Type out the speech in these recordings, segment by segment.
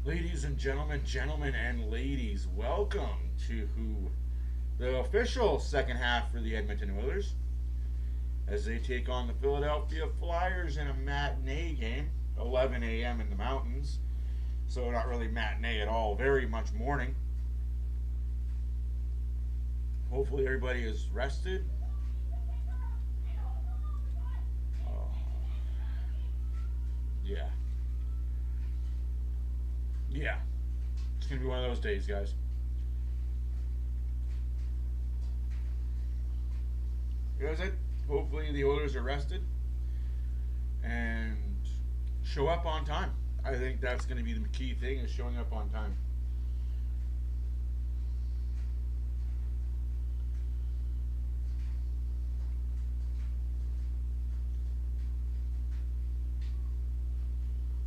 Ladies and gentlemen and ladies, welcome to the official second half for the Edmonton Oilers as they take on the Philadelphia Flyers in a matinee game, 11 a.m. in the mountains. So not really matinee at all, very much morning. Hopefully everybody is rested. Uh, yeah. Yeah. It's going to be one of those days, guys. That's it. Hopefully the Oilers are rested and show up on time. I think that's going to be the key thing, is showing up on time.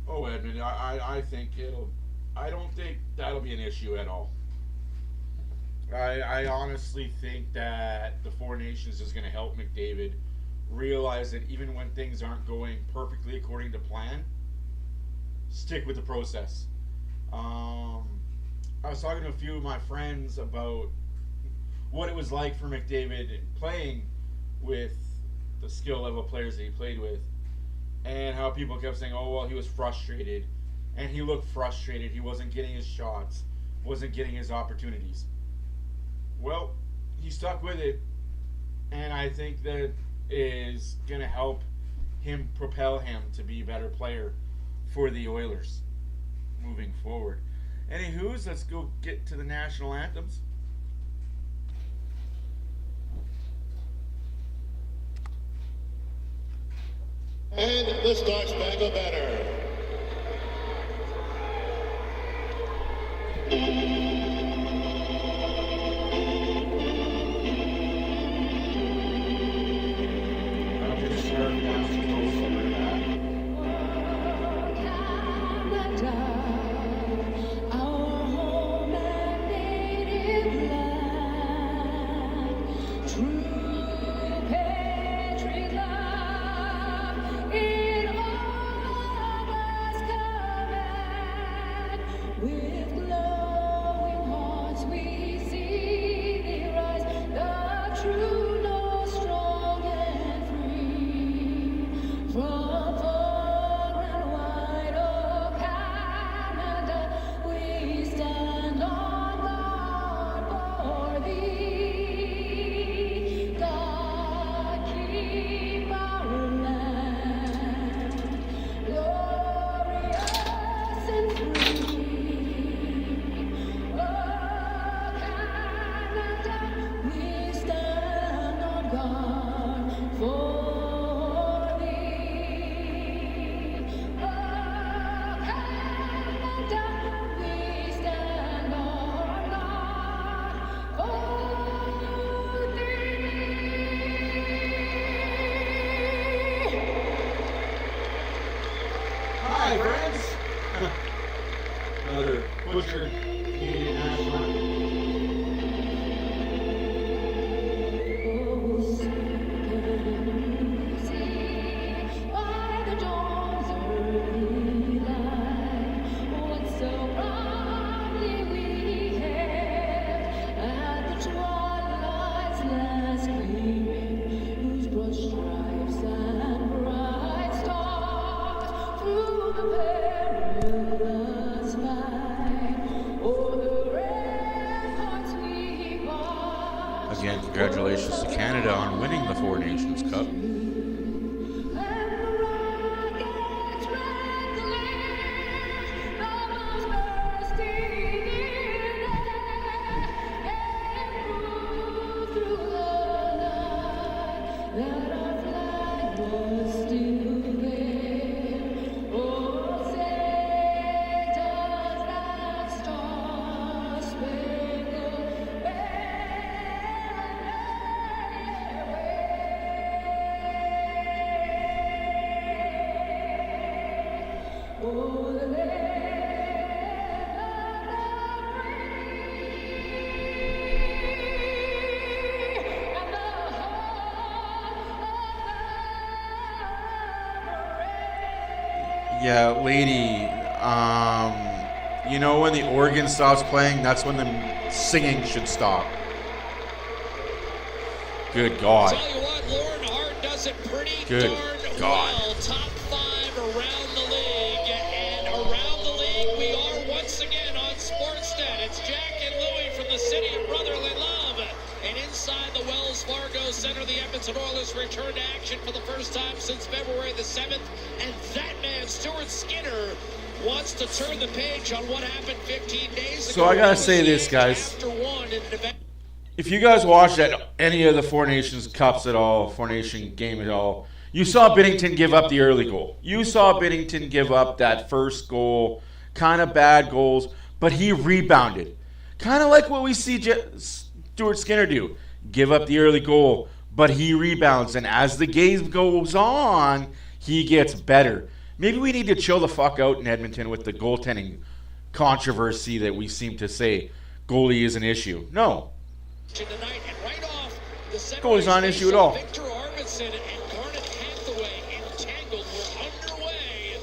Oh, Edmund, I think I don't think that'll be an issue at all. I honestly think that the Four Nations is going to help McDavid realize that even when things aren't going perfectly according to plan, stick with the process. I was talking to a few of my friends about what it was like for McDavid playing with the skill level players that he played with, and how people kept saying, "Oh well, he was frustrated, and he looked frustrated. He wasn't getting his shots, wasn't getting his opportunities." Well, he stuck with it, and I think that is going to help him propel him to be a better player for the Oilers moving forward. Anywho's, let's go get to the national anthems. And the Star Spangled Banner. I'll just start down to close over that. Hi, friends. Another butchered Canadian national anthem. Again, congratulations to Canada on winning the Four Nations Cup. Yeah, lady, You know when the organ stops playing, that's when the singing should stop. Good God. Tell you what, Lauren Hart does it pretty Good darn God. well. Top 5 around the league. And around the league, we are once again on Sportsnet. It's Jack and Louie from the city of brotherly love. And inside the Wells Fargo Center, the Edmonton Oilers return to action for the first time since February the 7th. And that man, Stuart Skinner, wants to turn the page on what happened 15 days ago. So I gotta say this, guys. After one in an event. If you guys watched any of the Four Nations Cups at all, Four Nation game at all, you saw Binnington give up the early goal. You saw Binnington give up that first goal, kind of bad goals, but he rebounded. Kind of like what we see Stuart Skinner do. Give up the early goal, but he rebounds. And as the game goes on, he gets better. Maybe we need to chill the fuck out in Edmonton with the goaltending controversy that we seem to say goalie is an issue. No. Tonight, and right off the Goalie's not an issue at all. Victor Arvidsson and Garnet Hathaway entangled. We're underway.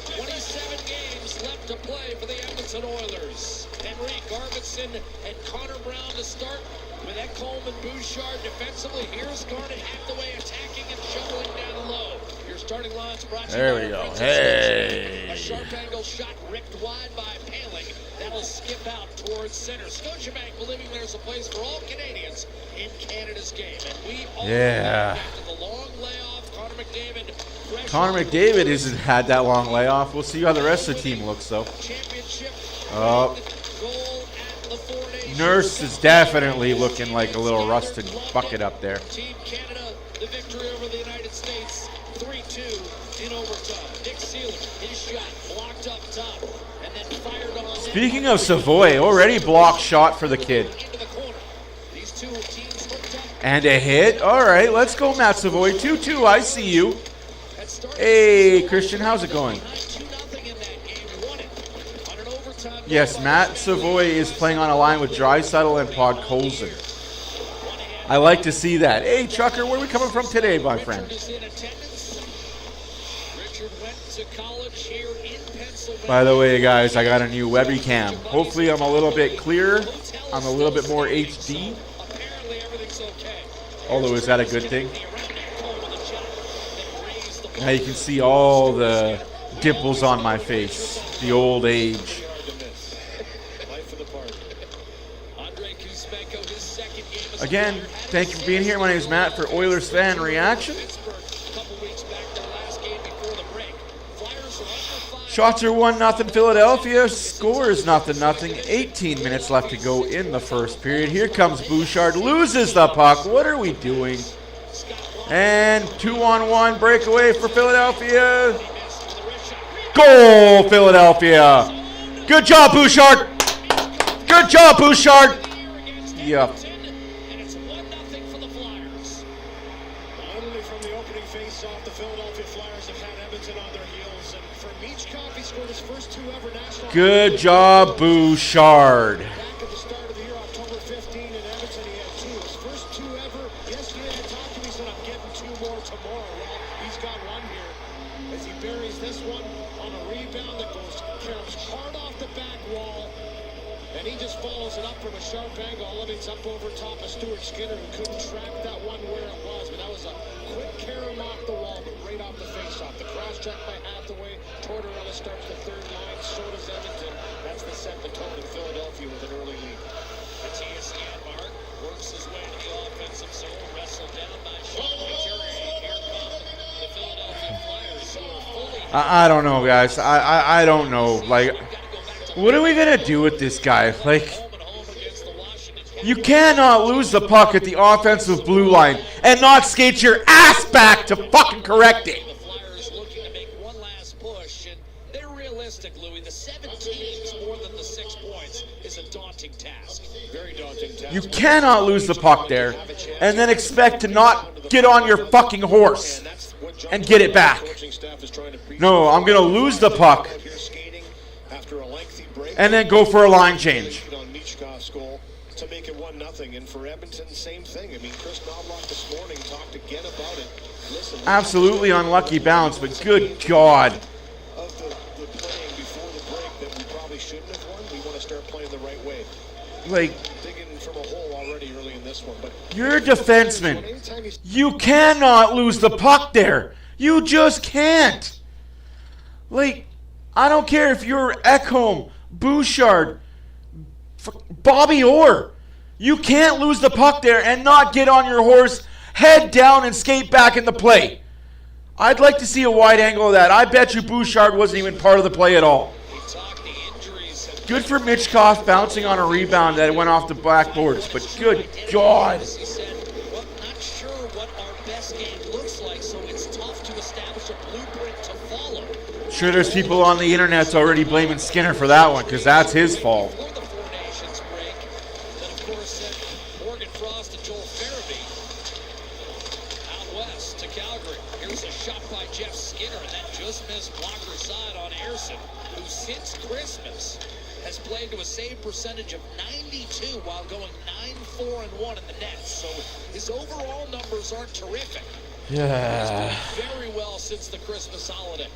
27 games left to play for the Edmonton Oilers. Henrik Arvidsson and Connor Brown to start with Ekholm and Bouchard defensively. Here's Garnet Hathaway attacking and shoveling down low. Your starting line's brought to you There by we go. Princess Hey. Station. A sharp angle shot ripped wide by Paling. That'll skip out towards center. Scotiabank believing there's a place for all Canadians in Canada's game. And we all Yeah. after the long layoff, Connor McDavid. Connor McDavid hasn't had that long layoff. We'll see how the rest of the team looks, though. Championship. Oh. Goal at the Four Nations. Nurse is definitely looking like a little rusted bucket up there. Team Canada, the victory over the United States, 3-2 in overtime. Nick Seeler, his shot blocked up top, and then fired on. Speaking of Savoy, already blocked shot for the kid. Into the corner. These two teams hooked up. And a hit. All right, let's go, Matt Savoy. 2-2, I see you. Hey, Christian, how's it going? 2-0 in that game. We won it on an overtime. Yes, Matt Savoy is playing on a line with Draisaitl and Podkolzin. I like to see that. Hey, Chucker, where are we coming from today, my friend? Richard is in attendance. Richard went to college here in Pennsylvania. By the way, guys, I got a new webcam. Hopefully I'm a little bit clearer. I'm a little bit more HD. Apparently everything's okay. Although, is that a good thing? Now you can see all the dimples on my face. The old age. Again, thank you for being here. My name is Matt for Oilers Fan Reaction. Shots are 1-0 Philadelphia. Score is 0-0. 18 minutes left to go in the first period. Here comes Bouchard. Loses the puck. What are we doing? And 2-on-1 breakaway for Philadelphia. Goal, Philadelphia. Good job, Bouchard. Good job, Bouchard. Yep. And it's 1-0 for the Flyers. Only from the opening face-off, the Philadelphia Flyers have had Edmonton on their heels. And for Michkov, he scored his first 2 ever national. Good job, Bouchard. Back at the start of the year, October 15 in Edmonton, he had 2. His first 2 ever. Yesterday, I talked to him. He said, I'm getting 2 more tomorrow. Well, he's got 1 here as he buries this one on a rebound that goes caroms hard off the back wall. And he just follows it up from a sharp angle. Elevates up over top of Stuart Skinner, who couldn't track that one where it was. But that was a quick carom off the wall, but right off the face-off. The cross-check by Hathaway. Tortorella starts the third line. So does Edmonton. That's the set the tone in Philadelphia with an early lead. Matthias Janmark works his way to the offensive zone, wrestled down by Sean Couturier. Here come the Philadelphia Flyers, who are fully. I don't know, guys. I don't know. Like, what are we going to do with this guy? Like, you cannot lose the puck at the offensive blue line and not skate your ass back to fucking correct it. The Flyers looking to make one last push, and they're realistic, Louis. The 7 teams more than the 6 points is a daunting task. Very daunting task. You cannot lose the puck there and then expect to not get on your fucking horse and get it back. No, I'm going to lose the puck and then go for a line change. On Michkov's goal to make it 1-0, and for Edmonton, same thing. I mean, Chris Knobloch this morning talked again about it. Listen, Absolutely unlucky bounce, but good God. of the good playing before the break that we probably shouldn't have won. We want to start playing the right way. Like, Digging from a hole already early in this one, but you're a defenseman. You cannot lose the puck there. You just can't. Like, I don't care if you're Ekholm, Bouchard, Bobby Orr. You can't lose the puck there and not get on your horse, head down, and skate back in the play. I'd like to see a wide angle of that. I bet you Bouchard wasn't even part of the play at all. Good for Mitchkoff bouncing on a rebound that went off the backboards, but good God. He said, well, not sure what our best game looks like, so it's tough to establish a blueprint to follow. Sure, there's people on the internet's already blaming Skinner for that one, because that's his fault. Before the Four Nations break, then of course sent Morgan Frost and Joel Farabee out west to Calgary. Here's a shot by Jeff Skinner, and that just missed blocker side on Ayerson, who since Christmas has played to a save percentage of 92 while going 9-4-1 in the net. So his overall numbers aren't terrific. Yeah. He's done very well since the Christmas holiday.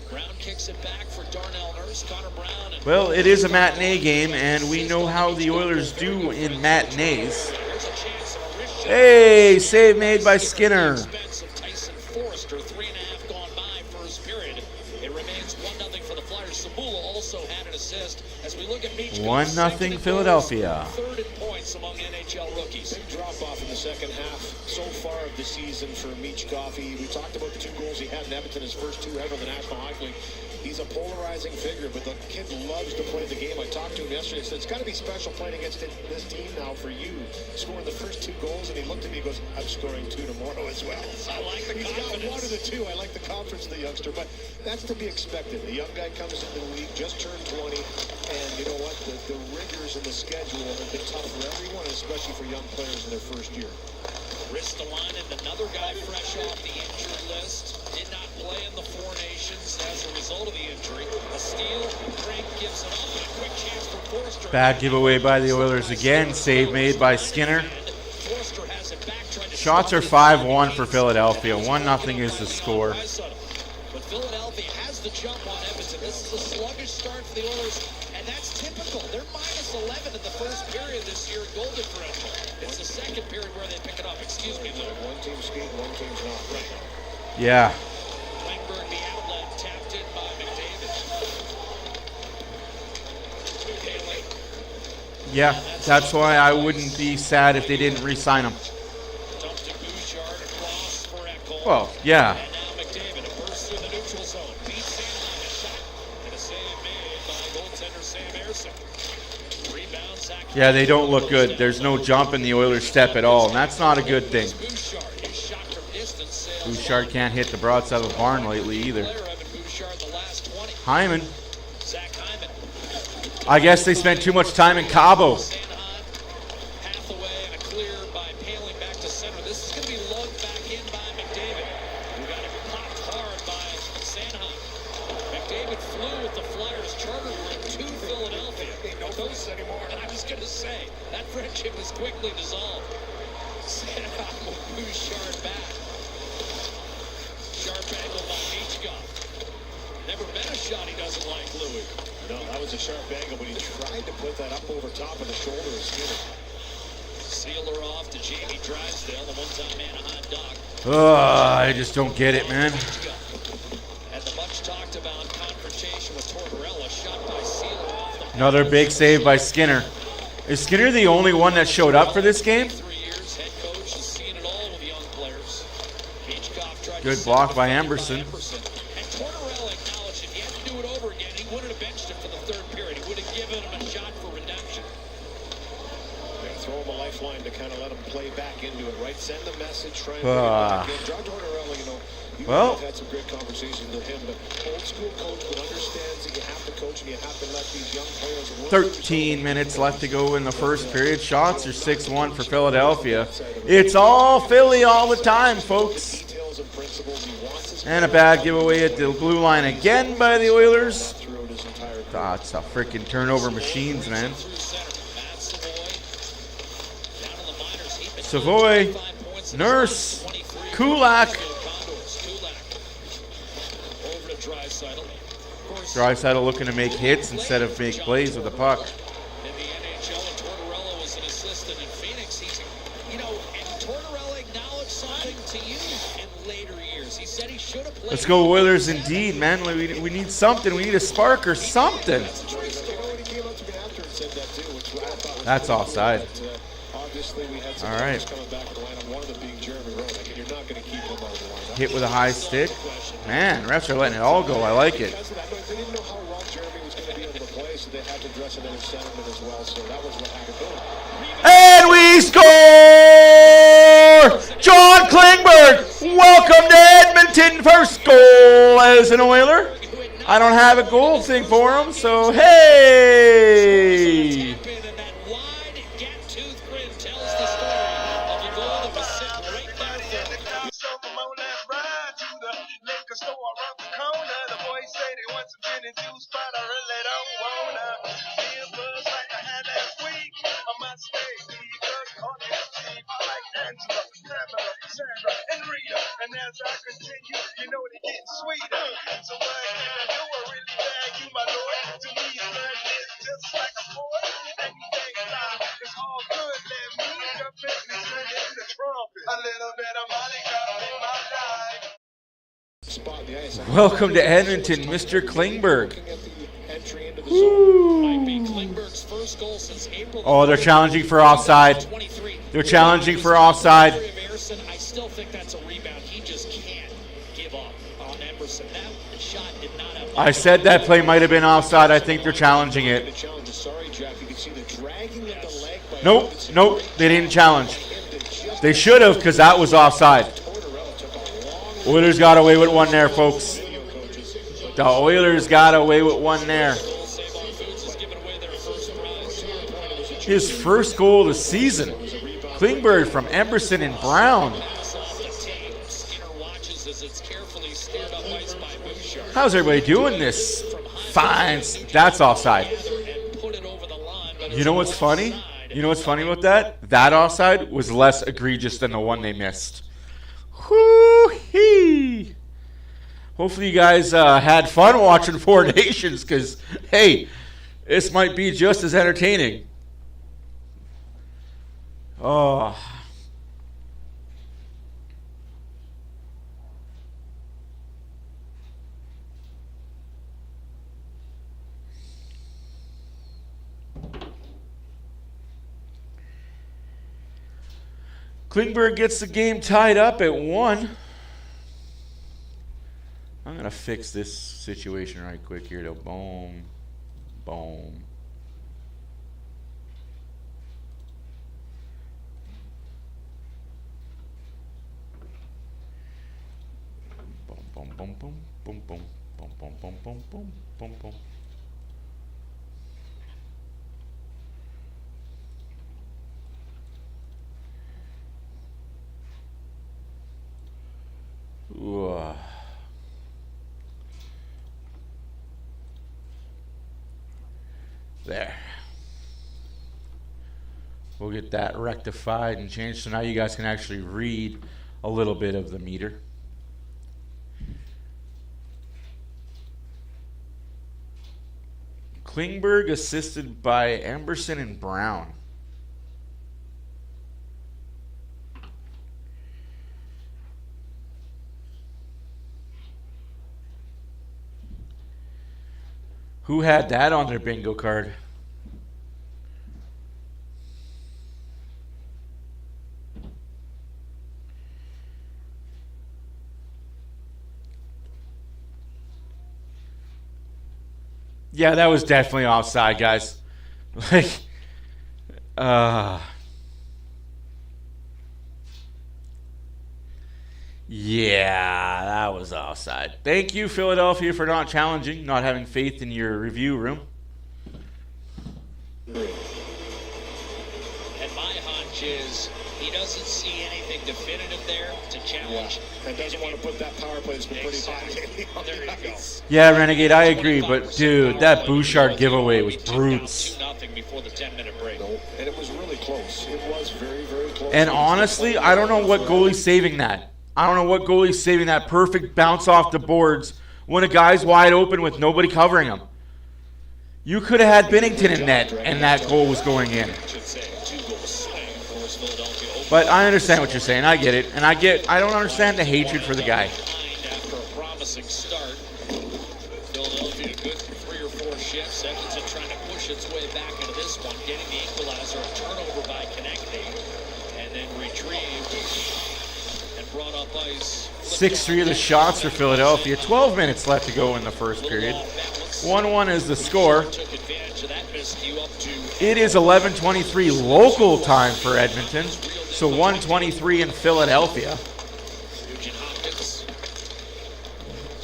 Brown kicks it back for Darnell Nurse, Connor Brown. And Well, it is a matinee game, and we know how the Oilers do in matinees. there's a chance of a wrist shot. Hey, save made by Skinner. Expense of Tyson Forrester, 3.5 gone by first period. It remains 1-0 for the Flyers. Sabula also had an assist. As we look at Beach 1-0 Philadelphia. Third in points among NHL rookies. Big drop-off in the second half so far of the season for Meach Coffey. We talked about the 2 goals he had in Edmonton, his first 2 ever in the National Hockey League. He's a polarizing figure, but the kid loves to play the game. I talked to him yesterday. I said, it's got to be special playing against this team now for you. Scoring the first 2 goals, and he looked at me and goes, I'm scoring 2 tomorrow as well. I like the He's confidence. got 1 of the 2. I like the confidence of the youngster, but that's to be expected. The young guy comes into the league, just turned 20, and you know what? The rigors in the schedule have been tough for everyone, especially for young players in their first year. Ristolainen, another guy fresh off the injured list, did not play in the Four Nations as a result of the injury. A steal, Drake gives it up, and a quick chance for Forster. Bad giveaway by the Oilers again. Save made by Skinner. Forster has it back, trying to Shots are 5-1 for Philadelphia. 1-0 is the score. But Philadelphia has the jump on Edmonton. This is a sluggish start for the Oilers, and that's typical. They're minus 11 in the first period this year in goal differential. It's the second period where they pick it up. Excuse me, Lou. One team's skating, one team's not. Right. Yeah. Klingberg, the outlet, tapped in by McDavid. Haley. Yeah, that's why I wouldn't be sad if they didn't re-sign him. Dumped to Bouchard, across for Ekholm. Well, yeah. And now McDavid, a burst through the neutral zone. Beats Sandline, a shot. And a save made by goaltender Sam Ayerson. Rebound, Zach. Yeah, they don't look good. There's no jump in the Oilers' step at all, and that's not a good thing. Bouchard, his shot from distance sails Bouchard can't hit the broadside of a barn lately either. player Evan Bouchard the last 20. Hyman. Zach Hyman. I guess they spent too much time in Cabo. Sanheim, path away and a clear by Paling back to center. This is going to be lugged back in by McDavid. We got it popped hard by Sanheim. McDavid flew with the Flyers charter group to Philadelphia. Ain't no place anymore. And I was going to say, that friendship is quickly dissolved. Sanheim with Bouchard back. Sharp angle by Michkov. Never been a shot he doesn't like, Louis. No, that was a sharp angle, but he tried to put that up over top of the shoulder of Skinner. Sealer off to Jamie Drysdale, the one-time Anaheim Doc. I just don't get it, man. And the much talked about confrontation with Tortorella, shot by Sealer off the Another big save by Skinner. Is Skinner the only one that showed up for this game? 3 years, head coach has seen it all with young players. Michkov tried Good to block by set it up Emberson. And Tortorella acknowledged if he had to do it over again, he wouldn't have benched him for the third period. He would have given him a shot for redemption. Yeah, throw him a lifeline to kind of let him play back into it, right? Send the message, try and Ah. bring it back in. John Tortorella, you know, you Well. have had some great conversations with him, but old school coach that understands that you have to coach and you have to let these young players work. 13 minutes left to go in the first period. Shots are 6-1 for Philadelphia. It's all Philly all the time, folks. Details and principles he wants his And a bad giveaway at the blue line again by the Oilers. throughout his entire career. Ah, it's the freaking turnover machines, man. Through center, Matt Savoy. Down in the minors, he's been Savoy, 25 points in Nurse, 23. Kulak. Condors, Kulak. Over to Draisaitl. Corey Draisaitl looking to make hits instead of make plays with the puck. In the NHL, and Tortorella was an assistant in Phoenix. He's, and Tortorella acknowledged something to you in later years. He said he should have played. Let's go Oilers indeed, man. We need something. We need a spark or something. That's offside. All right. Hit with a high stick. Man, refs are letting it all go. I like it. And we score! John Klingberg, welcome to Edmonton. First goal as an Oiler. I don't have a goal thing for him, so hey! Welcome to Edmonton, Mr. Klingberg. Oh, they're challenging for offside. They're challenging for offside. I still think that's a rebound. He just can't give up on Emerson. That shot did not have. I said that play might have been offside. I think they're challenging it. Nope, they didn't challenge. They should have, because that was offside. Oilers got away with one there, folks. The Oilers got away with one there. His first goal of the season. Klingberg from Emerson and Brown. How's everybody doing this? Fine. That's offside. You know what's funny? You know what's funny about that? That offside was less egregious than the one they missed. Whoo-hee! Hopefully you guys had fun watching Four Nations, because, hey, this might be just as entertaining. Oh. Klingberg gets the game tied up at 1. I'm going to fix this situation right quick here. To boom, boom. Boom, boom, boom, boom, boom, boom, boom, boom, boom, boom, boom, boom, boom. Ooh. There. We'll get that rectified and changed, so now you guys can actually read a little bit of the meter. Klingberg assisted by Emerson and Brown. Who had that on their bingo card? Yeah, that was definitely offside, guys. Like, yeah, that was offside. Thank you, Philadelphia, for not challenging, not having faith in your review room. And my hunch is he doesn't see anything definitive there to challenge. Yeah, and doesn't want to put that power play that's been pretty hot. There you go. Yeah, Renegade, I agree, but dude, that Bouchard giveaway was brutes. Nothing before the 10-minute break. No, and it was really close. It was very, very close. And honestly, I don't know what goalie's saving that. I don't know what goalie's saving that perfect bounce off the boards when a guy's wide open with nobody covering him. You could have had Binnington in net, and that goal was going in. But I understand what you're saying. I get it. And I don't understand the hatred for the guy. After a promising start, Philadelphia good 3 or 4 shifts. Edmonton trying to push its way back into this one, getting the equalizer, a turnover by Konechny, and then retrieved and brought up ice. 6-3 of the shots for Philadelphia. 12 minutes left to go in the first period. 1-1 is the score. It is 11:23 local time for Edmonton. So 1:23 in Philadelphia.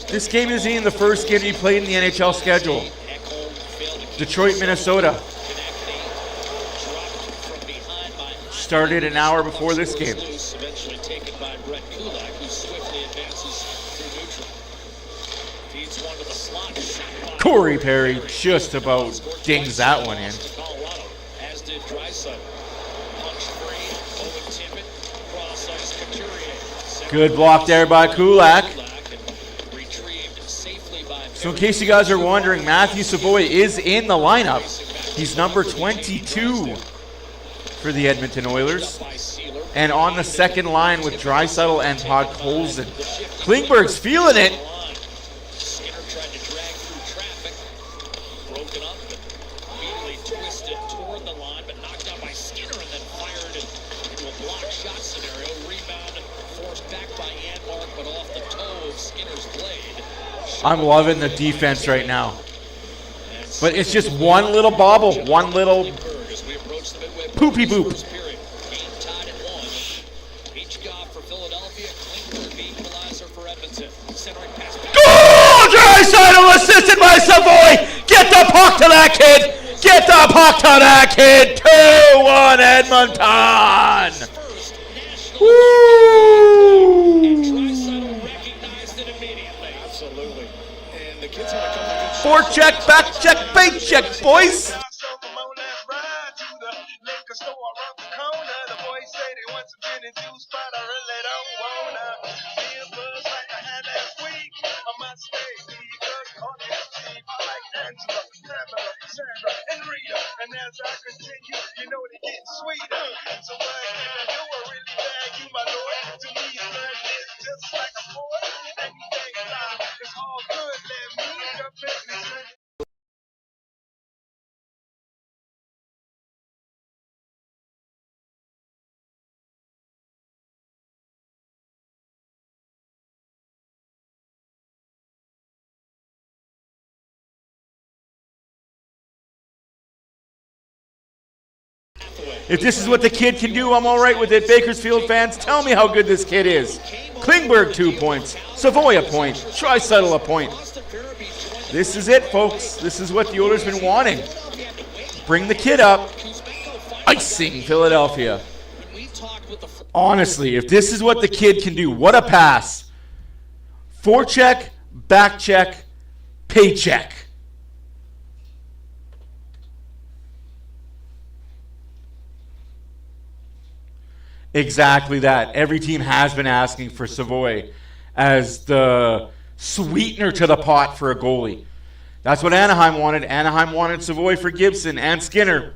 This game isn't even the first game to be played in the NHL schedule. Detroit, Minnesota. Started an hour before this game. Eventually taken by Brett Kulak, who swiftly advances through neutral. Feeds one to the slot. Corey Perry just about dings that one in. Colorado, as did Draisaitl. Punch free. Owen Tippett. Cross ice Couturier. Good block there by Kulak. Retrieved safely by So in case you guys are wondering, Matthew Savoy is in the lineup. He's number 22 for the Edmonton Oilers. And on the second line with Draisaitl and Podkolzin. Klingberg's feeling it. Skinner tried to drag through traffic. Broken up and immediately twisted toward the line, but knocked out by Skinner and then fired into a block shot scenario. Rebound forced back by Janmark, but off the toe of Skinner's blade. I'm loving the defense right now. But it's just one little bobble, one little As we approach the midway poopy boop. first period. Game tied at 1. Each job for Philadelphia. Klingberg the equalizer for Edmonton. Centering pass. Goal! Draisaitl assisted by Savoy. Get the puck to that kid. Get the puck to that kid. 2-1 Edmonton. First national. Woo! And Draisaitl recognized it immediately. Absolutely. And the kids had a couple good shots. Forecheck, back check, bait check, boys. If this is what the kid can do, I'm all right with it. Bakersfield fans, tell me how good this kid is. Klingberg 2 points. Savoy a point. Draisaitl a point. This is it, folks. This is what the Oilers been wanting. Bring the kid up. Icing Philadelphia. Honestly, if this is what the kid can do, what a pass. Forecheck, back check, paycheck. Exactly that. Every team has been asking for Savoy as the sweetener to the pot for a goalie. That's what Anaheim wanted. Anaheim wanted Savoy for Gibson and Skinner.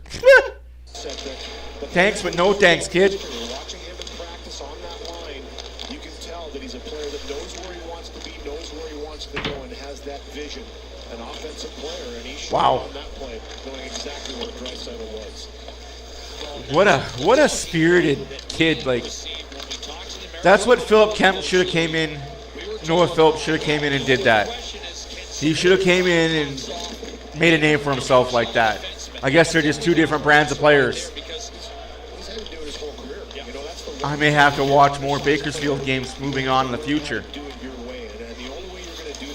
Thanks, but no thanks, kid. Watching him in practice on that line, you can tell that he's a player that knows where he wants to be, knows where he wants to go, and has that vision. An offensive player, and he showed on that play, knowing exactly where Draisaitl was. What a spirited kid. Like, that's what Philip Kemp should have came in. Noah Phillips should have came in and did that. He should have came in and made a name for himself like that. I guess they're just two different brands of players. I may have to watch more Bakersfield games moving on in the future.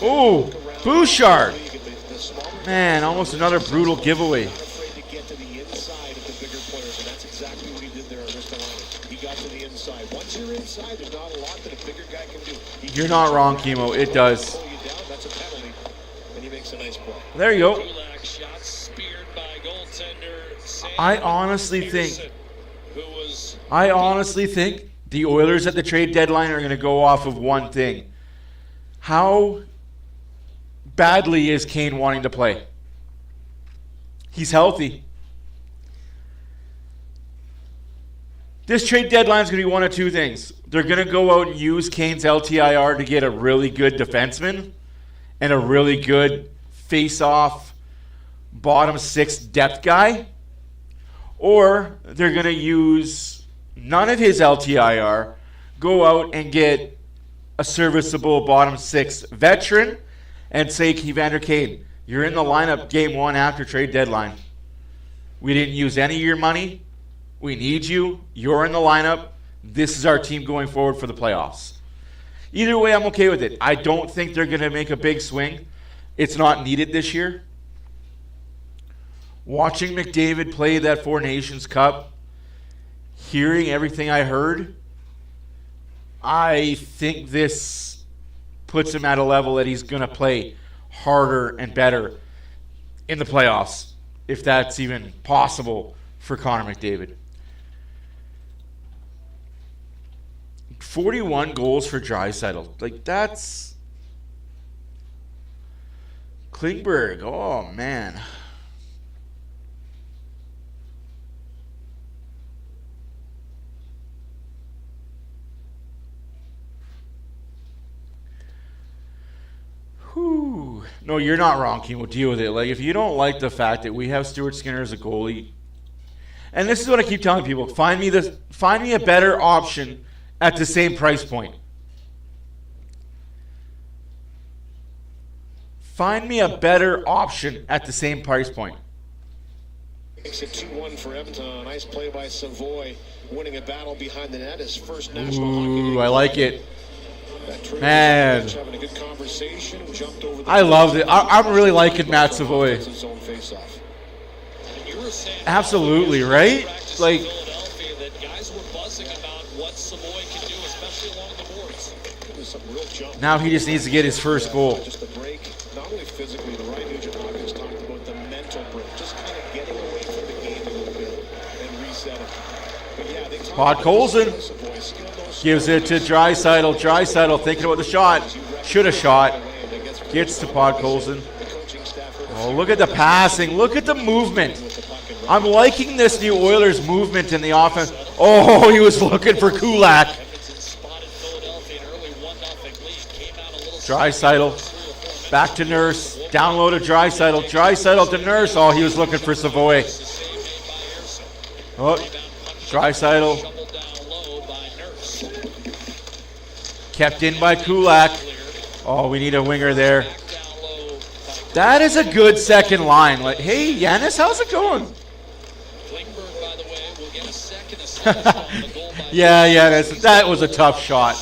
Oh, Bouchard. Man, almost another brutal giveaway. You're not wrong, Kimo. It does. There you go. I honestly think the Oilers at the trade deadline are going to go off of one thing. How badly is Kane wanting to play? He's healthy. This trade deadline is going to be one of two things. They're going to go out and use Kane's LTIR to get a really good defenseman and a really good face-off bottom six depth guy. Or they're going to use none of his LTIR, go out and get a serviceable bottom six veteran and say, Evander Kane, you're in the lineup game one after trade deadline. We didn't use any of your money. We need you. You're in the lineup. This is our team going forward for the playoffs. Either way, I'm okay with it. I don't think they're going to make a big swing. It's not needed this year. Watching McDavid play that Four Nations Cup, hearing everything I heard, I think this puts him at a level that he's going to play harder and better in the playoffs, if that's even possible for Connor McDavid. 41 goals for Draisaitl. Like, that's... Klingberg, oh man. Whew. No, you're not wrong, Keem. We'll deal with it. Like, if you don't like the fact that we have Stuart Skinner as a goalie, and this is what I keep telling people, find me a better option at the same price point. Find me a better option at the same price point. Makes it 2-1 for Edmonton. A nice play by Savoy, winning a battle behind the net. His first national hockey Ooh, game. I like it. Man, I loved it. I'm really liking Matt Savoy. Absolutely, right? Like, now he just needs to get his first goal. Just a break, not only physically, the Ryan Nugent Hopkins talked about the mental break, just kind of getting away from the game a little bit and resetting. But yeah, they Podkolzin gives it to Draisaitl. Draisaitl thinking about the shot. Should have shot. Gets to Podkolzin. Oh, look at the passing. Look at the movement. I'm liking this new Oilers movement in the offense. Oh, he was looking for Kulak. Draisaitl. Back to Nurse. Down low to Draisaitl. Draisaitl to Nurse. Oh, he was looking for Savoy. Oh, Draisaitl. Kept in by Kulak. Oh, we need a winger there. That is a good second line. Like, hey, Yanis, how's it going? Yeah, that was a tough shot.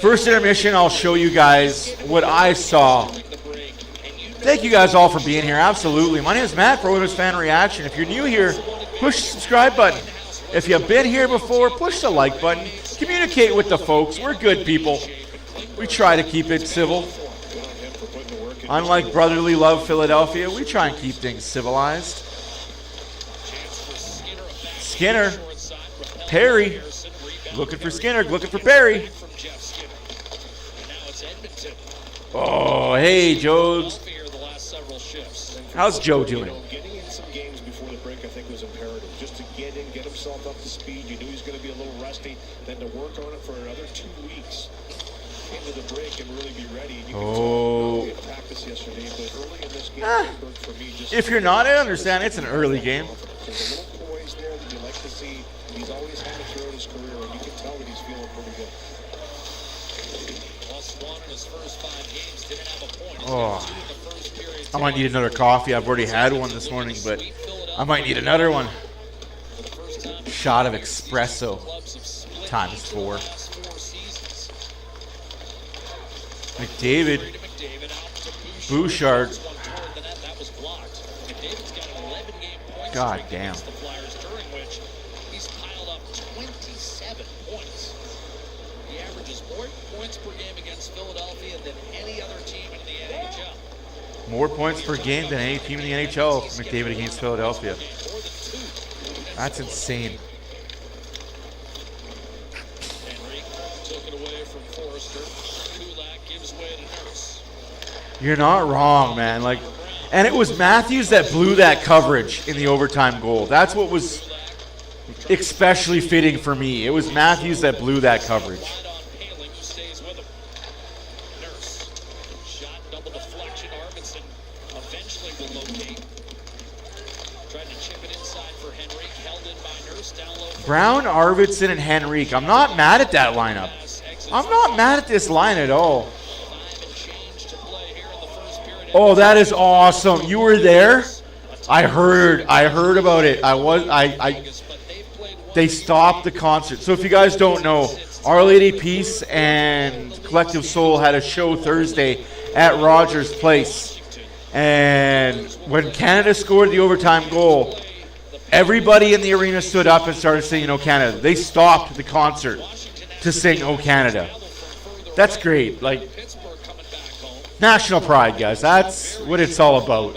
First intermission, I'll show you guys what I saw. Thank you guys all for being here. Absolutely. My name is Matt for OilersFanReaction. If you're new here, push the subscribe button. If you've been here before, push the like button. Communicate with the folks. We're good people. We try to keep it civil. Unlike Brotherly Love Philadelphia, we try and keep things civilized. Skinner. Perry. Looking for Skinner. Looking for Perry. Oh, hey, Jodes. How's Joe doing? Getting in some games before the break, I think, was imperative. Just to get in, get himself up to speed. You knew he was going to be a little rusty. Then to work on it for another 2 weeks into the break and really be ready. And you can tell practice yesterday, but early in this game, for me, just if you're not, I understand. It's an early game. there's a little poise there that you like to see. He's always had it throughout his career, and you can tell that he's feeling pretty good. +1 in his first 5 games, didn't have a point. Oh, I might need another coffee. I've already had one this morning, but I might need another one. Shot of espresso times 4. McDavid, Bouchard. God damn. He's piled up 27 points. He averages more points per game against Philadelphia than any other team in the NHL. More points per game than any team in the NHL, McDavid against Philadelphia. That's insane. Henry took it away from Forrester. Kulak gives way to Nurse. You're not wrong, man. Like, and it was Matthews that blew that coverage in the overtime goal. That's what was especially fitting for me. It was Matthews that blew that coverage. Brown, Arvidsson, and Henrique. I'm not mad at that lineup. I'm not mad at this line at all. Oh, that is awesome. You were there? I heard about it. They stopped the concert. So if you guys don't know, Our Lady Peace and Collective Soul had a show Thursday at Rogers Place. And when Canada scored the overtime goal, everybody in the arena stood up and started singing "O Canada." They stopped the concert to sing "O Canada." That's great. Like, national pride, guys. That's what it's all about.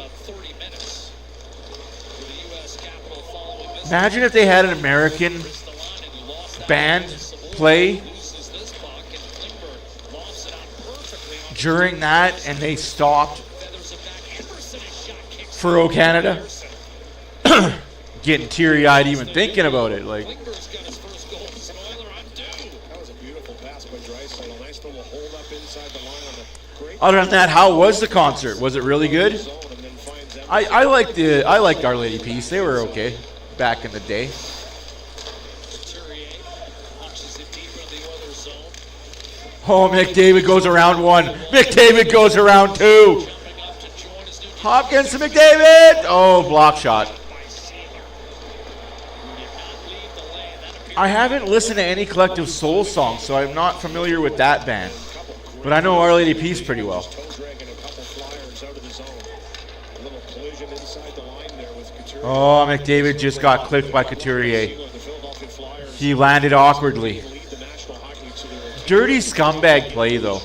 Imagine if they had an American band play during that and they stopped for "O Canada." Getting teary-eyed even thinking about it. Like, That was a beautiful pass by Draisaitl. Nice little hold up inside the line on the great other than that, how was the concert? Was it really good? zone and then finds them. I liked Our Lady Peace. They were okay back in the day. Oh, McDavid goes around one. McDavid goes around two. Hopkins to McDavid. Oh, block shot. I haven't listened to any Collective Soul songs, so I'm not familiar with that band. But I know Our Lady Peace pretty well. Oh, McDavid just got clipped by Couturier. He landed awkwardly. Dirty scumbag play, though.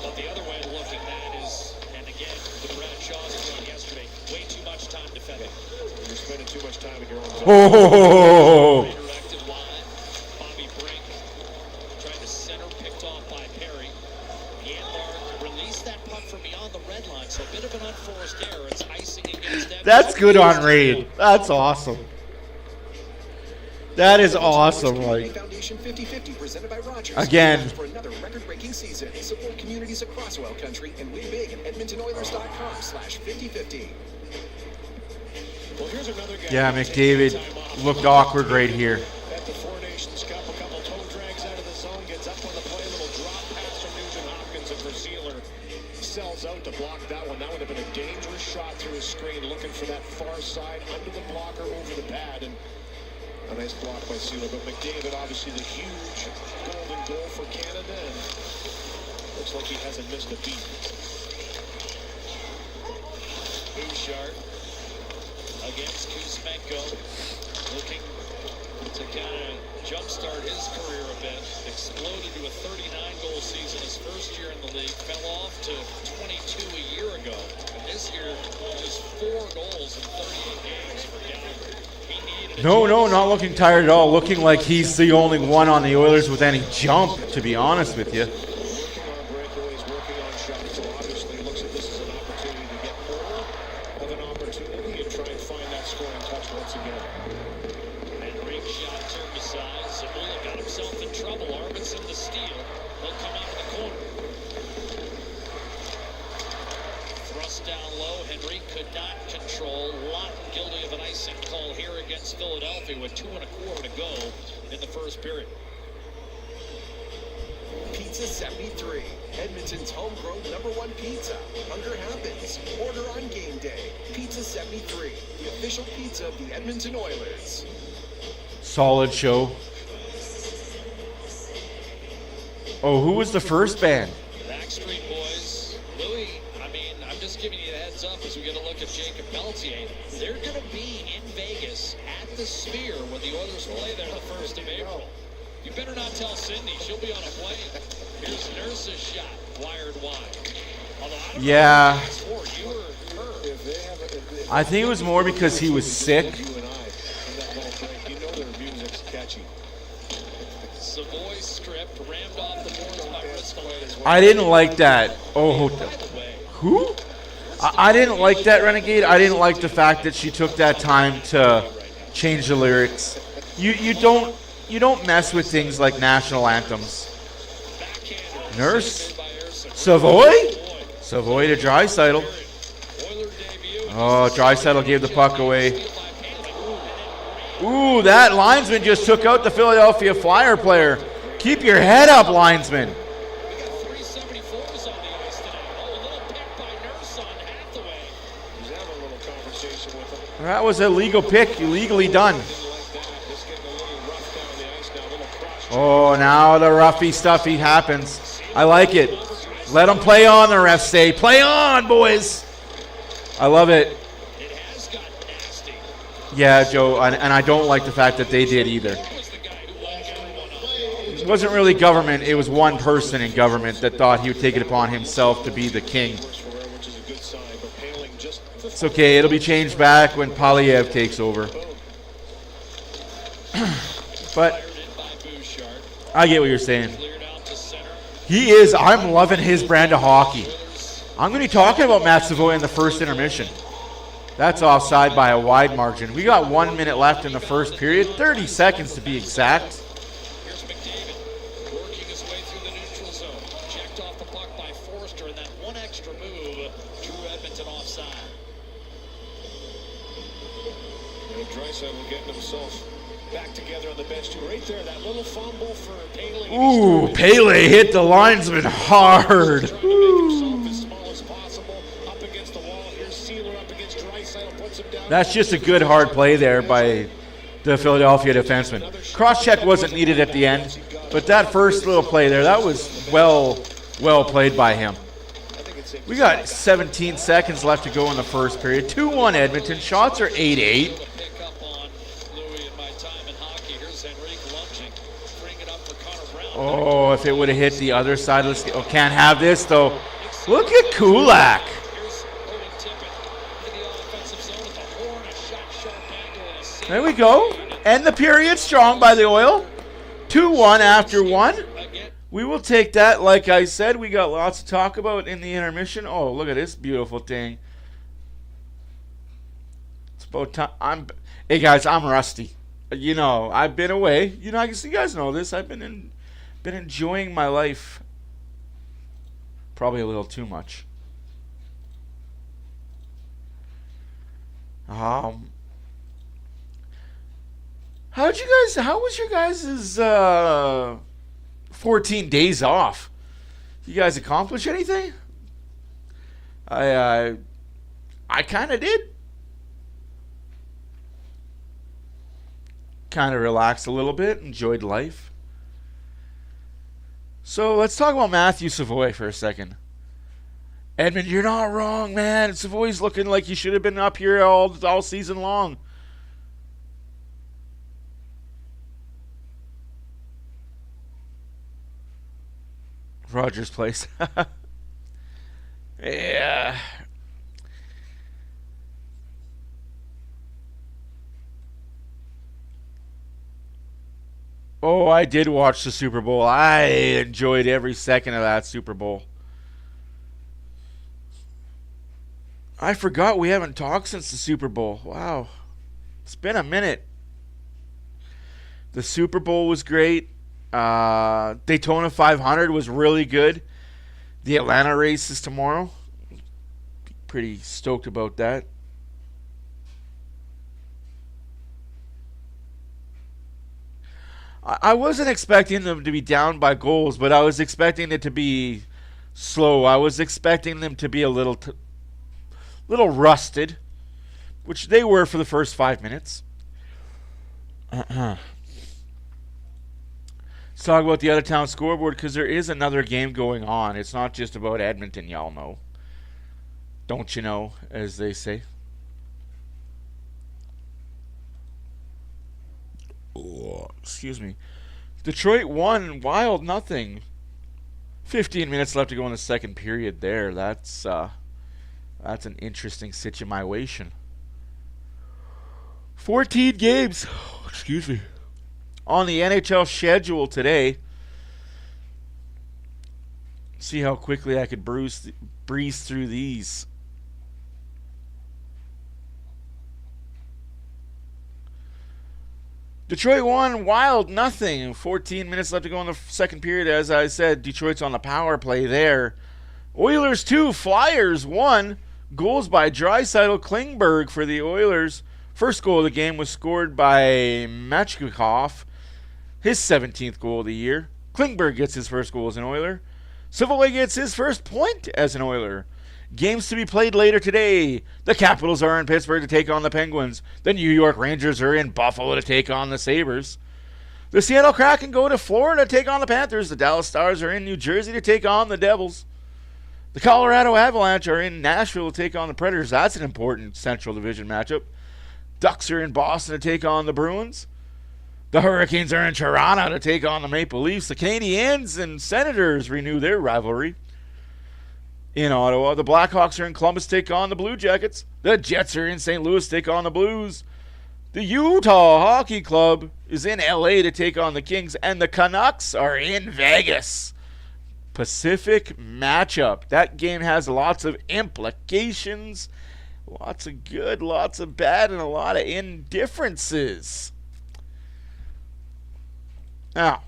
But the other way of looking at is, and again, the Brad Shaw's point yesterday, way too much time defending. You're spending too much time in your own zone. Oh, Redirected wide. Bobby Brink trying to center, picked off by Perry. Yanmark released that puck from beyond the red line, so a bit of an unforced error. It's icing against them. that's good on Reid. That's awesome. That is awesome. Like, Foundation 50/50 presented by Rogers. again, For another record-breaking season. Support communities across Oil Country and win big at EdmontonOilers.com/50/50. Well, here's another guy. yeah, McDavid looked awkward right here. At the Four Nations Cup, a couple toe drags out of the zone, gets up on the play, a little drop pass from Nugent Hopkins, and Verseeler sells out to block that one. That would have been a dangerous shot through his screen, looking for that far side, under the blocker, over the pad, and a nice block by Sealer. But McDavid, obviously the huge golden goal for Canada, and looks like he hasn't missed a beat. Bouchard against Kuzmenko, looking to kind of jumpstart his career a bit. Exploded to a 39-goal season his first year in the league. Fell off to 22 a year ago. And this year, just 4 goals in 38 games for Gallagher. He needed a No, not looking tired at all. Looking like he's the only one on the Oilers with any jump, to be honest with you. working on breakaways, working on shots. So obviously looks at this as an opportunity to get more of an opportunity and try and find that scoring touch once again. Henrique shot turned aside. Zamula got himself in trouble. Arvidsson the steal. He'll come out of the corner. Thrust down low. Henrique could not control. Lawton guilty of an icing call here against Philadelphia with 2 1/4 to go in the first period. Pizza 73. Edmonton's homegrown #1 pizza. Hunger happens. Order on game day. Pizza 73. The official pizza of the Edmonton Oilers. Solid show. Oh, who was the first band? Backstreet Boys. Louis, I mean, I'm just giving you the heads up as we get a look at Jacob Pelletier. They're going to be in Vegas at the Sphere when the Oilers play there the 1st of April. You better not tell Cindy. She'll be on a plane. Here's Nurse's shot. Wired wide. Although I don't Yeah. know who it's for, you or her. I think it was more because he was sick. You and I, in that little break, you know their music's catchy. Savoy stripped, rammed off the boards I didn't like that. Oh, who? I didn't like that, Renegade. I didn't like the fact that she took that time to change the lyrics. You don't mess with things like national anthems. Nurse, Savoy to Draisaitl. Oh, Draisaitl gave the puck away. Ooh, that linesman just took out the Philadelphia Flyer player. Keep your head up, linesman. That was a legal pick, illegally done. Oh, now the roughy stuffy happens. I like it. Let them play on, the refs say. Play on, boys. I love it. Yeah, Joe, and I don't like the fact that they did either. It wasn't really government. It was one person in government that thought he would take it upon himself to be the king. It's okay. It'll be changed back when Polyev takes over. But I get what you're saying. He is. I'm loving his brand of hockey. I'm going to be talking about Matt Savoy in the first intermission. That's offside by a wide margin. We got 1 minute left in the first period. 30 seconds to be exact. Here's McDavid working his way through the neutral zone. Checked off the puck by Forster, and that one extra move drew Edmonton offside. And Draisaitl getting himself back together on the bench too. Right there, that little fumble for Pele. Ooh, Pele hit the linesman hard. That's just a good hard play there by the Philadelphia defenseman. Cross-check wasn't needed at the end, but that first little play there, that was well played by him. We got 17 seconds left to go in the first period. 2-1 Edmonton. Shots are 8-8. Oh, if it would have hit the other side. Can't have this, though. Look at Kulak. There we go. End the period strong by the Oil. 2-1 after one. We will take that. Like I said, we got lots to talk about in the intermission. Oh, look at this beautiful thing. It's about time. Hey, guys, I'm rusty. You know, I've been away. You know, I guess you guys know this. I've been enjoying my life. Probably a little too much. How was your guys' 14 days off? You guys accomplish anything? I kind of did. Kind of relaxed a little bit, enjoyed life. So let's talk about Matthew Savoy for a second. Edmund, you're not wrong, man. Savoy's looking like he should have been up here all season long. Rogers Place. Yeah. Oh, I did watch the Super Bowl. I enjoyed every second of that Super Bowl. I forgot we haven't talked since the Super Bowl. Wow. It's been a minute. The Super Bowl was great. Daytona 500 was really good. The Atlanta race is tomorrow. Pretty stoked about that. I wasn't expecting them to be down by goals, but I was expecting it to be slow. I was expecting them to be a little rusted, which they were for the first 5 minutes. Let's talk about the out-of-town scoreboard, because there is another game going on. It's not just about Edmonton, y'all know. Don't you know, as they say. Oh, excuse me. Detroit won, Wild nothing. 15 minutes left to go in the second period there. That's an interesting situation. 14 games. Excuse me. On the NHL schedule today. See how quickly I could breeze through these. Detroit won, Wild nothing. 14 minutes left to go in the second period. As I said, Detroit's on the power play there. Oilers 2, Flyers 1. Goals by Draisaitl, Klingberg for the Oilers. First goal of the game was scored by Machkov, his 17th goal of the year. Klingberg gets his first goal as an Oiler. Savoy gets his first point as an Oiler. Games to be played later today. The Capitals are in Pittsburgh to take on the Penguins. The New York Rangers are in Buffalo to take on the Sabres. The Seattle Kraken go to Florida to take on the Panthers. The Dallas Stars are in New Jersey to take on the Devils. The Colorado Avalanche are in Nashville to take on the Predators. That's an important Central Division matchup. Ducks are in Boston to take on the Bruins. The Hurricanes are in Toronto to take on the Maple Leafs. The Canadiens and Senators renew their rivalry in Ottawa. The Blackhawks are in Columbus to take on the Blue Jackets. The Jets are in St. Louis to take on the Blues. The Utah Hockey Club is in LA to take on the Kings. And the Canucks are in Vegas. Pacific matchup. That game has lots of implications. Lots of good, lots of bad, and a lot of indifferences. Now,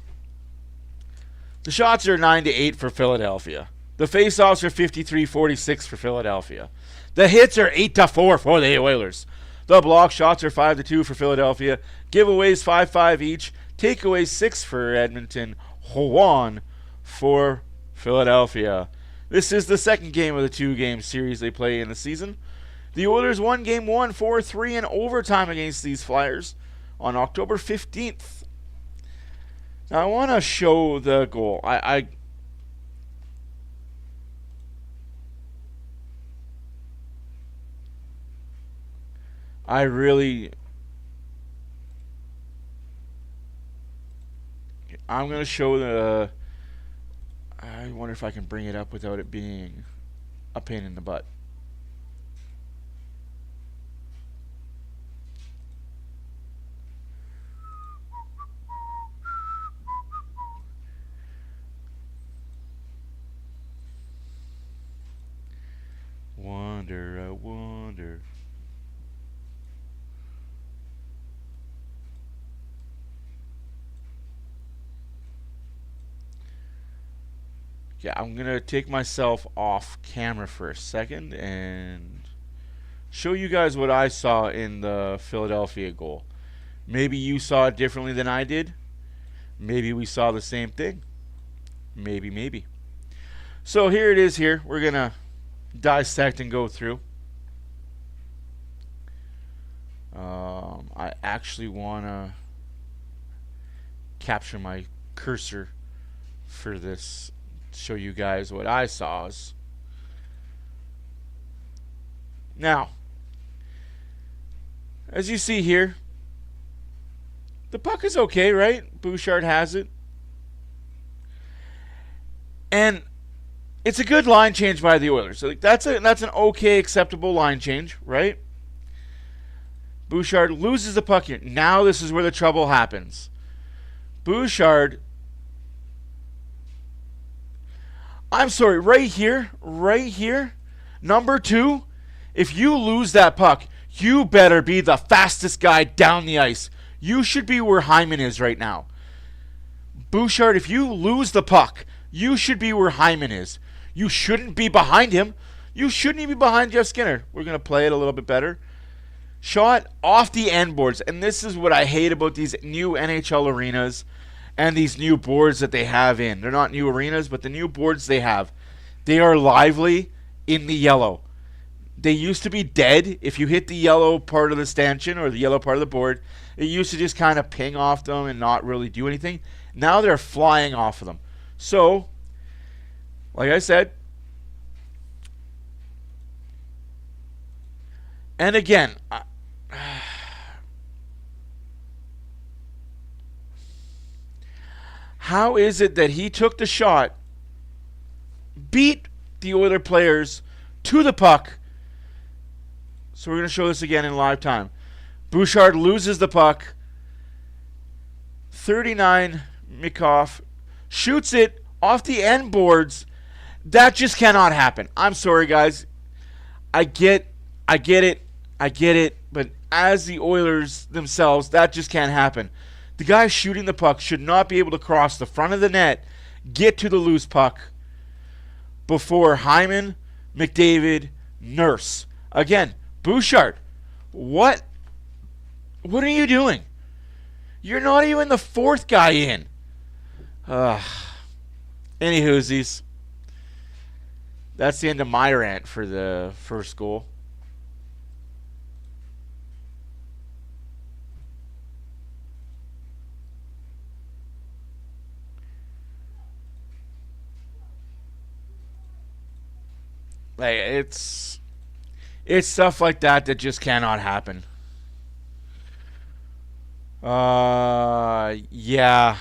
the shots are 9-8 for Philadelphia. The faceoffs are 53-46 for Philadelphia. The hits are 8-4 for the Oilers. The block shots are 5-2 for Philadelphia. Giveaways 5-5 each. Takeaways 6 for Edmonton. 1 for Philadelphia. This is the second game of the two-game series they play in the season. The Oilers won Game 1 4-3 in overtime against these Flyers on October 15th. Now, I want to show the goal. I really... I'm going to show the... I wonder if I can bring it up without it being a pain in the butt. I wonder. Yeah, I'm going to take myself off camera for a second and show you guys what I saw in the Philadelphia goal. Maybe you saw it differently than I did. Maybe we saw the same thing. Maybe. So here it is here. We're going to dissect and go through. I actually want to capture my cursor for this, show you guys what I saw. Now, as you see here, the puck is okay, right? Bouchard has it. And it's a good line change by the Oilers. So that's an okay, acceptable line change, right? Bouchard loses the puck here. Now this is where the trouble happens. Bouchard, I'm sorry, right here, number 2, if you lose that puck, you better be the fastest guy down the ice. You should be where Hyman is right now. Bouchard, if you lose the puck, you should be where Hyman is. You shouldn't be behind him. You shouldn't even be behind Jeff Skinner. We're going to play it a little bit better. Shot off the end boards. And this is what I hate about these new NHL arenas and these new boards that they have in. They're not new arenas, but the new boards they have. They are lively in the yellow. They used to be dead. If you hit the yellow part of the stanchion or the yellow part of the board, it used to just kind of ping off them and not really do anything. Now they're flying off of them. So, like I said, and again, how is it that he took the shot, beat the Oiler players to the puck? So we're going to show this again in live time. Bouchard loses the puck. 39, Mikov shoots it off the end boards That just cannot happen. I'm sorry, guys. I get it. But as the Oilers themselves, that just can't happen. The guy shooting the puck should not be able to cross the front of the net, get to the loose puck before Hyman, McDavid, Nurse. Again, Bouchard, what are you doing? You're not even the fourth guy in. Anywhoosies. That's the end of my rant for the first goal. Like, it's stuff like that just cannot happen. Yeah.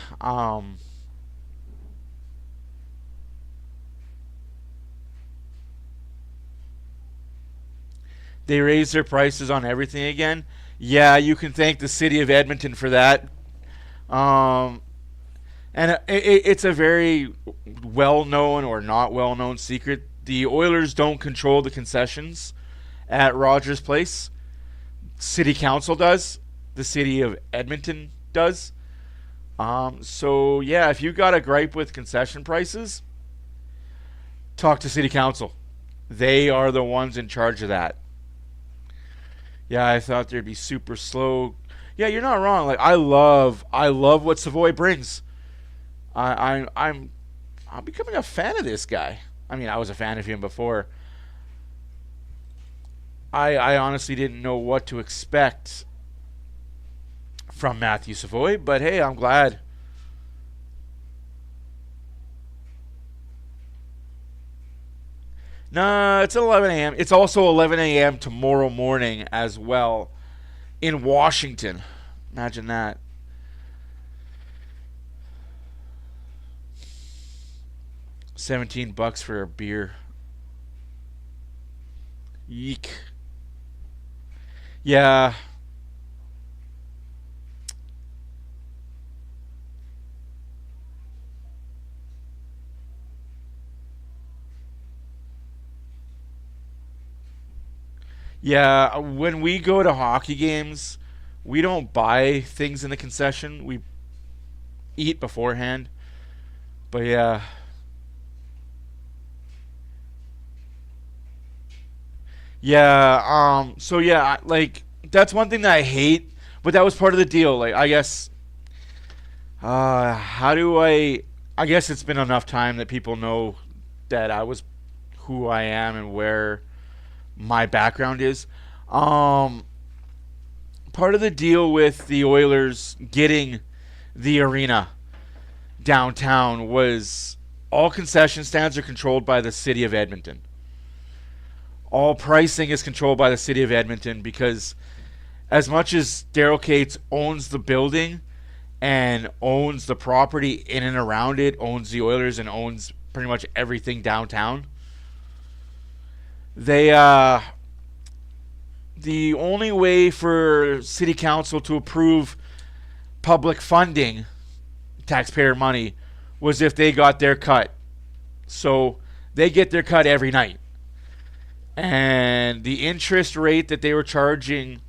They raised their prices on everything again. Yeah, you can thank the city of Edmonton for that. And it's a very well-known or not well-known secret. The Oilers don't control the concessions at Rogers Place. City Council does. The city of Edmonton does. So, yeah, if you got a gripe with concession prices, talk to City Council. They are the ones in charge of that. Yeah, I thought they'd be super slow. Yeah, you're not wrong. Like, I love what Savoy brings. I'm becoming a fan of this guy. I mean, I was a fan of him before. I honestly didn't know what to expect from Matthew Savoy, but hey, I'm glad. Nah, it's 11 a.m. It's also 11 a.m. tomorrow morning as well in Washington. Imagine that. $17 for a beer. Yeek. Yeah. Yeah, when we go to hockey games, we don't buy things in the concession. We eat beforehand. But yeah. Yeah, so yeah, like, that's one thing that I hate, but that was part of the deal. Like, I guess, I guess it's been enough time that people know that I was who I am and where my background is. Part of the deal with the Oilers getting the arena downtown was all concession stands are controlled by the city of Edmonton. All pricing is controlled by the city of Edmonton because as much as Daryl Cates owns the building and owns the property in and around it, owns the Oilers and owns pretty much everything downtown, the only way for city council to approve public funding, taxpayer money, was if they got their cut. So they get their cut every night. And the interest rate that they were charging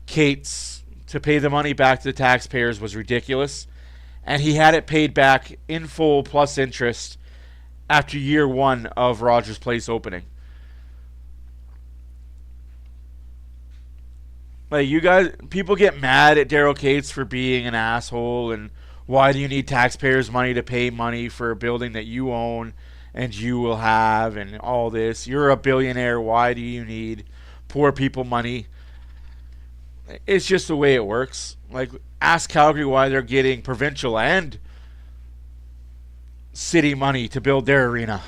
Cates to pay the money back to the taxpayers was ridiculous. And he had it paid back in full plus interest after year one of Rogers Place opening. Like, you guys, people get mad at Daryl Cates for being an asshole and why do you need taxpayers' money to pay money for a building that you own and you will have and all this. You're a billionaire. Why do you need poor people money? It's just the way it works. Like, ask Calgary why they're getting provincial and city money to build their arena.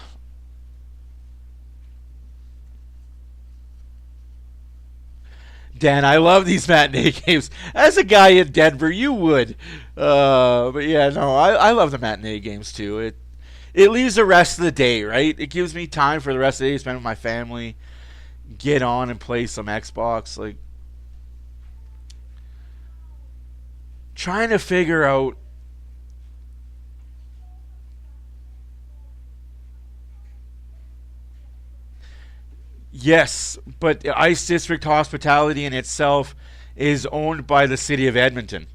Dan, I love these matinee games. As a guy in Denver, you would. But yeah, no, I love the matinee games too. It leaves the rest of the day, right? It gives me time for the rest of the day to spend with my family, get on and play some Xbox. Like, trying to figure out Yes, but the Ice District Hospitality in itself is owned by the city of Edmonton.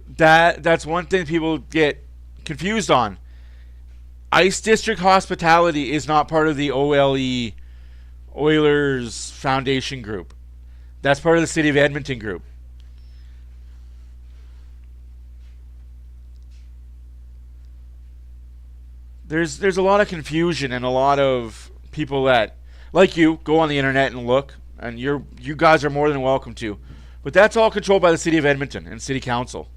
That's one thing people get confused on. Ice District Hospitality is not part of the OLE Oilers Foundation Group. That's part of the city of Edmonton group. There's a lot of confusion and a lot of people that, like you, go on the internet and look, and you guys are more than welcome to. But that's all controlled by the city of Edmonton and city council.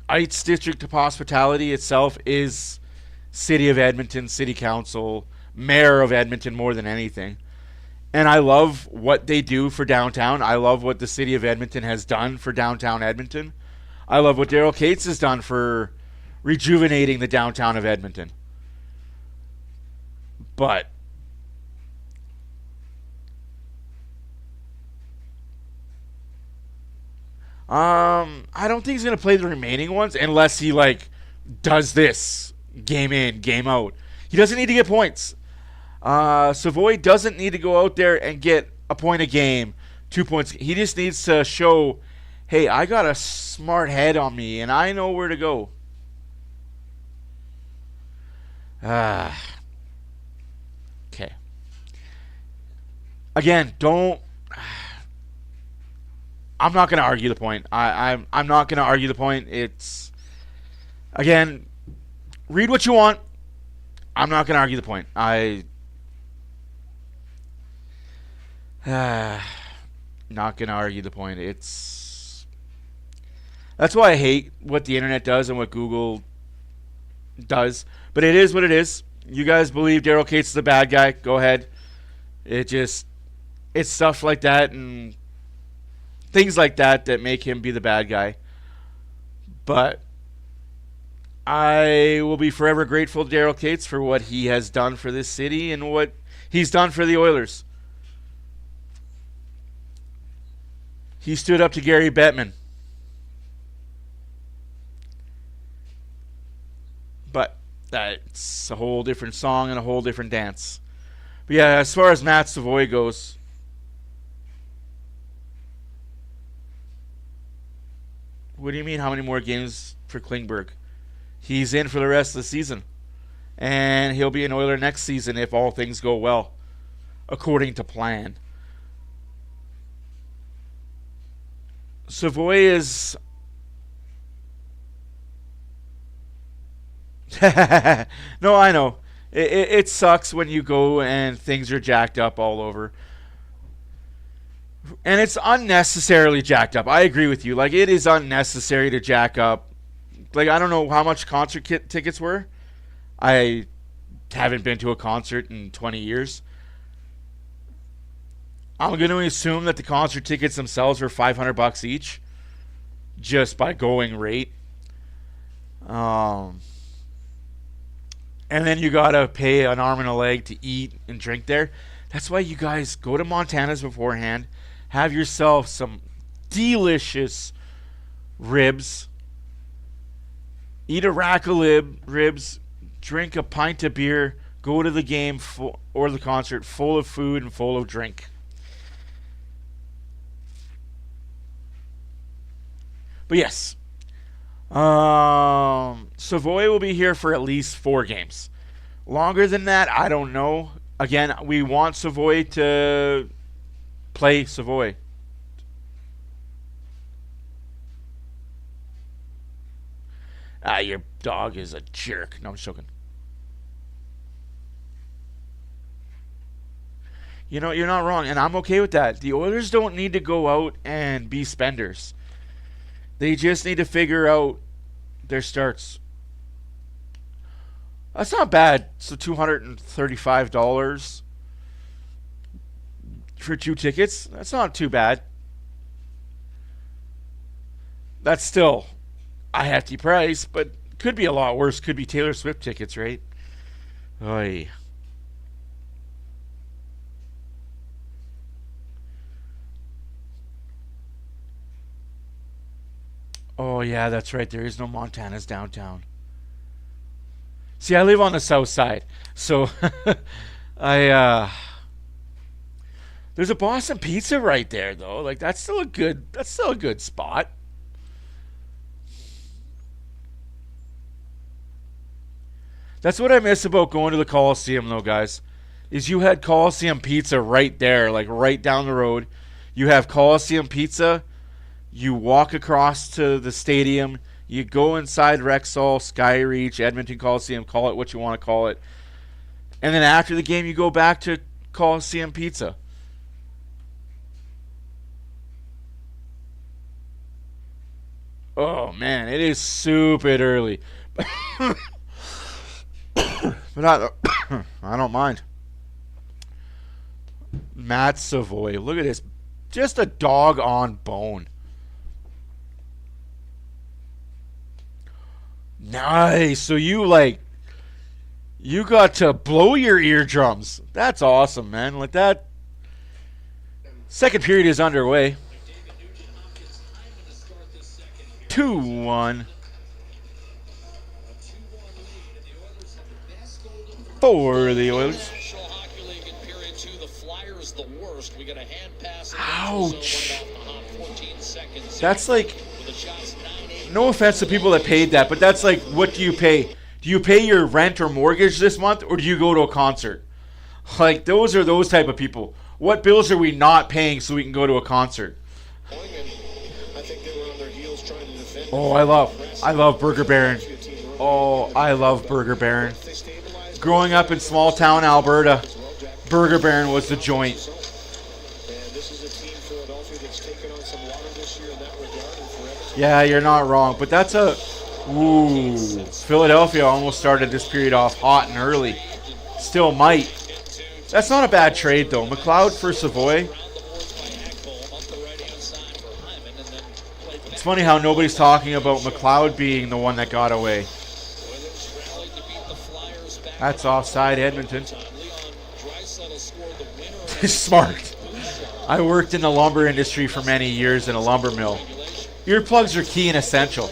Ice District of Hospitality itself is city of Edmonton, city council, mayor of Edmonton more than anything. And I love what they do for downtown. I love what the city of Edmonton has done for downtown Edmonton. I love what Daryl Cates has done for rejuvenating the downtown of Edmonton. But I don't think he's gonna play the remaining ones unless he does this game in, game out. He doesn't need to get points. Savoy doesn't need to go out there and get a point a game, 2 points. He just needs to show, hey, I got a smart head on me and I know where to go. Okay. Again, don't. I'm not going to argue the point. I'm not going to argue the point. It's, again, read what you want. I'm not going to argue the point. Not going to argue the point. That's why I hate what the internet does and what Google does. But it is what it is. You guys believe Daryl Cates is the bad guy. Go ahead. It's stuff like that and things like that that make him be the bad guy. But I will be forever grateful to Daryl Cates for what he has done for this city and what he's done for the Oilers. He stood up to Gary Bettman. But that's a whole different song and a whole different dance. But yeah, as far as Matt Savoy goes, what do you mean how many more games for Klingberg? He's in for the rest of the season. And he'll be an Oiler next season if all things go well, according to plan. Savoy is... No, I know. It sucks when you go and things are jacked up all over. And it's unnecessarily jacked up. I agree with you. It is unnecessary to jack up. I don't know how much concert tickets were. I haven't been to a concert in 20 years. I'm going to assume that the concert tickets themselves were $500 each, just by going rate. And then you got to pay an arm and a leg to eat and drink there. That's why you guys go to Montana's beforehand. Have yourself some delicious ribs. Eat a rack of ribs. Drink a pint of beer. Go to the game or the concert full of food and full of drink. But yes. Savoy will be here for at least 4 games. Longer than that, I don't know. Again, we want Savoy to play Savoy. Your dog is a jerk. No, I'm just joking. You know, you're not wrong, and I'm okay with that. The Oilers don't need to go out and be spenders. They just need to figure out their starts. That's not bad. So $235 for 2 tickets. That's not too bad. That's still a hefty price, but could be a lot worse. Could be Taylor Swift tickets, right? Oy. Oh, yeah, that's right. There is no Montana's downtown. See, I live on the south side, so there's a Boston Pizza right there, though. Like that's still a good spot. That's what I miss about going to the Coliseum, though, guys. Is you had Coliseum Pizza right there, like right down the road. You have Coliseum Pizza. You walk across to the stadium. You go inside Rexall, Skyreach, Edmonton Coliseum, call it what you want to call it. And then after the game, you go back to Coliseum Pizza. Oh, man, it is stupid early. But I don't mind. Matt Savoy, look at this. Just a dog on bone. Nice. So you got to blow your eardrums. That's awesome, man. Like that. Second period is underway. 2-1. For the Oilers. Ouch. That's like, no offense to people that paid that, but that's like, what do you pay? Do you pay your rent or mortgage this month, or do you go to a concert? Like, those are those type of people. What bills are we not paying so we can go to a concert? Oh, I love Burger Baron. Oh, I love Burger Baron. Growing up in small town Alberta, Burger Baron was the joint. Yeah, you're not wrong, but that's a... Ooh, Philadelphia almost started this period off hot and early. Still might. That's not a bad trade, though. McLeod for Savoy. It's funny how nobody's talking about McLeod being the one that got away. That's offside, Edmonton. Smart. I worked in the lumber industry for many years in a lumber mill. Earplugs are key and essential.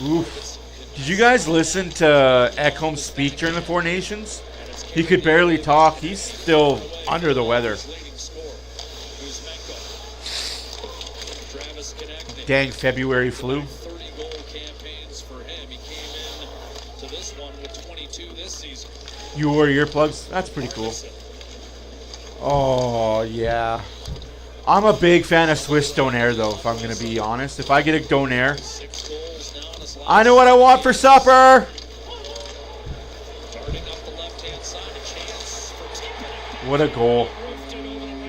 Oof. Did you guys listen to Ekholm speak during the Four Nations? He could barely talk. He's still under the weather. Dang February flu. You wore earplugs? That's pretty cool. Oh, yeah. I'm a big fan of Swiss Donair, though, if I'm going to be honest. If I get a Donair, I know what I want for supper. What a goal.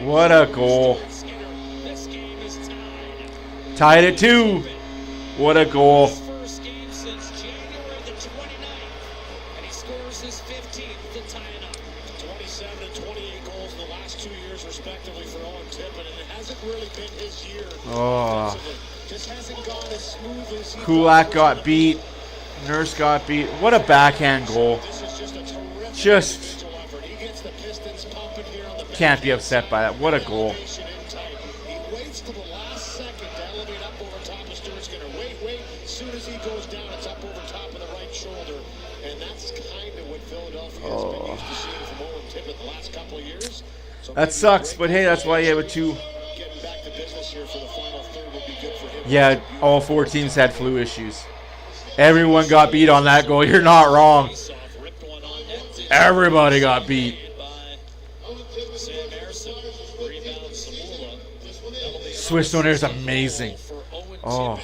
What a goal. Tied at 2. What a goal. Oh. Kulak got beat. Nurse got beat. What a backhand goal. Just can't be upset by that. What a goal. Oh. That sucks, but hey, that's why you have a 2. Yeah, all 4 teams had flu issues. Everyone got beat on that goal. You're not wrong. Everybody got beat. Swiss Donair is amazing. Oh.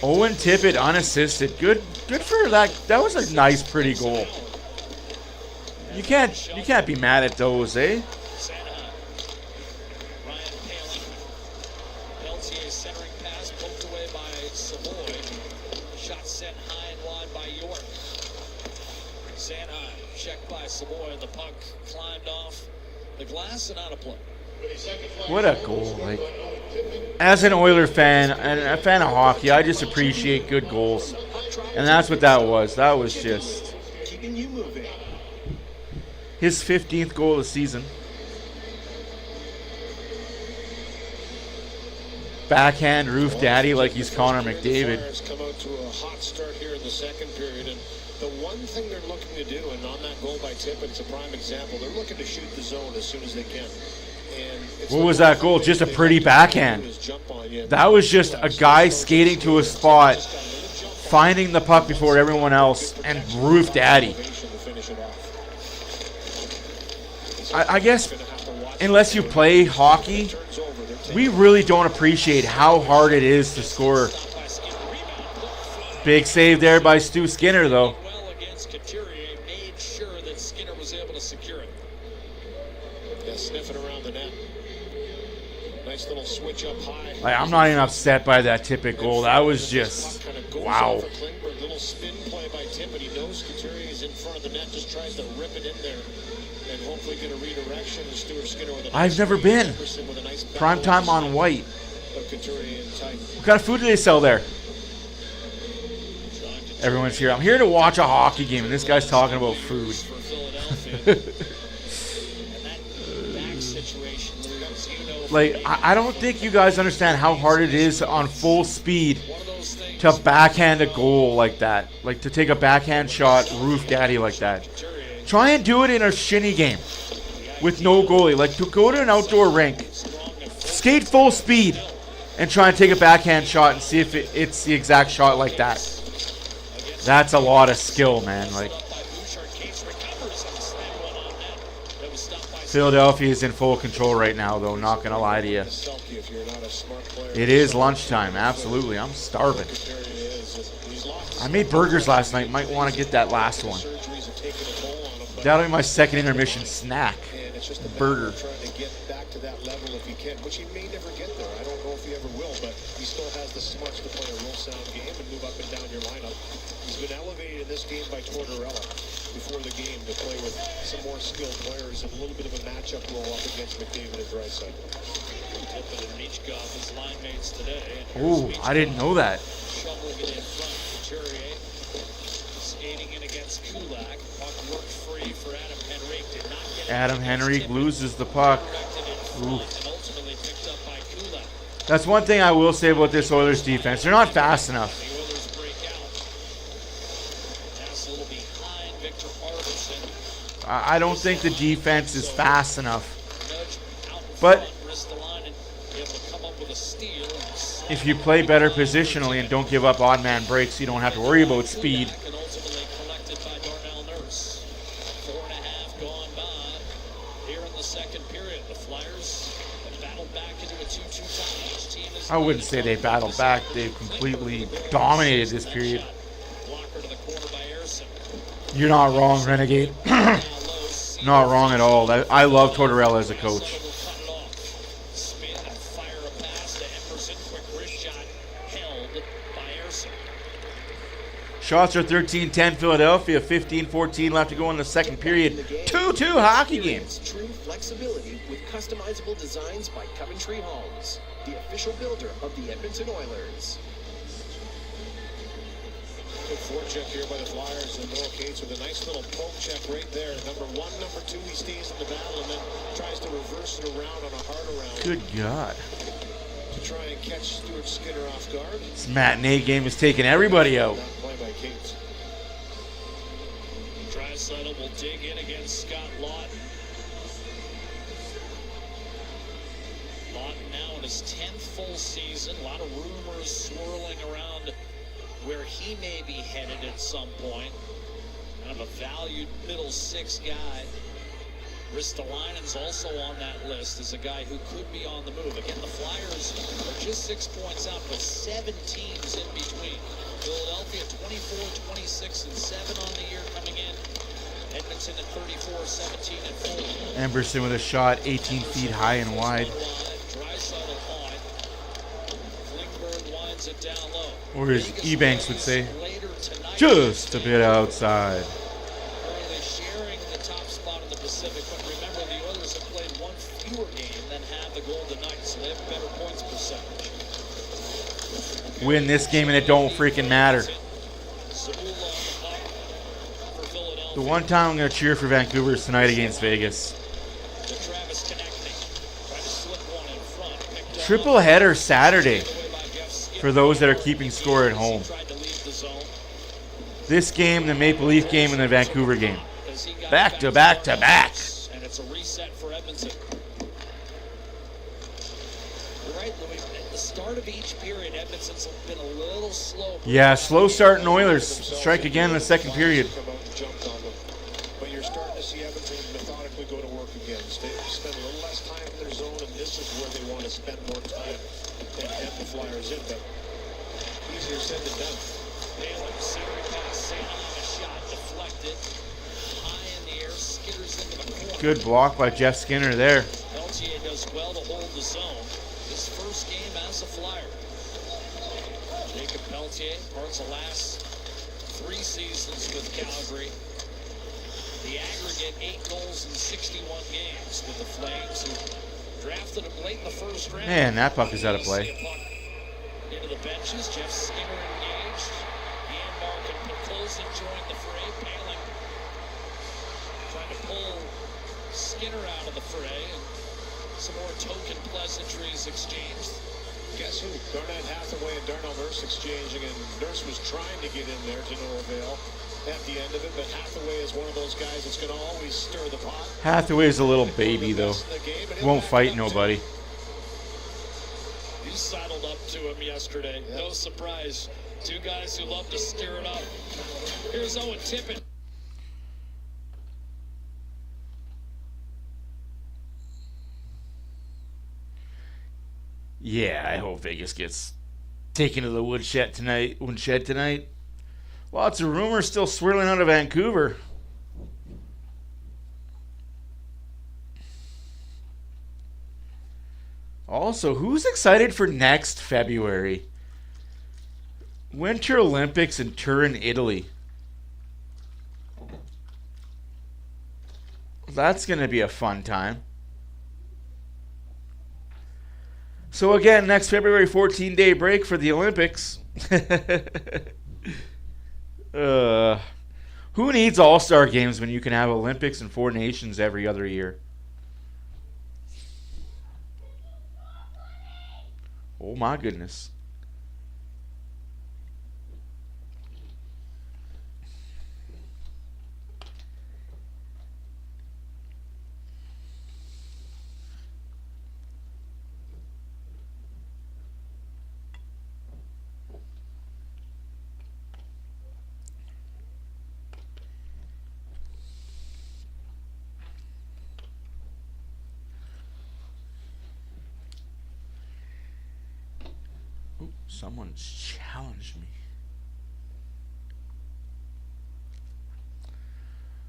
Owen Tippett unassisted. Good for that. That was a nice, pretty goal. You can't be mad at those, eh? What a goal. Like, as an Oiler fan and a fan of hockey, I just appreciate good goals. And that's what that was. That was just... His 15th goal of the season. Backhand roof daddy like he's Connor McDavid. Flyers come out to a hot start here in the second period, and the one thing they're looking to do, and on that goal by Tippett, it's a prime example, they're looking to shoot the zone as soon as they can. And what was that goal? Just a pretty backhand. That was just a guy skating to a spot, finding the puck before everyone else, and roof daddy. I guess unless you play hockey, we really don't appreciate how hard it is to score. Big save there by Stu Skinner, though. Well against Couturier, made sure that Skinner was able to secure it. Yeah, sniffing around the net. Nice little switch up high. Like, I'm not even upset by that Tippett goal. That was just, wow. Little spin play by Tippett. He knows Couturier is in front of the net, just tries to rip it in there and hopefully get a redirection. And Stuart Skinner with a I've never been. Prime time on white. What kind of food do they sell there? Everyone's here. I'm here to watch a hockey game, and this guy's talking about food. Like, I don't think you guys understand how hard it is on full speed to backhand a goal like that. Like, to take a backhand shot, roof daddy like that. Try and do it in a shinny game with no goalie. Like, to go to an outdoor rink, skate full speed, and try and take a backhand shot and see if it's the exact shot like that. That's a lot of skill, man. Like, Philadelphia is in full control right now, though. Not gonna lie to you. It is lunchtime. Absolutely, I'm starving. I made burgers last night. Might want to get that last one. That'll be my second intermission snack. Burger. Trying to get back to that level if he can, which he may never get there. I don't know if he ever will, but he still has the smarts to play a real sound game and move up and down your lineup. He's been elevated in this game by Tortorella before the game to play with some more skilled players and a little bit of a matchup roll up against McDavid and Draisaitl. Tippett and Michkov, his line mates today. Ooh, I didn't know that. Shoveling it in front. Couturier skating in against Kulak. Puck worked free for Adam Henrique. Did not get it. Adam Henrique loses the puck. Ooh. And ultimately picked up by Kulak. That's one thing I will say about this Oilers defense. They're not fast enough. The Oilers break out. That's a little behind Victor Arvidsson. I don't think the defense is fast enough. Nudge out in But front, wrist the line, and be able to come up with a steal. And if you play better positionally and don't give up odd man breaks, you don't have to worry about speed. and ultimately collected by Darnell Nurse. 4.5 gone by here in the second period. The Flyers have battled back into a 2-2 tie. Each team is I wouldn't say they battled back. They've completely dominated this period. blocker to the corner by Erson. You're not wrong, Renegade. Not wrong at all. I love Tortorella as a coach. Spin and fire a pass to Emerson. Quick wrist shot held by Erson. Shots are 13-10 Philadelphia. 15-14 left to go in the second period. 2-2 hockey game. True flexibility with customizable designs by Coventry Homes, the official builder of the Edmonton Oilers. Good forecheck here by the Flyers, and Noah Cates with a nice little poke check right there. Number 1, number 2, he stays in the battle and then tries to reverse it around on a hard around. Good God. To try and catch Stuart Skinner off guard. This matinee game is taking everybody out. That play by Cates. Draisaitl will dig in against Scott Lawton. Lawton now in his 10th full season. A lot of rumors swirling around where he may be headed at some point. Kind of a valued middle six guy. Ristolainen's also on that list as a guy who could be on the move. Again, the Flyers are just 6 points out, but 7 teams in between. Philadelphia 24, 26, and 7 on the year coming in. Edmonton at 34, 17, and 4. Emberson with a shot 18 feet high and wide. Draisaitl on. Klingberg winds it down low. Or as Ebanks would say, Later tonight, just a bit outside. currently sharing the top spot in the Pacific. But remember, the Oilers have played one fewer game than have the Golden Knights, so they have better points percentage. Win this game and it don't freaking matter. Zabula on the puck for Philadelphia. The one time I'm going to cheer for Vancouver is tonight against Vegas. Triple header Saturday for those that are keeping score at home. This game, the Maple Leaf game, and the Vancouver game. Back to back to back. And it's a reset for Edmonton. You're right, Louis. At the start of each period, Edmonton's been a little slow. Yeah, slow start in Oilers. Strike again in the second period. But you're starting to see Edmonton methodically go to work again. They spend a little less time in their zone, and this is where they want to spend more time and have the Flyers in. But easier said than done. Baylor, centering pass, St. a shot deflected. High in the air, skitters into the corner. Good block by Jeff Skinner there. Peltier does well to hold the zone. His first game as a Flyer. Jacob Peltier, parts of last 3 seasons with Calgary. The aggregate 8 goals in 61 games with the Flames, who drafted him late in the first round. Man, that puck is out of play. Into the benches, Jeff Skinner engaged. Ian Mark and Pekulzin joined the fray. Paling trying to pull Skinner out of the fray, and some more token pleasantries exchanged. Guess who? Garnett Hathaway and Darnell Nurse exchanging, and Nurse was trying to get in there to no avail at the end of it, but Hathaway is one of those guys that's going to always stir the pot. Hathaway's a little baby, though. Won't fight nobody. You saddled up to him yesterday. Yep. No surprise. 2 guys who love to stir it up. Here's Owen Tippett. Yeah, I hope Vegas gets taken to the woodshed tonight. Lots of rumors still swirling out of Vancouver. Also, who's excited for next February? Winter Olympics in Turin, Italy. That's going to be a fun time. So again, next February, 14-day break for the Olympics. Who needs all-star games when you can have Olympics and 4 nations every other year? Oh my goodness. Someone's challenged me.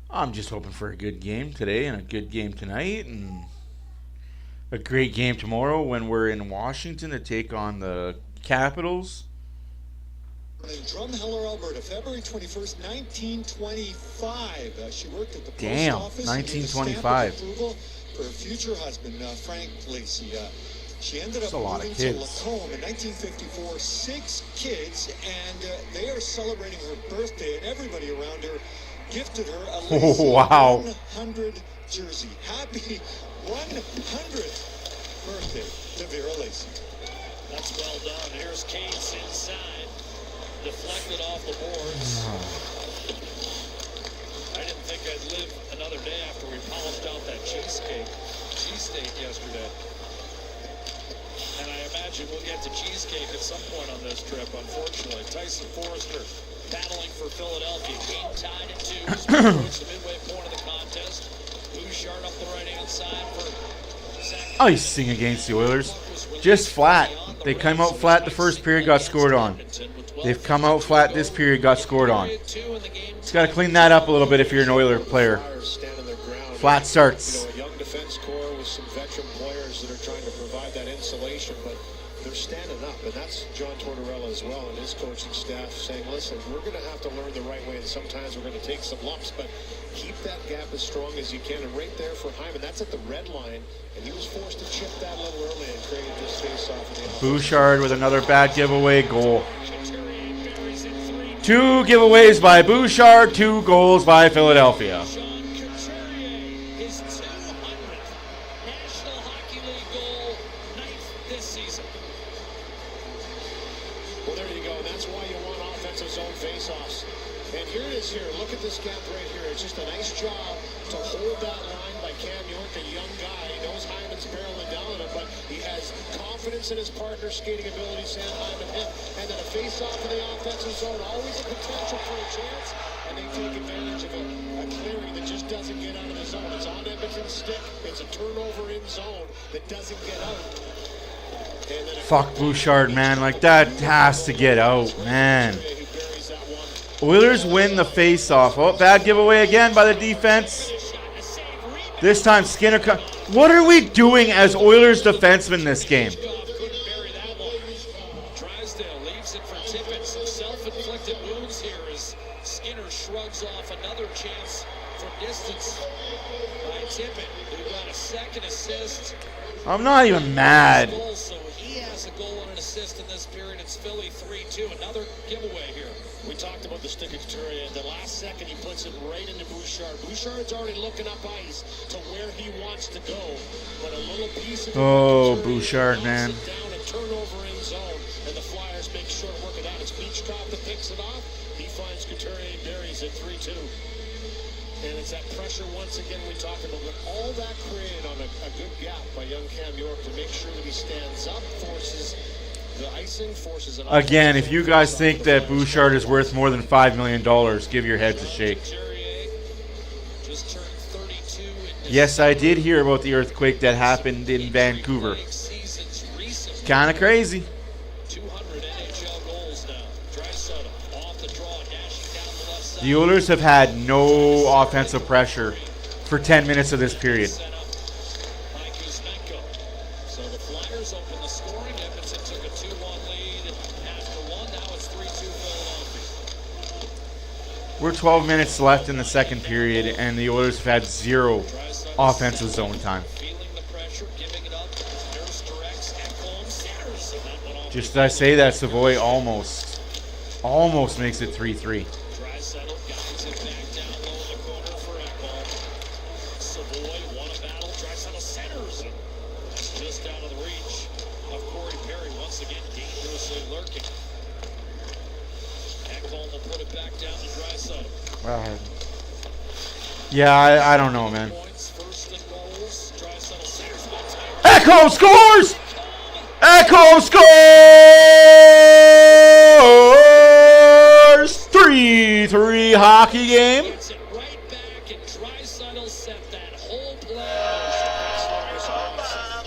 I'm just hoping for a good game today and a good game tonight and a great game tomorrow when we're in Washington to take on the Capitals. In Drumheller, Alberta, February 21st, 1925. She worked at the post office. 1925. Approval for her future husband, Frank Lacey. She ended up moving to Lacombe in 1954, 6 kids, and they are celebrating her birthday, and everybody around her gifted her a Lacey 100 jersey. Happy 100th birthday to Vera Lacey. That's well done. Here's Cates inside, deflected off the boards. I didn't think I'd live another day after we polished out that cheesesteak yesterday. And I imagine we'll get to cheesecake at some point on this trip, unfortunately. Tyson Forrester battling for Philadelphia. Game tied at 2. Towards the midway point of the contest. Bouchard up the right-hand side for Zach. Icing against the Oilers. Just flat. They come out flat the first period, got scored on. They've come out flat this period, got scored on. Just got to clean that up a little bit if you're an Oiler player. Flat starts. A young defense core with some veteran players that are trying to provide that insulation, but they're standing up, and that's John Tortorella as well and his coaching staff saying, listen, we're going to have to learn the right way, and sometimes we're going to take some lumps, but keep that gap as strong as you can. And right there for Hyman, that's at the red line, and he was forced to chip that a little early and created this face-off in the offense. Bouchard with another bad giveaway goal. 2 2 giveaways by Bouchard, 2 goals by Philadelphia. Sean Couturier, his 200th National Hockey League goal, 9th this season. Well, there you go. That's why you want offensive zone faceoffs. And here it is here. Look at this gap right here. It's just a nice job to hold that line by Cam York, a young guy. He knows Hyman's barreling down on him, but he has confidence in his partner's skating ability, Sam Hyman hit. And then a face-off in the offensive zone. Always a potential for a chance. And they take advantage of a clearing that just doesn't get out of the zone. It's on Edmonton's stick. It's a turnover in zone that doesn't get out. Fuck Bouchard, man. Like, that has to get out, man. Oilers win the face-off. Oh, bad giveaway again by the defense. This time Skinner. What are we doing as Oilers defensemen this game? Drysdale leaves it for Tippett. Some self-inflicted wounds here as Skinner shrugs off another chance from distance by Tippett, who got a second assist. I'm not even mad. So he has a goal and an assist in this period. It's Philly 3-2. Another giveaway here. We talked about the stick of Couturier. The last second, he puts it right into Bouchard. Bouchard's already looking up ice to where he wants to go. But a little piece of Bouchard, man. Down and turnover in zone. And the Flyers make short work of that. It's Beachcroft that picks it off. He finds Couturier and buries it 3-2. And it's that pressure once again we talked about. But all that created on a good gap by young Cam York to make sure that he stands up, forces the icing, forces an Again, if you guys think that Bouchard is worth more than $5 million, give your heads a shake. Just turned 32 in Yes, I did hear about the earthquake that happened in Vancouver. Kind of crazy. 200 NHL goals now. Draisaitl off the draw, dashing down the left side. The Oilers have had no offensive pressure for 10 minutes of this period. Set up by Kuzmenko. So the Flyers open the scoring. Edmonton took a 2-1 lead after one. Now it's 3-2 Philadelphia. We're 12 minutes left in the second period, and the Oilers have had 0 offensive zone time. Feeling the pressure, giving it up. Nurse directs, Ekholm centers, and that went off. Just as I say that, Savoy almost makes it 3-3. Draisaitl guides it back down low in the corner for Ekholm. Savoy won a battle. Draisaitl centers it. That's just out of the reach of Corey Perry. Once again, dangerously lurking. Ekholm will put it back down to Draisaitl. Yeah, I don't know, man. Points, first and goals. Draisaitl centers one time. Echo scores! Echo scores! 3-3 hockey game. Gets it right back, and Draisaitl set that whole play.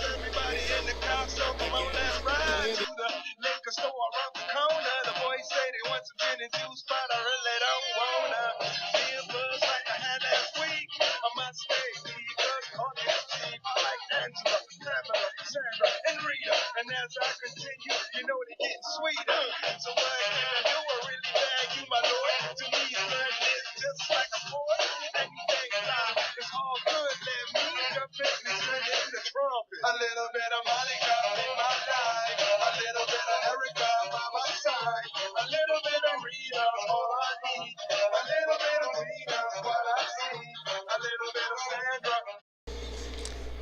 Everybody in the crowd, so come on, let's ride to the liquor store around the corner. The boys say they want some gin and juice, but I really don't wanna. Feel buzz like I had last week. I must stay because all you see, I like Angela, Pamela, Sandra, and Rita. And as I continue, you know they get sweeter. So what can I do? I really bag you, my lord. To me, son, it's just like a boy. Anything fly, it's all good. Let me jump in and sing in the trumpet. A little bit of Monica in my life. A little bit of Erica by my side. A little bit of Rita, all I need. A little bit of Rita, what I see. A little bit of Sandra.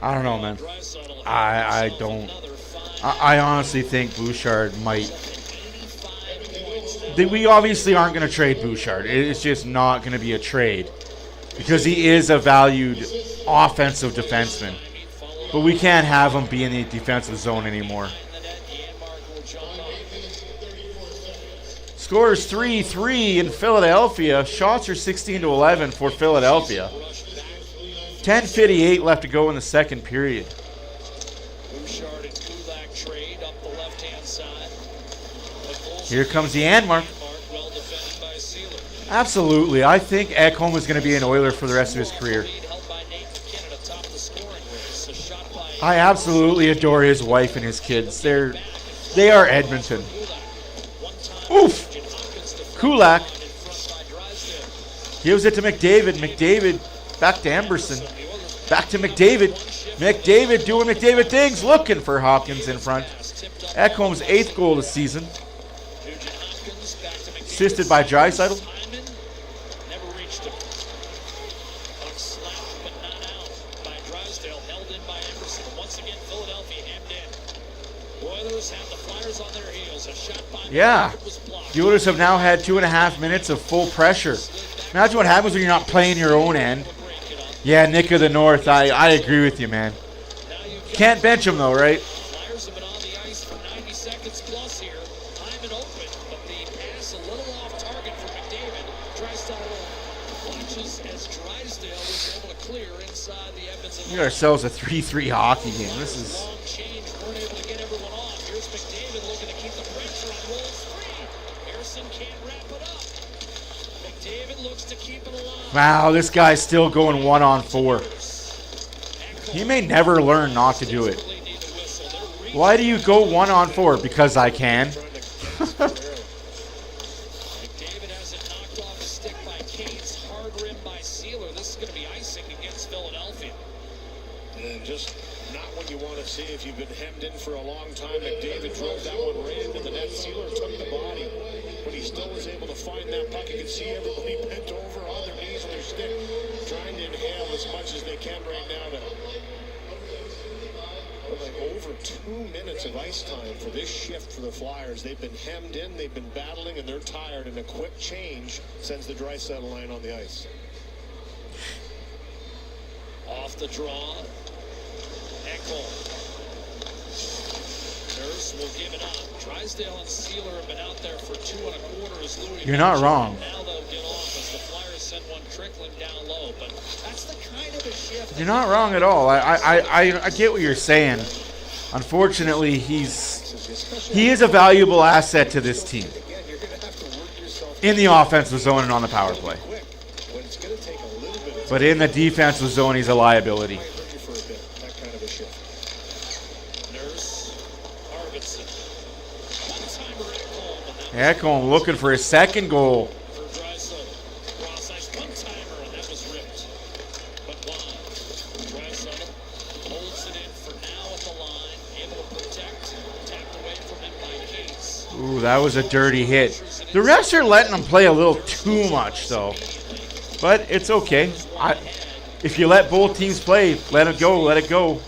I don't know, man. Draisaitl I himself don't. another five. I honestly think Bouchard might. We obviously aren't going to trade Bouchard. It's just not going to be a trade because he is a valued offensive defenseman. But we can't have him be in the defensive zone anymore. Scores 3-3 in Philadelphia. Shots are 16-11 for Philadelphia. 10:58 left to go in the second period. Bouchard and Kulak trade up the left-hand side. Here comes the Anmark. Well defended by Sealer. Absolutely. I think Ekholm is going to be an Oiler for the rest of his career. Lead held by Nate McKinnon atop the scoring race. A shot by I absolutely adore his wife and his kids. They are Edmonton. Oof. Kulak gives it to McDavid. McDavid back to Emberson. Back to McDavid. McDavid doing McDavid things. Looking for Hopkins in front. Ekholm's 8th goal this season. Assisted by Draisaitl. Hyman never reached him. Puck slapped but not out by Drysdale, held in by Emerson. Once again, Philadelphia hemmed in. Oilers have the Flyers on their heels. A shot by Yeah. was blocked. The Oilers have now had 2.5 minutes of full pressure. Imagine what happens when you're not playing your own end. Yeah, Nick of the North, I agree with you, man. Can't bench him, though, right? Flyers have been on the ice for 90 seconds plus here. Hyman open, but the pass a little off target for McDavid. Drysdale watches as Drysdale was able to clear inside the Edmonton. We got ourselves a 3-3 hockey game. This is... Long change, weren't able to get everyone off. Here's McDavid looking to keep the pressure on rolls free. Harrison can't wrap it up. McDavid looks to keep it alive. Wow, this guy's still going 1-on-4. He may never learn not to do it. Why do you go 1-on-4? Because I can. McDavid has it knocked off a stick by Cates. Hard rim by Sealer. This is going to be icing against Philadelphia. And just not what you want to see if you've been hemmed in for a long time. McDavid drove that one right into the net. Sealer took the body, but he still was able to find that puck. You can see everybody bent over on their knees and their stick, trying to inhale as much as they can right now to like over 2 minutes of ice time for this shift for the Flyers. They've been hemmed in, they've been battling, and they're tired, and a quick change sends the Draisaitl line on the ice. Off the draw. Ekholm. Nurse will give it up. Drysdale and Sealer have been out there for 2 1/4 as Louis. You're not wrong. Now they'll get off as the Flyers send one trickling down low, but that's the kind of a shift. You're not wrong at all. I get what you're saying. Unfortunately, he is a valuable asset to this team. In the offensive zone and on the power play. But in the defensive zone, he's a liability. Ekholm looking for his second goal. Ooh, that was a dirty hit. The refs are letting him play a little too much, though. But it's okay. If you let both teams play, let it go, let it go.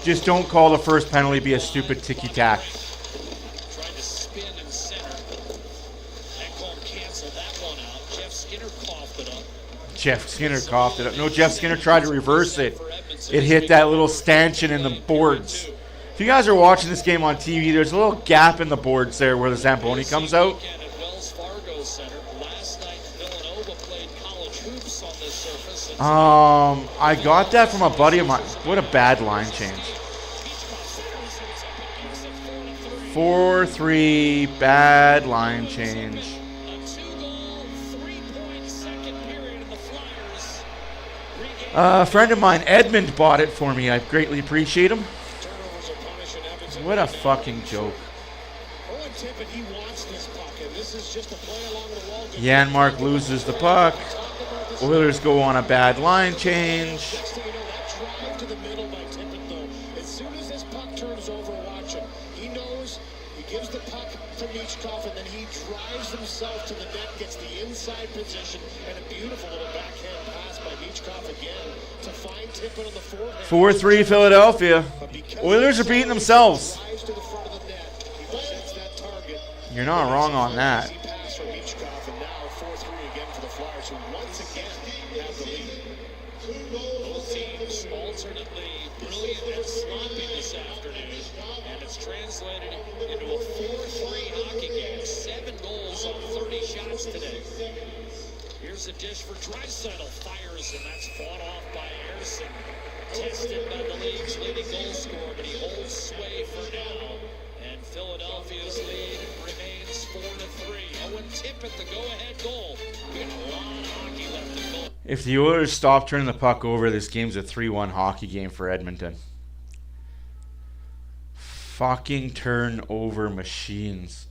Just don't call the first penalty be a stupid ticky-tack. Tried to spin and center. Ekholm canceled that one out. Jeff Skinner coughed it up. Jeff Skinner coughed it up. No, Jeff Skinner tried to reverse it. It hit that little stanchion in the boards. If you guys are watching this game on TV, there's a little gap in the boards there where the Zamboni comes out. I got that from a buddy of mine. What a bad line change. 4-3, bad line change. A friend of mine, Edmund, bought it for me. I greatly appreciate him. What a fucking joke. Janmark loses the puck. Oilers go on a bad line change. To the net, gets the inside position, and a beautiful little backhand pass by Michkov again to find Tippett on the forehand. 4-3 Philadelphia. Oilers are beating themselves. You're not wrong on that. Pass from Michkov, and now 4-3 again for the Flyers, who once again have the lead. Both teams alternately brilliant and sloppy this afternoon, and it's translated into a 4-3 hockey game. 7 goals on 30 shots today. Here's a dish for Draisaitl. Fires, and that's fought off by Harrison. Tested by the league's leading goal scorer, but he holds sway for now. And Philadelphia's lead remains 4-3. Owen Tippett, the go-ahead goal. We got a lot of hockey left to go. If the Oilers stop turning the puck over, this game's a 3-1 hockey game for Edmonton. Fucking turnover machines.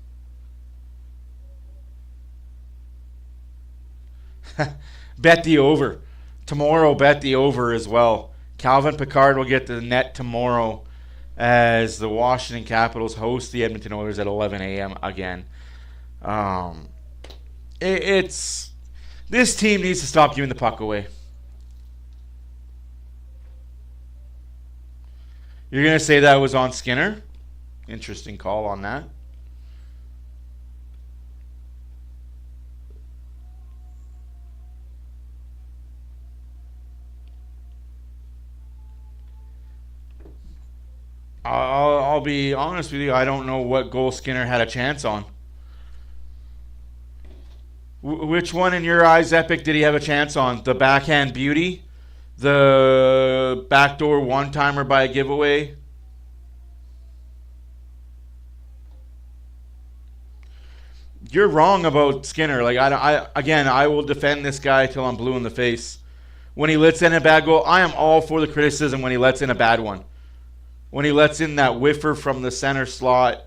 Bet the over. Tomorrow, bet the over as well. Calvin Pickard will get to the net tomorrow as the Washington Capitals host the Edmonton Oilers at 11 a.m. again. It's this team needs to stop giving the puck away. You're going to say that was on Skinner? Interesting call on that. I'll be honest with you. I don't know what goal Skinner had a chance on. Which one in your eyes, Epic, did he have a chance on? The backhand beauty? The backdoor one-timer by a giveaway? You're wrong about Skinner. Like I will defend this guy till I'm blue in the face. When he lets in a bad goal, I am all for the criticism when he lets in a bad one. When he lets in that whiffer from the center slot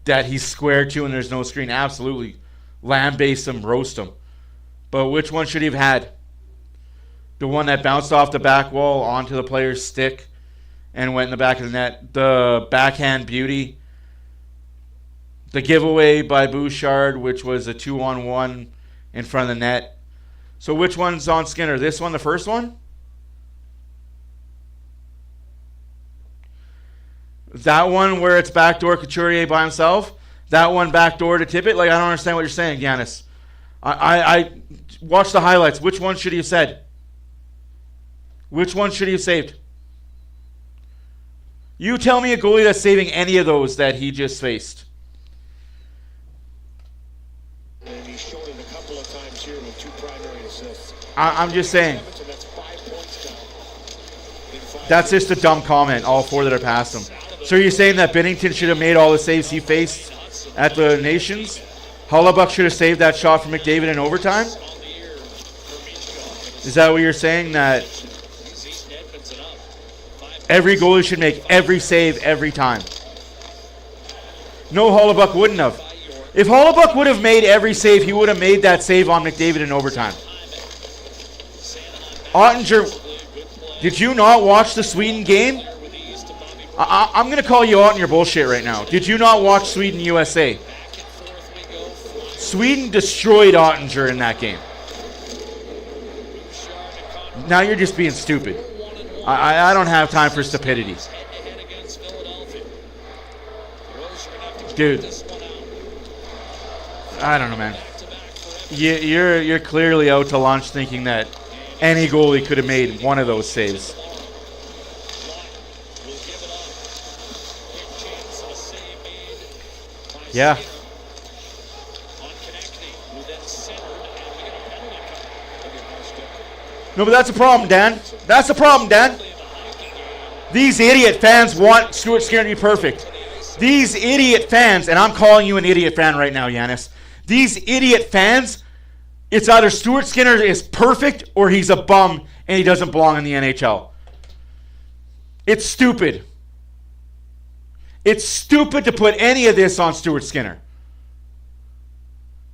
that he's squared to and there's no screen, absolutely. Lambaste him, roast him. But which one should he have had? The one that bounced off the back wall onto the player's stick and went in the back of the net. The backhand beauty. The giveaway by Bouchard, which was a 2-on-1 in front of the net. So which one's on Skinner? This one, the first one? That one where it's backdoor Couturier by himself? That one backdoor to Tippett? Like, I don't understand what you're saying, Giannis. I watch the highlights. Which one should he have said? Which one should he have saved? You tell me a goalie that's saving any of those that he just faced. And he's shown it a couple of times here with 2 primary assists. I'm just saying. That's just a dumb comment, all 4 that are past him. So you're saying that Binnington should have made all the saves he faced at the Nations? Hellebuyck should have saved that shot from McDavid in overtime? Is that what you're saying? That every goalie should make every save every time? No, Hellebuyck wouldn't have. If Hellebuyck would have made every save, he would have made that save on McDavid in overtime. Ottinger, did you not watch the Sweden game? I'm going to call you out on your bullshit right now. Did you not watch Sweden USA? Sweden destroyed Ottinger in that game. Now you're just being stupid. I don't have time for stupidity. Dude. I don't know, man. You're clearly out to lunch thinking that any goalie could have made one of those saves. Yeah. No, but that's a problem, Dan. That's a problem, Dan. These idiot fans want Stuart Skinner to be perfect. These idiot fans, and I'm calling you an idiot fan right now, Giannis. These idiot fans, it's either Stuart Skinner is perfect or he's a bum and he doesn't belong in the NHL. It's stupid. It's stupid to put any of this on Stuart Skinner.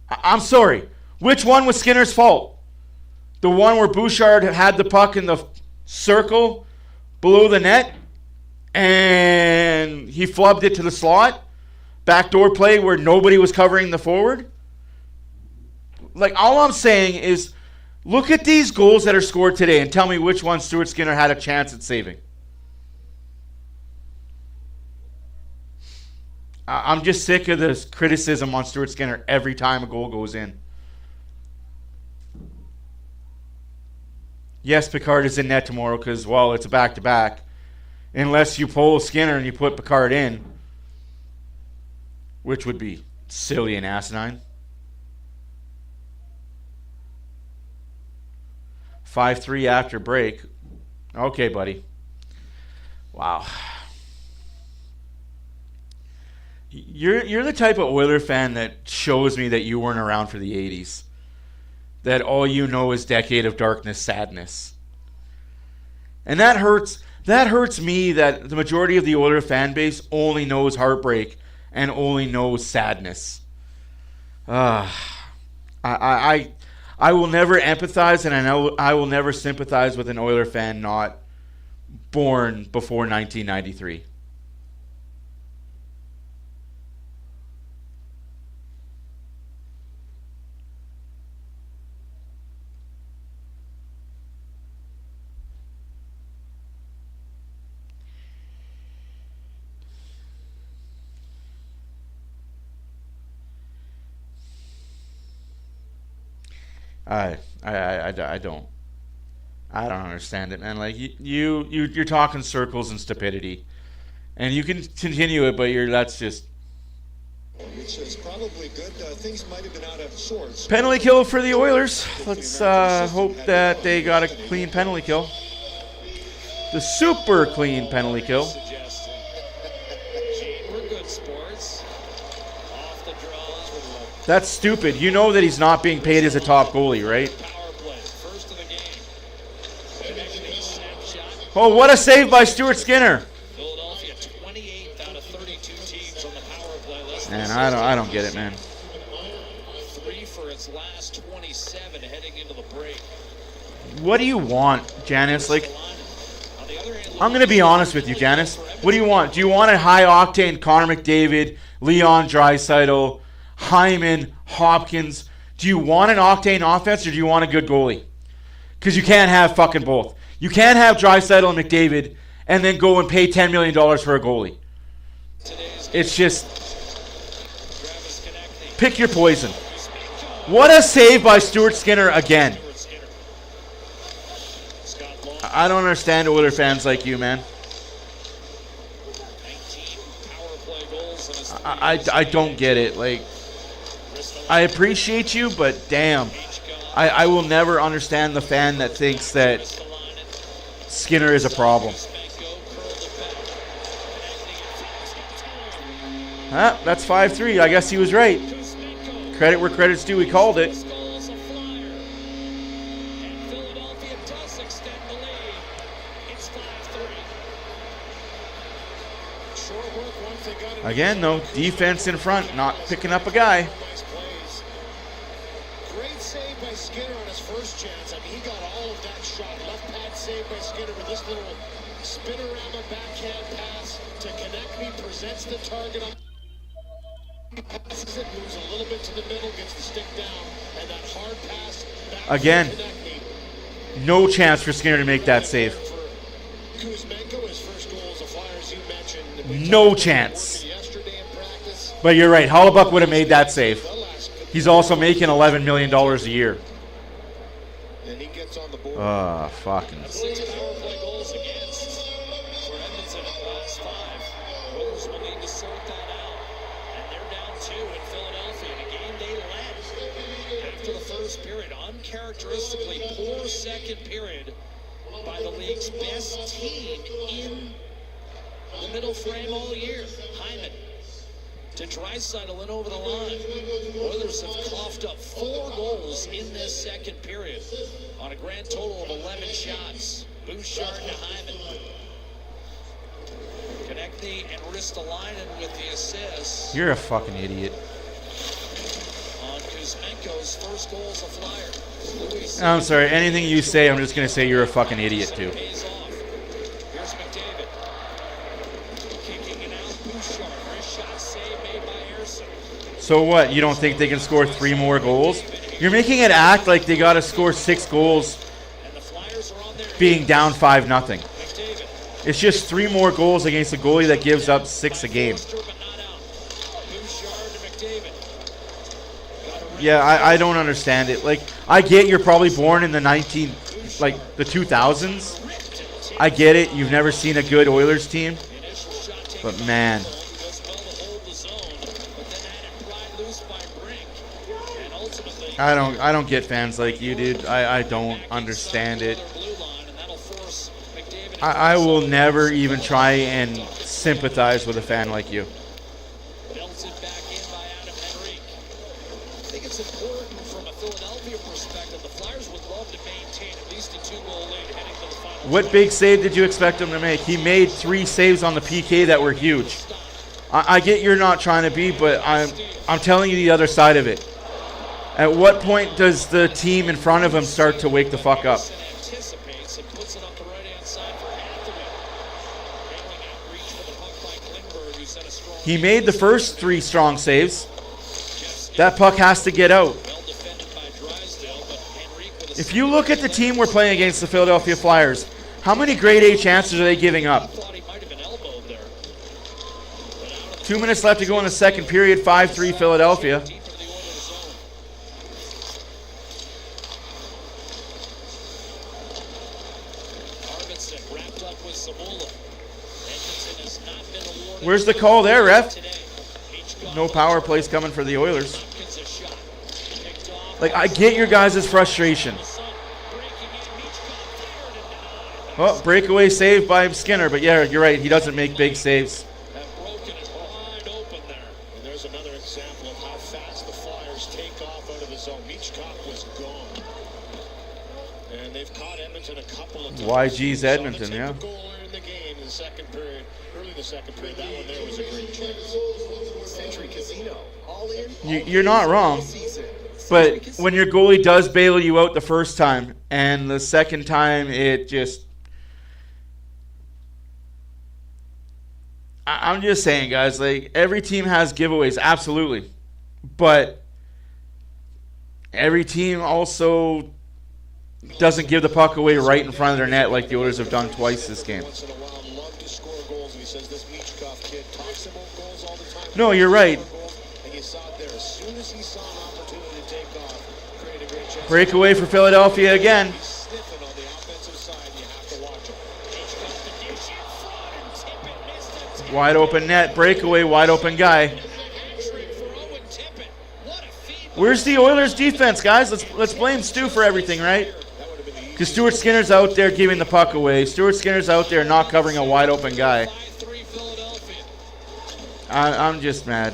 I'm sorry. Which one was Skinner's fault? The one where Bouchard had the puck in the circle below the net and he flubbed it to the slot? Backdoor play where nobody was covering the forward? Like, all I'm saying is look at these goals that are scored today and tell me which one Stuart Skinner had a chance at saving. I'm just sick of this criticism on Stuart Skinner every time a goal goes in. Yes, Picard is in net tomorrow because, well, it's a back-to-back. Unless you pull Skinner and you put Picard in, which would be silly and asinine. 5-3 after break. Okay, buddy. Wow. You're the type of Oiler fan that shows me that you weren't around for the 80s. That all you know is Decade of Darkness sadness. And that hurts. That hurts me that the majority of the Oiler fan base only knows heartbreak and only knows sadness. I will never empathize, and I know I will never sympathize with an Oiler fan not born before 1993. I don't understand it, man. Like you're talking circles and stupidity, and you can continue it, but that's just Which is probably good. Things might have been out of sorts. penalty kill for the Oilers. Let's hope that they got a clean penalty kill. The super clean penalty kill. We're good sports. Off the draws. That's stupid. You know that he's not being paid as a top goalie, right? Power play. First of the game. Connection, snapshot. Oh, what a save by Stuart Skinner. Philadelphia 28th out of 32 teams on the power play list. Man, I don't get it, man. 3 for its last 27 heading into the break. What do you want, Janice? Like, On the other hand, I'm going to be honest with you, Janice. What do you want? Do you want a high-octane Connor McDavid, Leon Draisaitl, Hyman, Hopkins? Do you want an octane offense or do you want a good goalie? Because you can't have fucking both. You can't have Draisaitl and McDavid and then go and pay $10 million for a goalie. It's just, pick your poison. What a save by Stuart Skinner again. I don't understand Oilers fans like you, man. I don't get it. Like, I appreciate you, but damn. I will never understand the fan that thinks that Skinner is a problem. That's 5-3. I guess he was right. Credit where credit's due. He called it. Again, though, defense in front, not picking up a guy. Great save by Skinner on his first chance. I mean, he got all of that shot. Left pad save by Skinner with this little spin-around backhand pass to Konechny, presents the target on. He passes it, moves a little bit to the middle, gets the stick down, and that hard pass back Again, to Konechny. no chance for Skinner to make that save. Kuzmenko, his first goal as a Flyers, you mentioned. No chance. Yesterday in practice. But you're right. Hellebuyck would have made that save. He's also making $11 million a year. And he gets on the board. Fucking. 6 power play goals against for Edmonton in the last 5. Oilers will need to sort that out. And they're down 2 in Philadelphia in a game they led after the first period. Uncharacteristically poor second period by the league's best team in the middle frame all year. Hyman to Draisaitl and over the line. Oilers have coughed up 4 goals in this second period on a grand total of 11 shots. Bouchard to Hyman. Konechny and Ristolainen with the assist. You're a fucking idiot. On Kuzmenko's first goal as a Flyer. Louis I'm sorry. Anything you say, I'm just going to say you're a fucking idiot, too. pays off. Here's McDavid. Kicking it out. Bouchard. Wrist shot save made by Harrison. So what? You don't think they can score 3 more goals? You're making it act like they got to score 6 goals And the Flyers are on their being down 5-0. McDavid. It's just 3 more goals against a goalie that gives up 6 a game. But not out. Bouchard to McDavid. Yeah, I don't understand it. Like, I get you're probably born in the 2000s. I get it. You've never seen a good Oilers team. Initial shot taken But man, does well to hold the zone, but then had it pried loose by Brink. And ultimately I don't get fans like you, dude. I don't understand it. blue line, and that'll force McDavid I will never even try and sympathize with a fan like you. belted back in by Adam Henrique. I think it's important from a Philadelphia perspective. The Flyers would love to maintain at least a 2-goal lead heading to the final. What big save did you expect him to make? He made 3 saves on the PK that were huge. I get you're not trying to be, but I'm telling you the other side of it. At what point does the team in front of him start to wake the fuck up? Anticipates and puts it up the right-hand side for Anthony. Failing outreach for the puck by Klingberg, who set a strong He made the first 3 strong saves. That puck has to get out. well defended by Drysdale, but Henrique with a If you look at the team we're playing against, the Philadelphia Flyers, how many grade A chances are they giving up? thought he might have been elbowed there. 2 minutes left to go in the second period, 5-3 Philadelphia. Deep into the Oilers zone. Wrapped up with Zamula. Edmonton has not been awarded. Where's the call there, ref? No power plays coming for the Oilers. Like, I get your guys' frustration. Oh, breakaway save by Skinner, but yeah, you're right. He doesn't make big saves. Have broken it wide open there. And there's another example of how fast the Flyers take off out of the zone. Michkov was gone. And they've caught Edmonton a couple of times. YG's Edmonton, yeah. The goal in the game in the second period. Early in the second period, that one there was a great chance. Century Casino. All in. You're not wrong. But when your goalie does bail you out the first time, and the second time it just... I'm just saying, guys, like, every team has giveaways, absolutely. But every team also doesn't give the puck away right in front of their net like the Oilers have done twice this game. Once in a while, love to score goals. And he says this Michkov kid talks about goals all the time. No, you're right. And you saw it there. As soon as he saw an opportunity to take off, create a great chance. Breakaway for Philadelphia again. He's sniffing on the offensive side. You have to watch him. Wide open net, breakaway, wide open guy. Where's the Oilers defense, guys? Let's blame Stu for everything, right? Because Stuart Skinner's out there giving the puck away. Stuart Skinner's out there not covering a wide open guy. I'm just mad.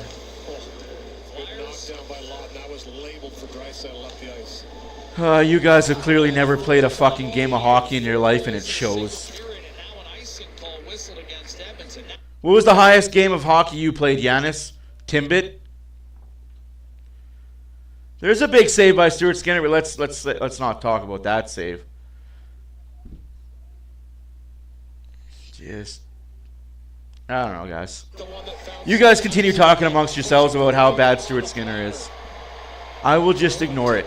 You guys have clearly never played a fucking game of hockey in your life, and it shows. What was the highest game of hockey you played, Giannis? Timbit? There's a big save by Stuart Skinner, but let's not talk about that save. Just, I don't know, guys. You guys continue talking amongst yourselves about how bad Stuart Skinner is. I will just ignore it.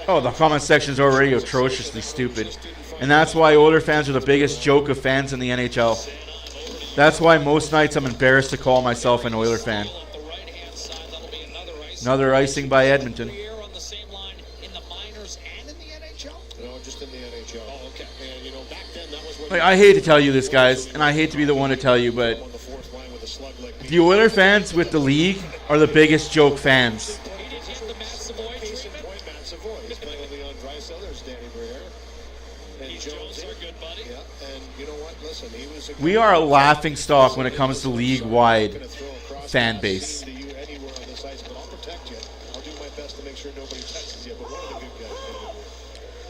Oh, the comment section is already atrociously stupid. And that's why Oiler fans are the biggest joke of fans in the NHL. That's why most nights I'm embarrassed to call myself an Oiler fan. Another icing by Edmonton. Like, I hate to tell you this, guys, and I hate to be the one to tell you, but the Oiler fans with the league are the biggest joke fans. We are a laughing stock when it comes to league-wide fan base.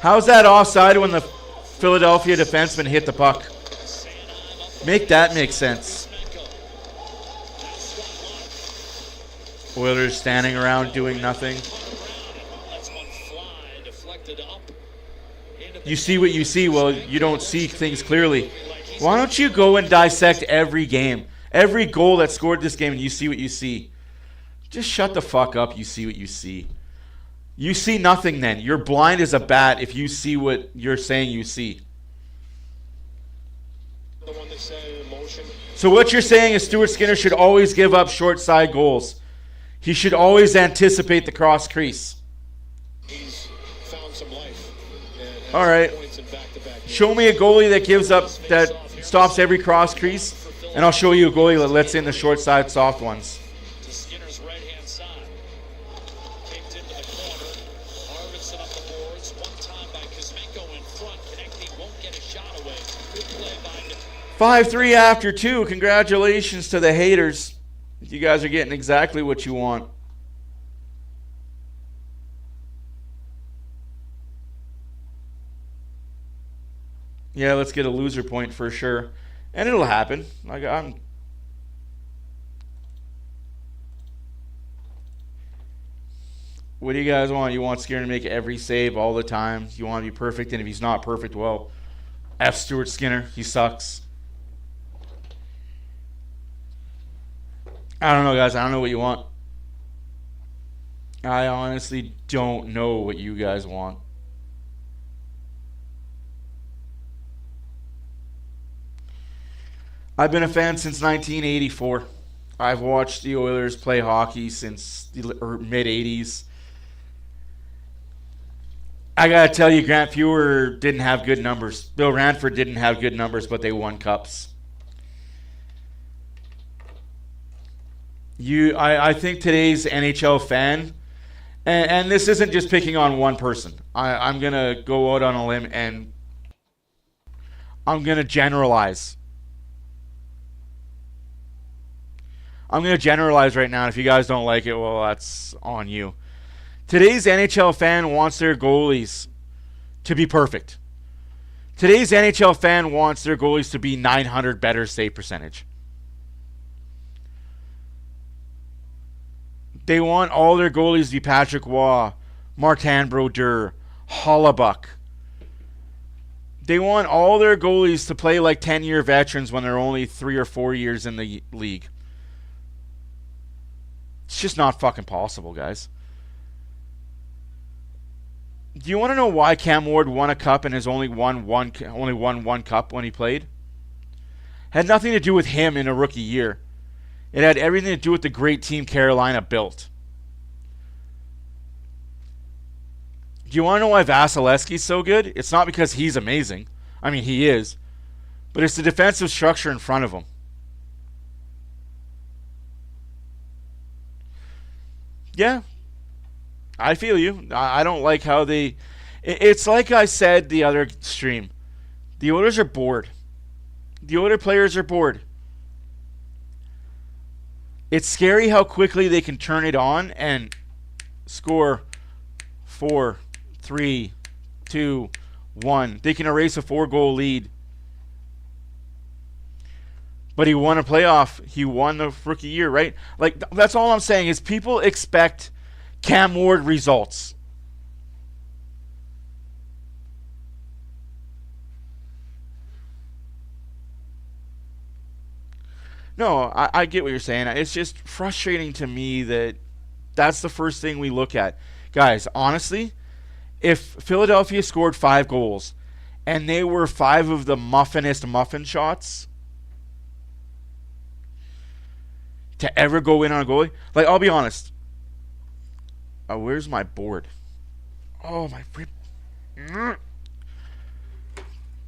How's that offside when the Philadelphia defenseman hit the puck? Make that make sense. Oilers standing around doing nothing. You see what you see. Well, you don't see things clearly. Why don't you go and dissect every game, every goal that scored this game, and you see what you see? Just shut the fuck up. You see what you see. You see nothing then. You're blind as a bat if you see what you're saying you see. So what you're saying is Stuart Skinner should always give up short side goals. He should always anticipate the cross crease. He's found some life. All right. Show me a goalie that gives up, that stops every cross crease, and I'll show you a goalie that lets in the short side soft ones. To Skinner's right-hand side. Kicked into the corner. Arvidsson up the boards. One time by Kuzmenko in front. Connecting, won't get a shot away. Good play by 5-3 after 2. Congratulations to the haters. You guys are getting exactly what you want. Yeah, let's get a loser point for sure. And it'll happen. What do you guys want? You want Skinner to make every save all the time. You want to be perfect, and if he's not perfect, well, F Stuart Skinner. He sucks. I don't know, guys. I don't know what you want. I honestly don't know what you guys want. I've been a fan since 1984. I've watched the Oilers play hockey since the mid-'80s. I got to tell you, Grant Fuhr didn't have good numbers. Bill Ranford didn't have good numbers, but they won cups. I think today's NHL fan, and this isn't just picking on one person. I'm going to go out on a limb and I'm going to generalize. I'm going to generalize right now. If you guys don't like it, well, that's on you. Today's NHL fan wants their goalies to be perfect. Today's NHL fan wants their goalies to be 900 better save percentage. They want all their goalies to be Patrick Waugh, Martin Brodeur, Hollebuck. They want all their goalies to play like 10-year veterans when they're only 3 or 4 years in the league. It's just not fucking possible, guys. Do you want to know why Cam Ward won a cup and has only won one cup when he played? Had nothing to do with him in a rookie year. It had everything to do with the great team Carolina built. Do you want to know why Vasilevsky's so good? It's not because he's amazing. I mean, he is. But it's the defensive structure in front of him. Yeah, I feel you. I don't like how they... It's like I said the other stream. The Oilers are bored. The Oilers players are bored. It's scary how quickly they can turn it on and score 4, 3, 2, 1. They can erase a 4-goal lead. But he won a playoff. He won the rookie year, right? Like, that's all I'm saying is people expect Cam Ward results. No, I get what you're saying. It's just frustrating to me that that's the first thing we look at. Guys, honestly, if Philadelphia scored 5 goals and they were 5 of the muffinest muffin shots to ever go in on a goalie, like, I'll be honest. Oh, where's my board? Oh, my...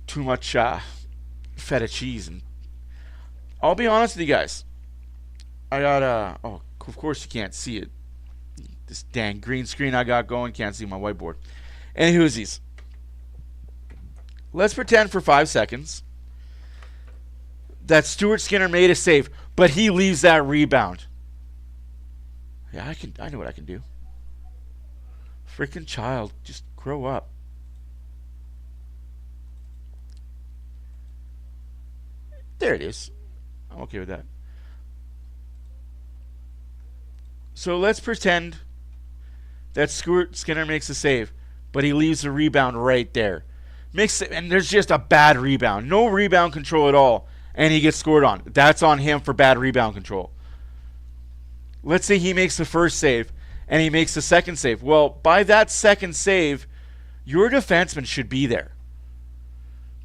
Too much feta cheese and... I'll be honest with you guys. I got oh, of course you can't see it. This dang green screen I got going, can't see my whiteboard. Anywhoosies. Let's pretend for 5 seconds that Stuart Skinner made a save, but he leaves that rebound. Yeah, I know what I can do. Freaking child, just grow up. There it is. I'm okay with that. So let's pretend that Stuart Skinner makes a save, but he leaves the rebound right there. And there's just a bad rebound. No rebound control at all. And he gets scored on. That's on him for bad rebound control. Let's say he makes the first save and he makes the second save. Well, by that second save, your defenseman should be there.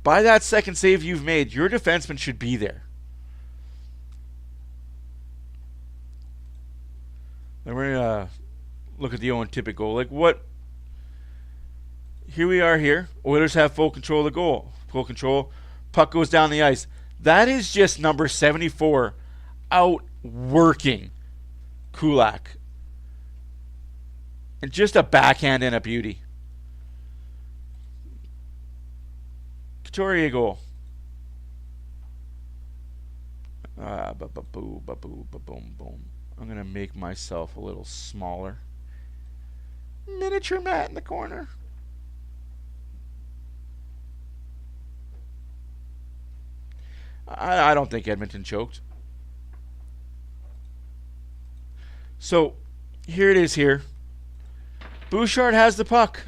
By that second save you've made, your defenseman should be there. Then we're going to look at the Owen Tippett goal. Like, what? Here we are here. Oilers have full control of the goal. Full control. Puck goes down the ice. That is just number 74 outworking Kulak. And just a backhand and a beauty. Couturier goal. Ba-ba-boo, ba-boo, ba-boom, boom. I'm going to make myself a little smaller. Miniature mat in the corner. I don't think Edmonton choked. So, here it is here. Bouchard has the puck.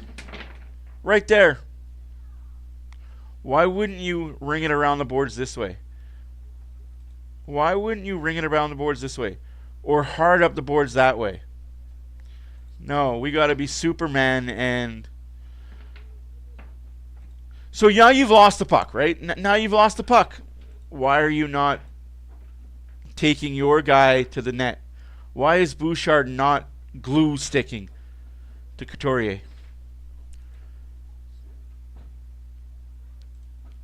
Right there. Why wouldn't you ring it around the boards this way? Why wouldn't you ring it around the boards this way? Or hard up the boards that way? No, we got to be Superman and... So now you've lost the puck, right? Now you've lost the puck. Why are you not taking your guy to the net? Why is Bouchard not glue sticking to Couturier?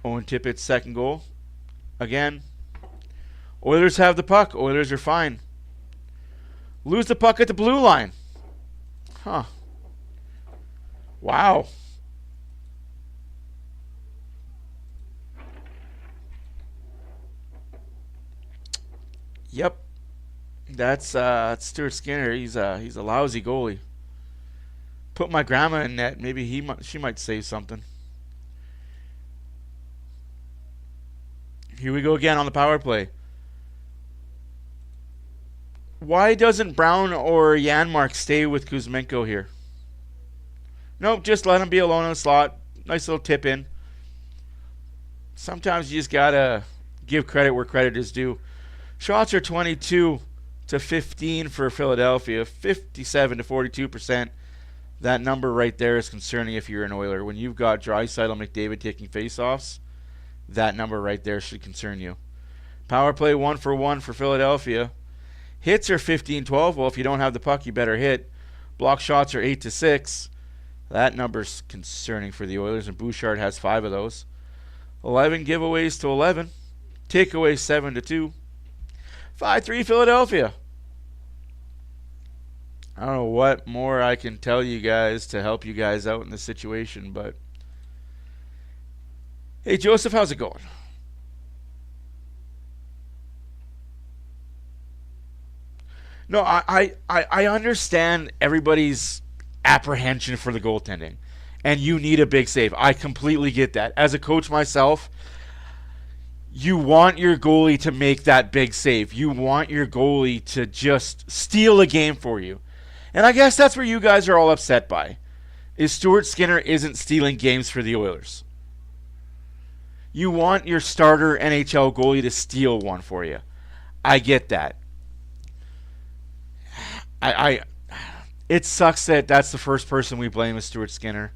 Owen Tippett's second goal. Again, Oilers have the puck. Oilers are fine. Lose the puck at the blue line. Huh. Wow. Yep. That's Stuart Skinner. He's a lousy goalie. Put my grandma in net. Maybe she might save something. Here we go again on the power play. Why doesn't Brown or Janmark stay with Kuzmenko here? Nope, just let him be alone in the slot. Nice little tip in. Sometimes you just gotta give credit where credit is due. Shots are 22-15 for Philadelphia, 57-42%. That number right there is concerning if you're an Oiler. When you've got Draisaitl and McDavid taking faceoffs, that number right there should concern you. Power play 1-for-1 for Philadelphia. Hits are 15-12. Well, if you don't have the puck, you better hit. Block shots are 8-6. That number's concerning for the Oilers, and Bouchard has 5 of those. 11 giveaways to 11. Takeaways 7-2. 5-3 Philadelphia. I don't know what more I can tell you guys to help you guys out in this situation, but hey, Joseph, how's it going? No, I understand everybody's apprehension for the goaltending, and you need a big save. I completely get that. As a coach myself, you want your goalie to make that big save. You want your goalie to just steal a game for you. And I guess that's where you guys are all upset by, is Stuart Skinner isn't stealing games for the Oilers. You want your starter NHL goalie to steal one for you. I get that. It sucks that that's the first person we blame is Stuart Skinner.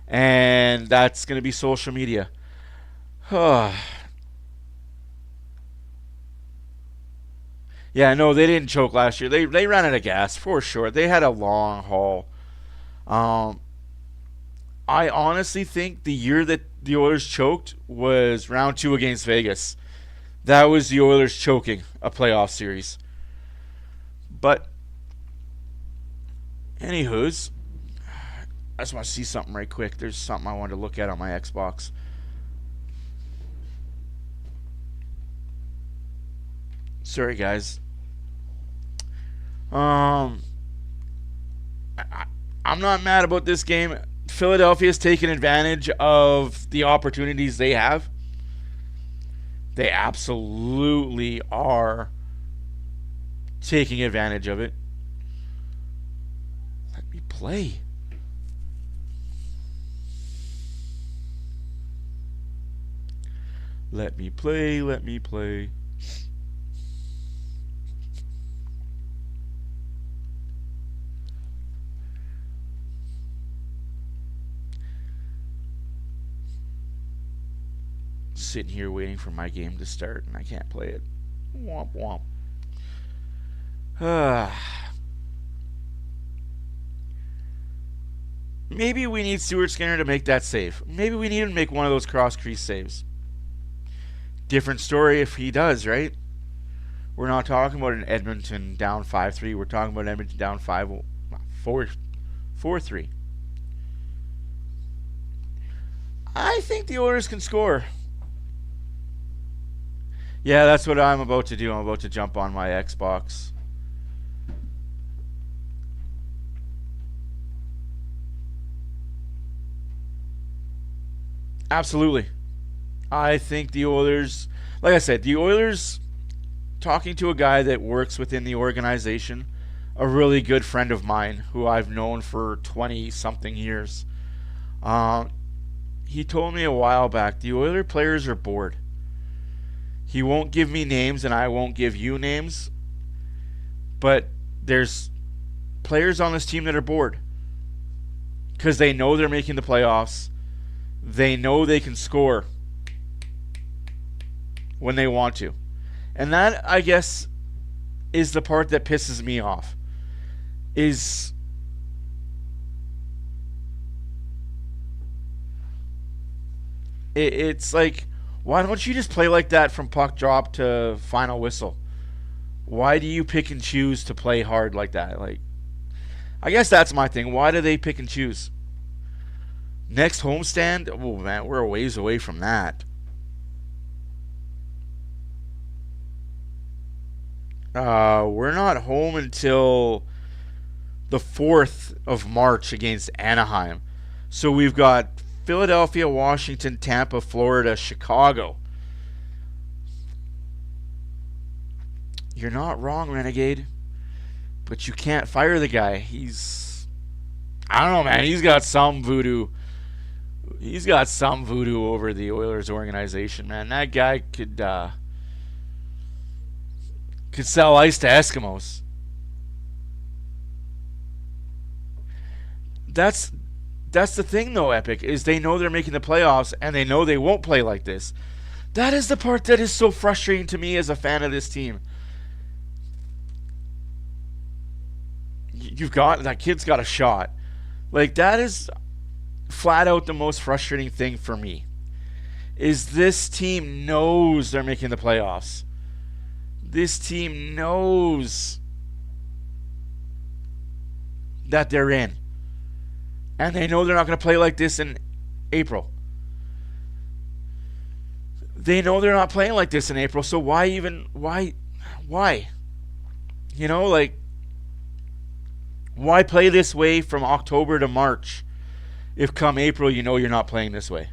And that's going to be social media. Yeah, no, they didn't choke last year. They ran out of gas, for sure. They had a long haul. I honestly think the year that the Oilers choked was round 2 against Vegas. That was the Oilers choking a playoff series. But, anywho's, I just want to see something right quick. There's something I wanted to look at on my Xbox. Sorry, guys. I'm not mad about this game. Philadelphia's taken advantage of the opportunities they have. They absolutely are taking advantage of it. Let me play. Let me play. Sitting here waiting for my game to start and I can't play it. Womp womp. Maybe we need Stuart Skinner to make that save. Maybe we need him to make one of those cross-crease saves. Different story if he does, right? We're not talking about an Edmonton down 5-3. We're talking about Edmonton down 4-3. I think the Oilers can score. Yeah, that's what I'm about to do. I'm about to jump on my Xbox. Absolutely. I think the Oilers, like I said, the Oilers, talking to a guy that works within the organization, a really good friend of mine who I've known for 20-something years. He told me a while back, the Oilers players are bored. He won't give me names and I won't give you names, but there's players on this team that are bored because they know they're making the playoffs. They know they can score when they want to. And that, I guess, is the part that pisses me off. Is It's like, why don't you just play like that from puck drop to final whistle? Why do you pick and choose to play hard like that? Like, I guess that's my thing. Why do they pick and choose? Next homestand? Oh, man, we're a ways away from that. We're not home until the 4th of March against Anaheim. So we've got Philadelphia, Washington, Tampa, Florida, Chicago. You're not wrong, Renegade. But you can't fire the guy. I don't know, man. He's got some voodoo. He's got some voodoo over the Oilers organization, man. That guy could sell ice to Eskimos. That's the thing, though, Epic, is they know they're making the playoffs, and they know they won't play like this. That is the part that is so frustrating to me as a fan of this team. That kid's got a shot. Like, that is flat out the most frustrating thing for me. Is this team knows they're making the playoffs. This team knows that they're in. And they know they're not going to play like this in April. They know they're not playing like this in April, so why? You know, like, why play this way from October to March if come April you know you're not playing this way?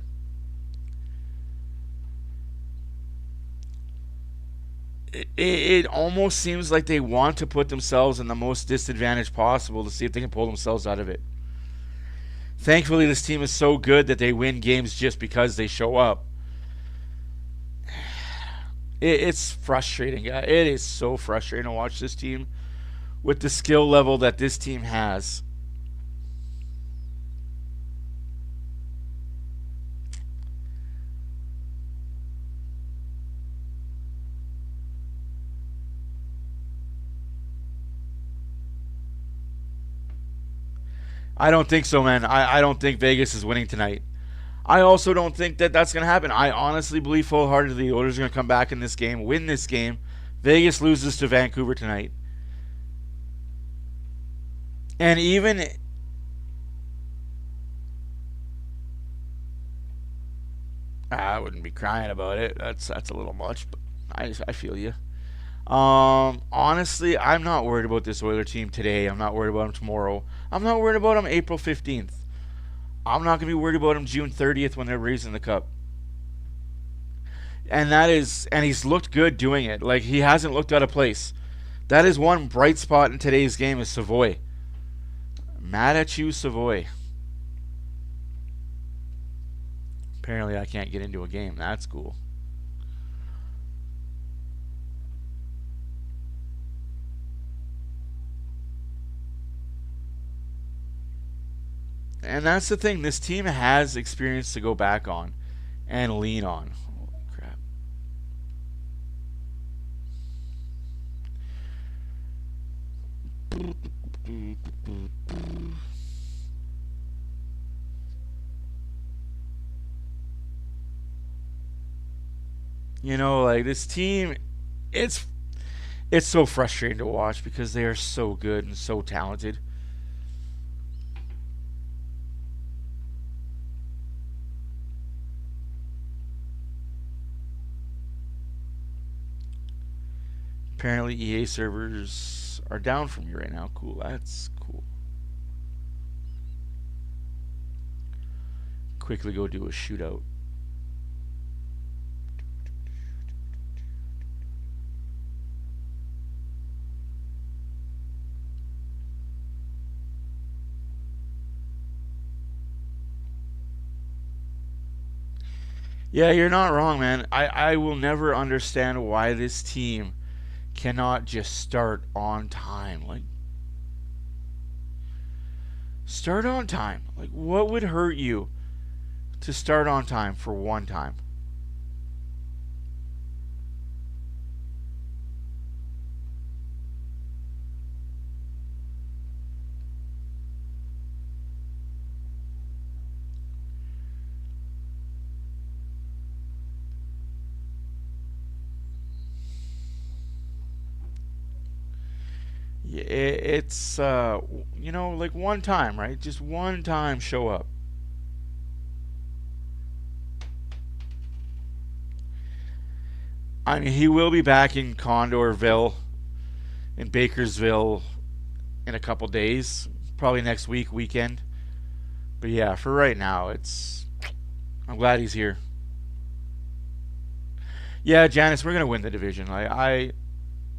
It almost seems like they want to put themselves in the most disadvantage possible to see if they can pull themselves out of it. Thankfully, this team is so good that they win games just because they show up. It's frustrating. It is so frustrating to watch this team with the skill level that this team has. I don't think so, man. I don't think Vegas is winning tonight. I also don't think that that's going to happen. I honestly believe full-heartedly the Oilers are going to come back in this game, win this game. Vegas loses to Vancouver tonight. And even I wouldn't be crying about it. That's a little much, but I feel you. Honestly, I'm not worried about this Oiler team today. I'm not worried about them tomorrow. I'm not worried about them April 15th. I'm not going to be worried about them June 30th when they're raising the cup. And he's looked good doing it. Like, he hasn't looked out of place. That is one bright spot in today's game is Savoy. Mad at you, Savoy. Apparently I can't get into a game. That's cool. And that's the thing. This team has experience to go back on and lean on. Holy crap. You know, like, this team, it's so frustrating to watch because they are so good and so talented. Apparently EA servers are down for me right now. Cool, that's cool. Quickly go do a shootout. Yeah, you're not wrong, man. I will never understand why this team cannot just start on time. Like, start on time. Like, what would hurt you to start on time for one time? it's you know, like one time, right? Just one time show up. I mean, he will be back in Condorville, in Bakersville, in a couple days, probably next weekend. But yeah, for right now, I'm glad he's here. Yeah, Janice, we're gonna win the division. I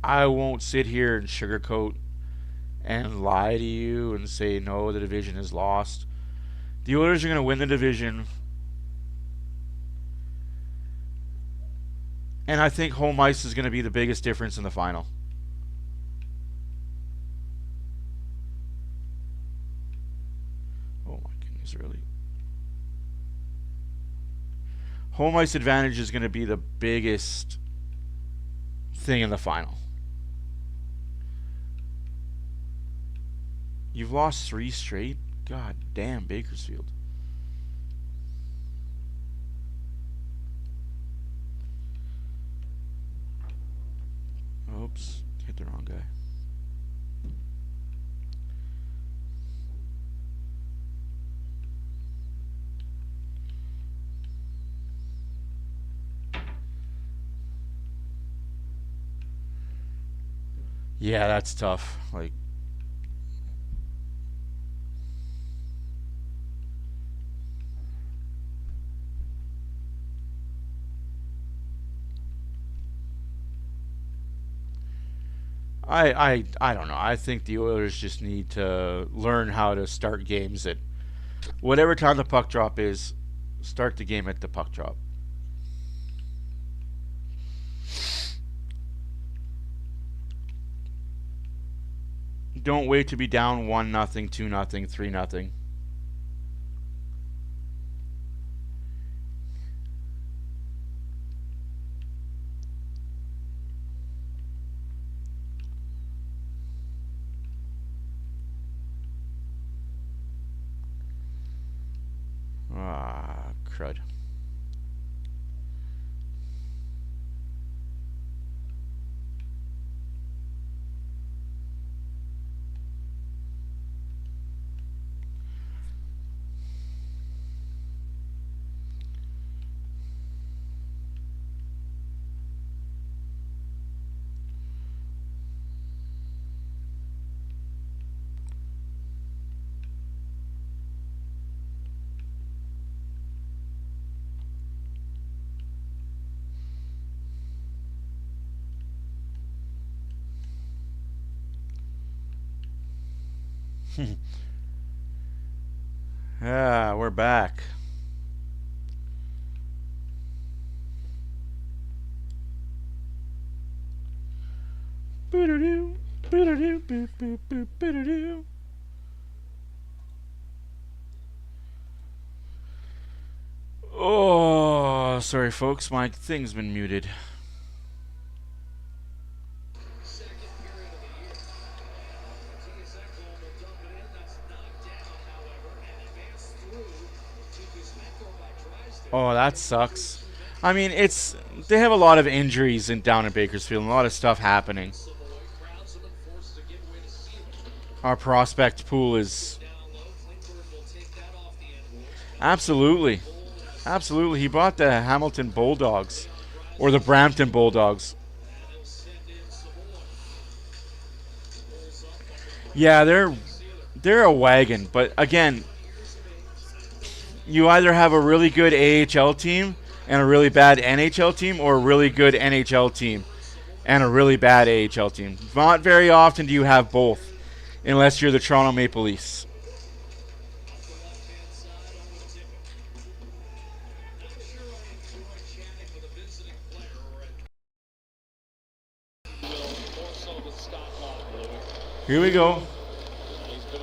won't sit here and sugarcoat and lie to you and say no, the division is lost. The Oilers are gonna win the division. And I think home ice is going to be the biggest difference in the final. Oh my goodness, really? Home ice advantage is going to be the biggest thing in the final. You've lost 3 straight? God damn, Bakersfield. Oops, hit the wrong guy. Yeah, that's tough. Like, I don't know. I think the Oilers just need to learn how to start games at whatever time the puck drop is. Start the game at the puck drop. Don't wait to be down 1-0, 2-0, 3-0. Ah, crud. Ah, we're back. Oh, sorry folks, my thing's been muted. Oh, that sucks. I mean, they have a lot of injuries down in Bakersfield, and a lot of stuff happening. Our prospect pool is absolutely. He bought the Hamilton Bulldogs, or the Brampton Bulldogs. Yeah, they're a wagon, but again, you either have a really good AHL team and a really bad NHL team, or a really good NHL team and a really bad AHL team. Not very often do you have both, unless you're the Toronto Maple Leafs. Here we go.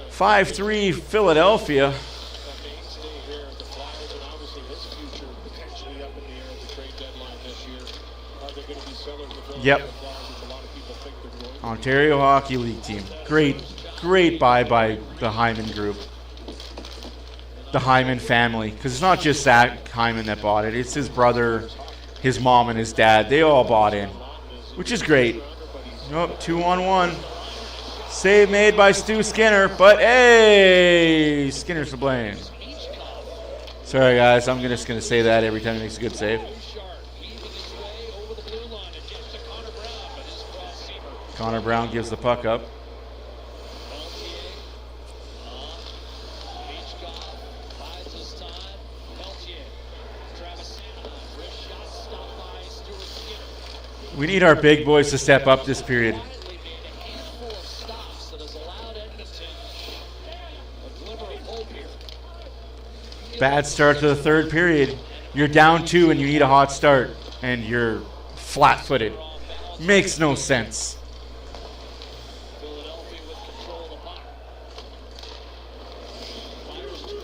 5-3 Philadelphia. Yep. Ontario Hockey League team. Great buy by the Hyman group. The Hyman family. Because it's not just Zach Hyman that bought it. It's his brother, his mom, and his dad. They all bought in. Which is great. Oh, 2-on-1. Save made by Stu Skinner, but hey, Skinner's to blame. Sorry, guys. I'm just going to say that every time he makes a good save. Connor Brown gives the puck up. We need our big boys to step up this period. Bad start to the third period. You're down 2 and you need a hot start, and you're flat-footed. Makes no sense. Philadelphia with control of the puck. Flyers 25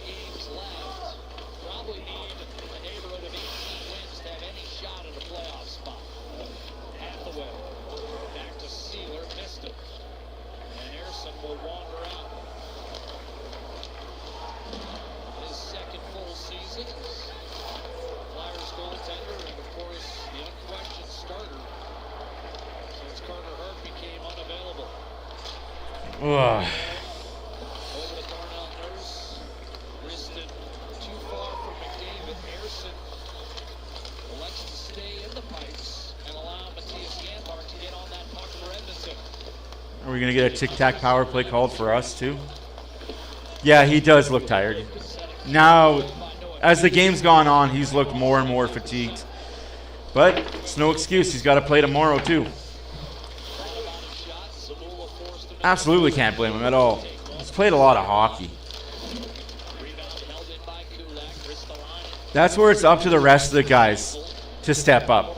games left. Probably need a neighborhood of 18 wins to have any shot at a playoff spot. Hathaway back to Sealer, missed it. And Harrison will wander out. His second full season. Flyers goaltender, and of course the unquestioned starter since Carter Hart became unavailable. Ugh. Over to Darnell Nurse. Wristed too far from McDavid. Harrison elects to stay in the pipes and allow Matthias Janmark to get on that puck for Edmonton. Are we going to get a tic-tac power play called for us, too? Yeah, he does look tired. Now, as the game's gone on, he's looked more and more fatigued. But it's no excuse. He's got to play tomorrow, too. Absolutely can't blame him at all. He's played a lot of hockey. That's where it's up to the rest of the guys to step up.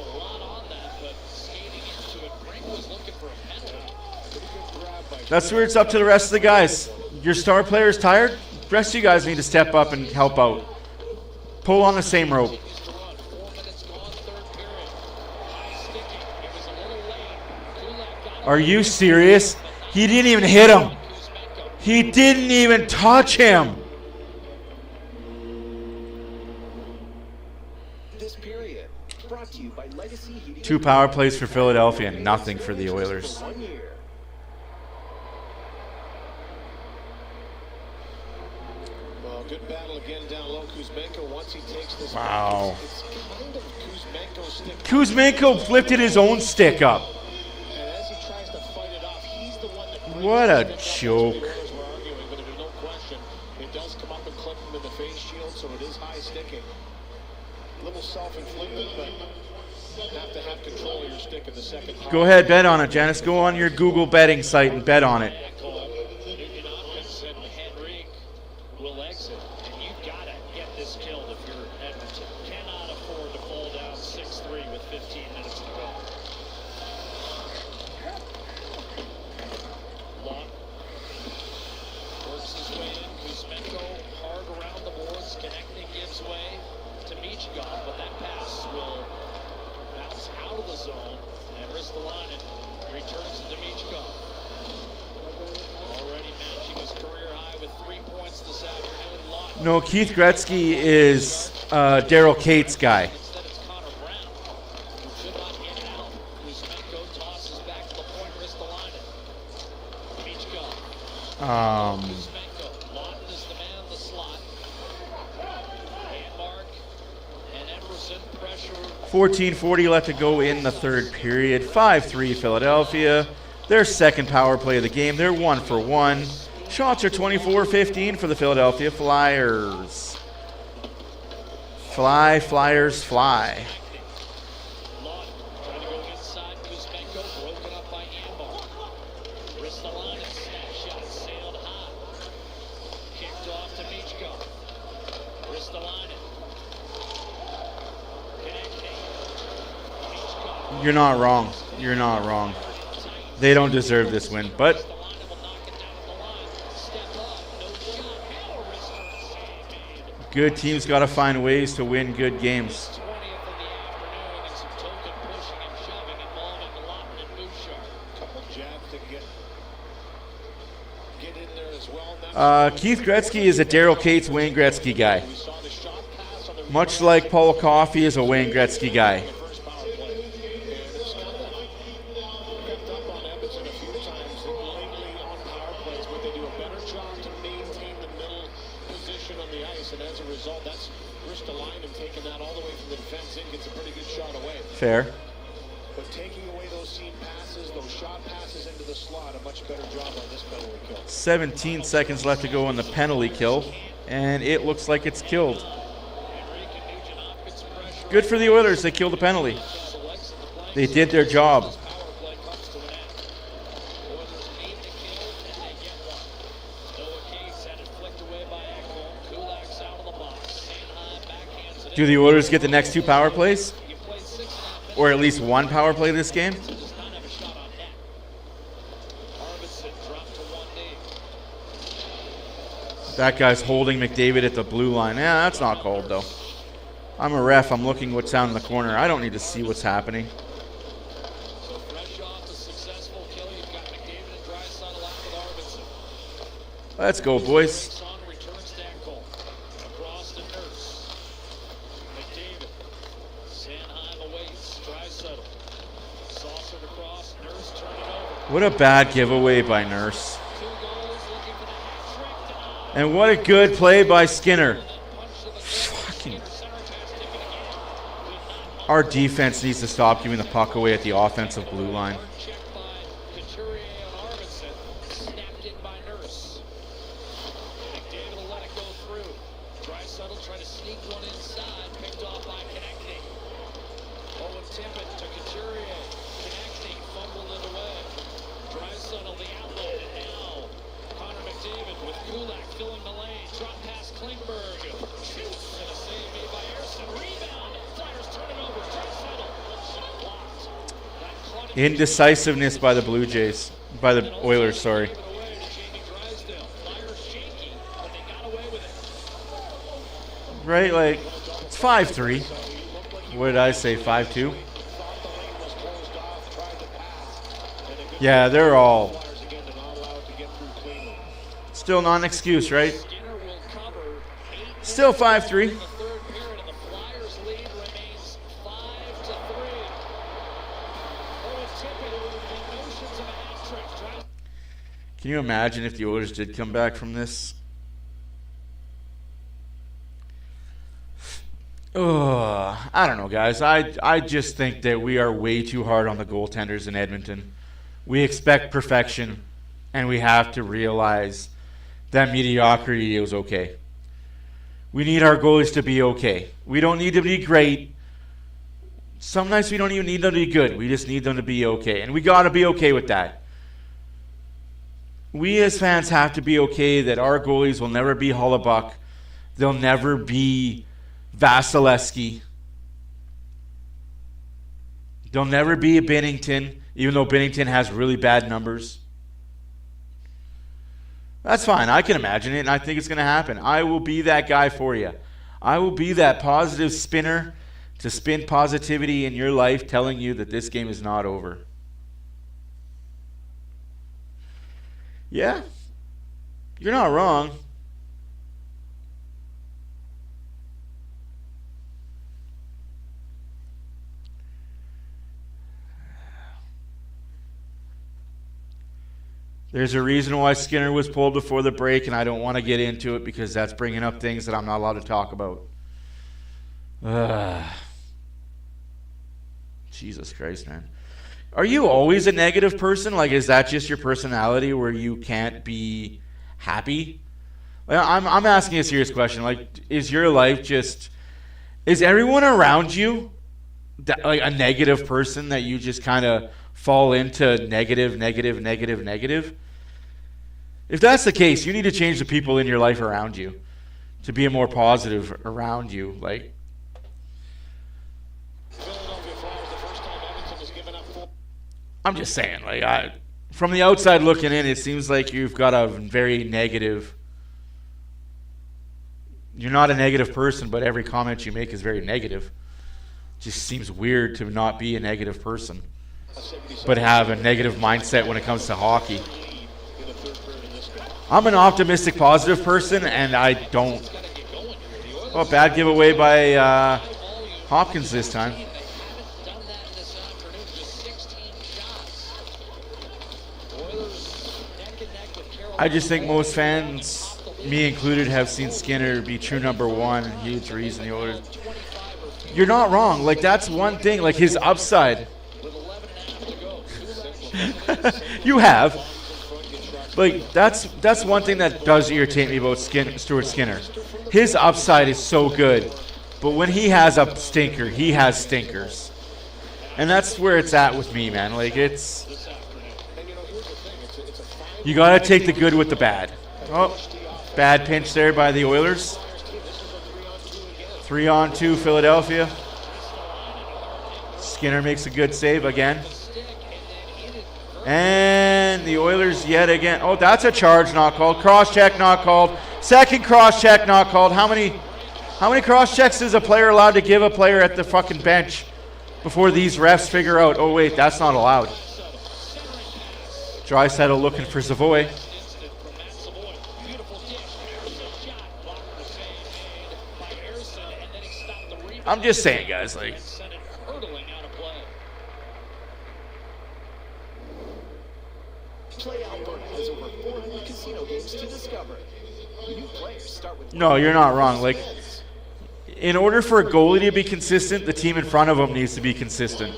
That's where it's up to the rest of the guys. Your star player is tired. The rest of you guys need to step up and help out. Pull on the same rope. Are you serious? He didn't even hit him. He didn't even touch him. This period brought to you by Legacy Heating. 2 power plays for Philadelphia and nothing for the Oilers. 1 year. Well, good battle again down low. Kuzmenko, once he takes this. Wow. It's kind of Kuzmenko's stick. Kuzmenko lifted his own stick up. And as he tries to fight it off, he's the one that. What a joke. We're arguing, but there's no question. It does come up and clip him in the face shield, so it is high sticking. A little self-inflicted, but you have to have control of your stick in the second half. Go ahead, bet on it, Janice. Go on your Google betting site and bet on it. Nugent Hopkins and Henrique will exit, and you've got to get this killed if you're Edmonton. Cannot afford to fall down 6-3 with 15 minutes to go. Long works his way in. Kuzmenko hard around the boards, connecting, gives way to Michkov, but that pass will bounce out of the zone, and Ristolainen returns it to Michkov. Already matching his career high with 3 points this afternoon. Lawton. No, Keith Gretzky is Daryl Cates' guy. Instead it's Connor Brown, who could not get out. Kuzmenko tosses back to the point. Ristolainen. Michkov. Kuzmenko. Lawton is the man in the slot. Janmark and Emerson pressure. 14:40 left to go in the third period. 5-3 Philadelphia. Their second power play of the game. They're 1 for 1. Shots are 24-15 for the Philadelphia Flyers. Fly, Flyers, fly. Lawton trying to go inside. Kuzmenko broken up by Janmark. Ristolainen snap shot sailed high. Kicked off to Michkov. Ristolainen. Connecting. Michkov. You're not wrong. You're not wrong. They don't deserve this win, but Ristolainen will knock it down the line. Step up. No shot. Now wrist save made. good teams got to find ways to win good games. 20th of the afternoon and some token pushing and shoving involving Lawton and Bouchard. Couple jabs to get in there as well. Keith Gretzky is a Daryl Cates, Wayne Gretzky guy. We saw the shot pass on the Much like Paul Coffey is a Wayne Gretzky guy. first power play. And it's kind of crept up on Edmonton a few times late Would they do a better job to maintain the middle position on the ice? And as a result, that's Ristolainen taking that all the way from the defense in, gets a pretty good shot away. Fair. But taking away those seam passes, those shot passes into the slot, a much better job on this penalty kill. 17 seconds left to go on the penalty kill, and it looks like it's killed. Good for the Oilers. They killed the penalty. They did their job. Do the Oilers get the next 2 power plays? Or at least 1 power play this game? That guy's holding McDavid at the blue line. Yeah, that's not called, though. I'm a ref. I'm looking what's down in the corner. I don't need to see what's happening. Let's go, boys. What a bad giveaway by Nurse. And what a good play by Skinner. Fucking. Our defense needs to stop giving the puck away at the offensive blue line. Indecisiveness by the Blue Jays. By the Oilers, sorry. Right, like, it's 5-3. What did I say, 5-2? Yeah, they're all... Still not an excuse, right? Still 5-3. Can you imagine if the Oilers did come back from this? I don't know, guys. I just think that we are way too hard on the goaltenders in Edmonton. We expect perfection, and we have to realize that mediocrity is okay. We need our goalies to be okay. We don't need to be great. Some nights we don't even need them to be good. We just need them to be okay, and we got to be okay with that. We as fans have to be okay that our goalies will never be Hollabuck. They'll never be Vasilevsky. They'll never be a Binnington, even though Binnington has really bad numbers. That's fine. I can imagine it, and I think it's going to happen. I will be that guy for you. I will be that positive spinner to spin positivity in your life, telling you that this game is not over. Yeah, you're not wrong. There's a reason why Skinner was pulled before the break, and I don't want to get into it because that's bringing up things that I'm not allowed to talk about. Jesus Christ, man. Are you always a negative person? Like, is that just your personality where you can't be happy? I'm asking a serious question. Like, is your life just... Is everyone around you like a negative person that you just kind of fall into negative? If that's the case, you need to change the people in your life around you to be more positive around you. Like, I'm just saying, like, from the outside looking in, it seems like you've got a very negative... You're not a negative person, but every comment you make is very negative. Just seems weird to not be a negative person, but have a negative mindset when it comes to hockey. I'm an optimistic, positive person, and I don't... Oh, bad giveaway by Hopkins this time. I just think most fans, me included, have seen Skinner be true number one. Huge reason the Oilers. You're not wrong. Like, that's one thing. Like, his upside. You have. Like, that's one thing that does irritate me about Stuart Skinner. His upside is so good. But when he has a stinker, he has stinkers. And that's where it's at with me, man. Like, it's... You got to take the good with the bad. Oh, bad pinch there by the Oilers. 3-on-2 Philadelphia. Skinner makes a good save again. And the Oilers yet again. Oh, that's a charge not called. Cross-check not called. Second cross-check not called. How many cross-checks is a player allowed to give a player at the fucking bench before these refs figure out, oh, wait, that's not allowed? Draisaitl looking for Savoy. I'm just saying, guys, like... No, you're not wrong. Like, in order for a goalie to be consistent, the team in front of him needs to be consistent.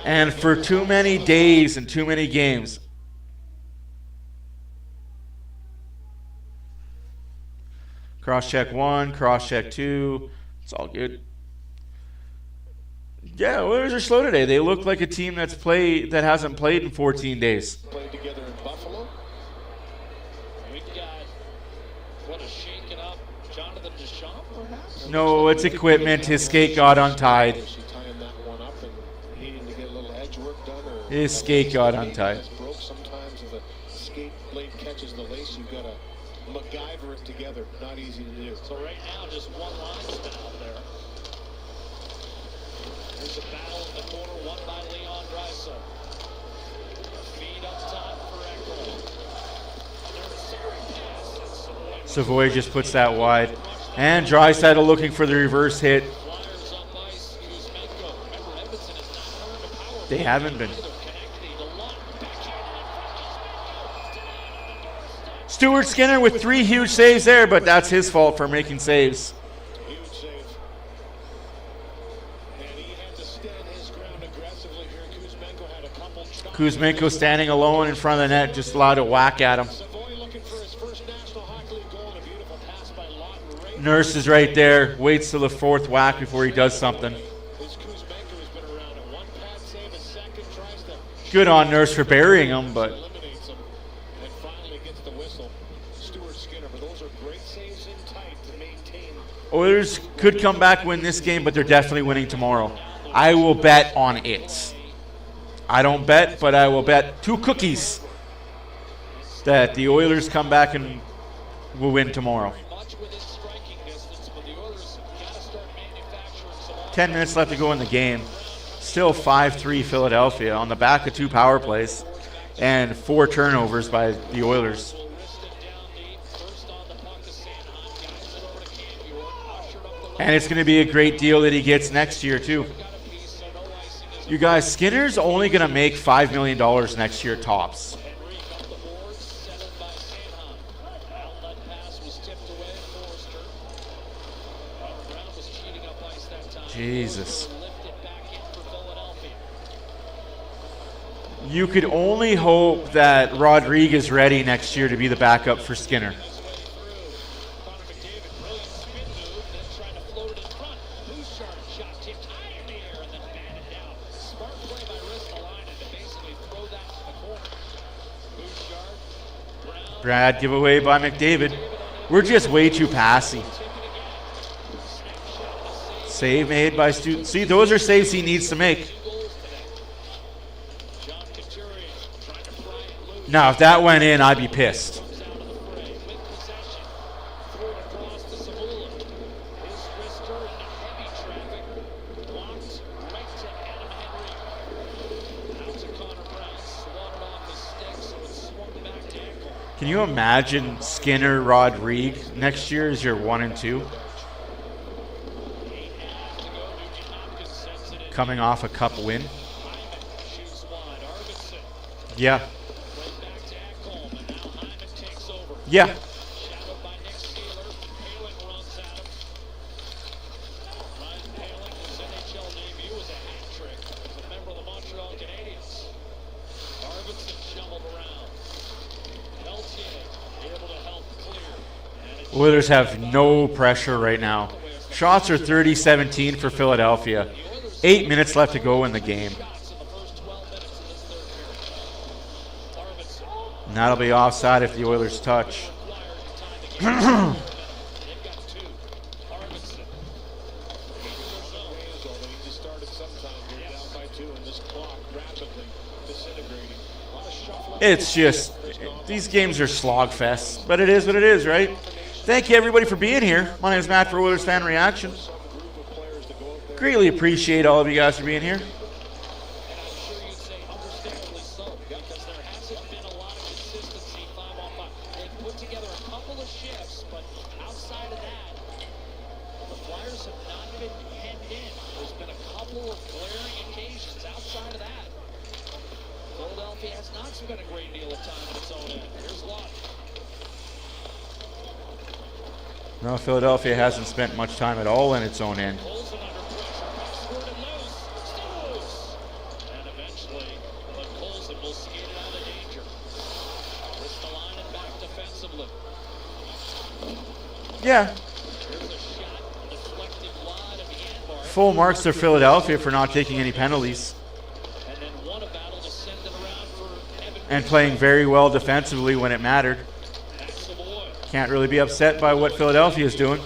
And for too many days and too many games, cross-check 1, cross-check 2, it's all good. Yeah, Oilers are slow today. They look like a team that hasn't played in 14 days. Played together in Buffalo. We got what a shaken up Jonathan Deschamps, perhaps? No, it's equipment. His skate got untied. His skate got untied. Sometimes if a skate blade catches the lace, you've got to MacGyver it together. Not easy to do. So right now, just one line style there. There's a battle in the corner, won by Leon Draisaitl. Feed up top for Ekholm. Savoy just puts that wide. And Draisaitl looking for the reverse hit. They haven't been. Stuart Skinner with 3 huge saves there, but that's his fault for making saves. Huge save. And he had to stand his ground aggressively here. Kuzmenko had a couple shots. Kuzmenko standing alone in front of the net, just allowed to whack at him. Savoy looking for his first National Hockey League goal, and a beautiful pass by Lawton. Nurse is right there, waits till the 4th whack before he does something. Good on Nurse for burying him, but... Oilers could come back, win this game, but they're definitely winning tomorrow. I will bet on it. I don't bet, but I will bet 2 cookies that the Oilers come back and will win tomorrow. 10 minutes left to go in the game. Still 5-3 Philadelphia on the back of 2 power plays and 4 turnovers by the Oilers. And it's going to be a great deal that he gets next year, too. You guys, Skinner's only going to make $5 million next year tops. Jesus. You could only hope that Rodriguez is ready next year to be the backup for Skinner. Brad giveaway by McDavid. We're just way too passy. Save made by Stu. See, those are saves he needs to make. Now, if that went in, I'd be pissed. Can you imagine Skinner, Rodriguez next year as your 1 and 2? Coming off a cup win. Yeah. Yeah. Shadowed by Nick Sealer. Palin runs at him. Ryan Palin, his NHL debut was a hat trick as a member of the Montreal Canadiens. Arvidsson shoveled around. Peltier able to help clear. Oilers have no pressure right now. Shots are 30-17 for Philadelphia. 8 minutes left to go in the game. And that'll be offside if the Oilers touch. It's just, these games are slog fests, but it is what it is, right? Thank you, everybody, for being here. My name is Matt for Oilers Fan Reaction. Greatly appreciate all of you guys for being here. No, Philadelphia hasn't spent much time at all in its own end. Yeah. Full marks to Philadelphia for not taking any penalties. And playing very well defensively when it mattered. Can't really be upset by what Philadelphia is doing.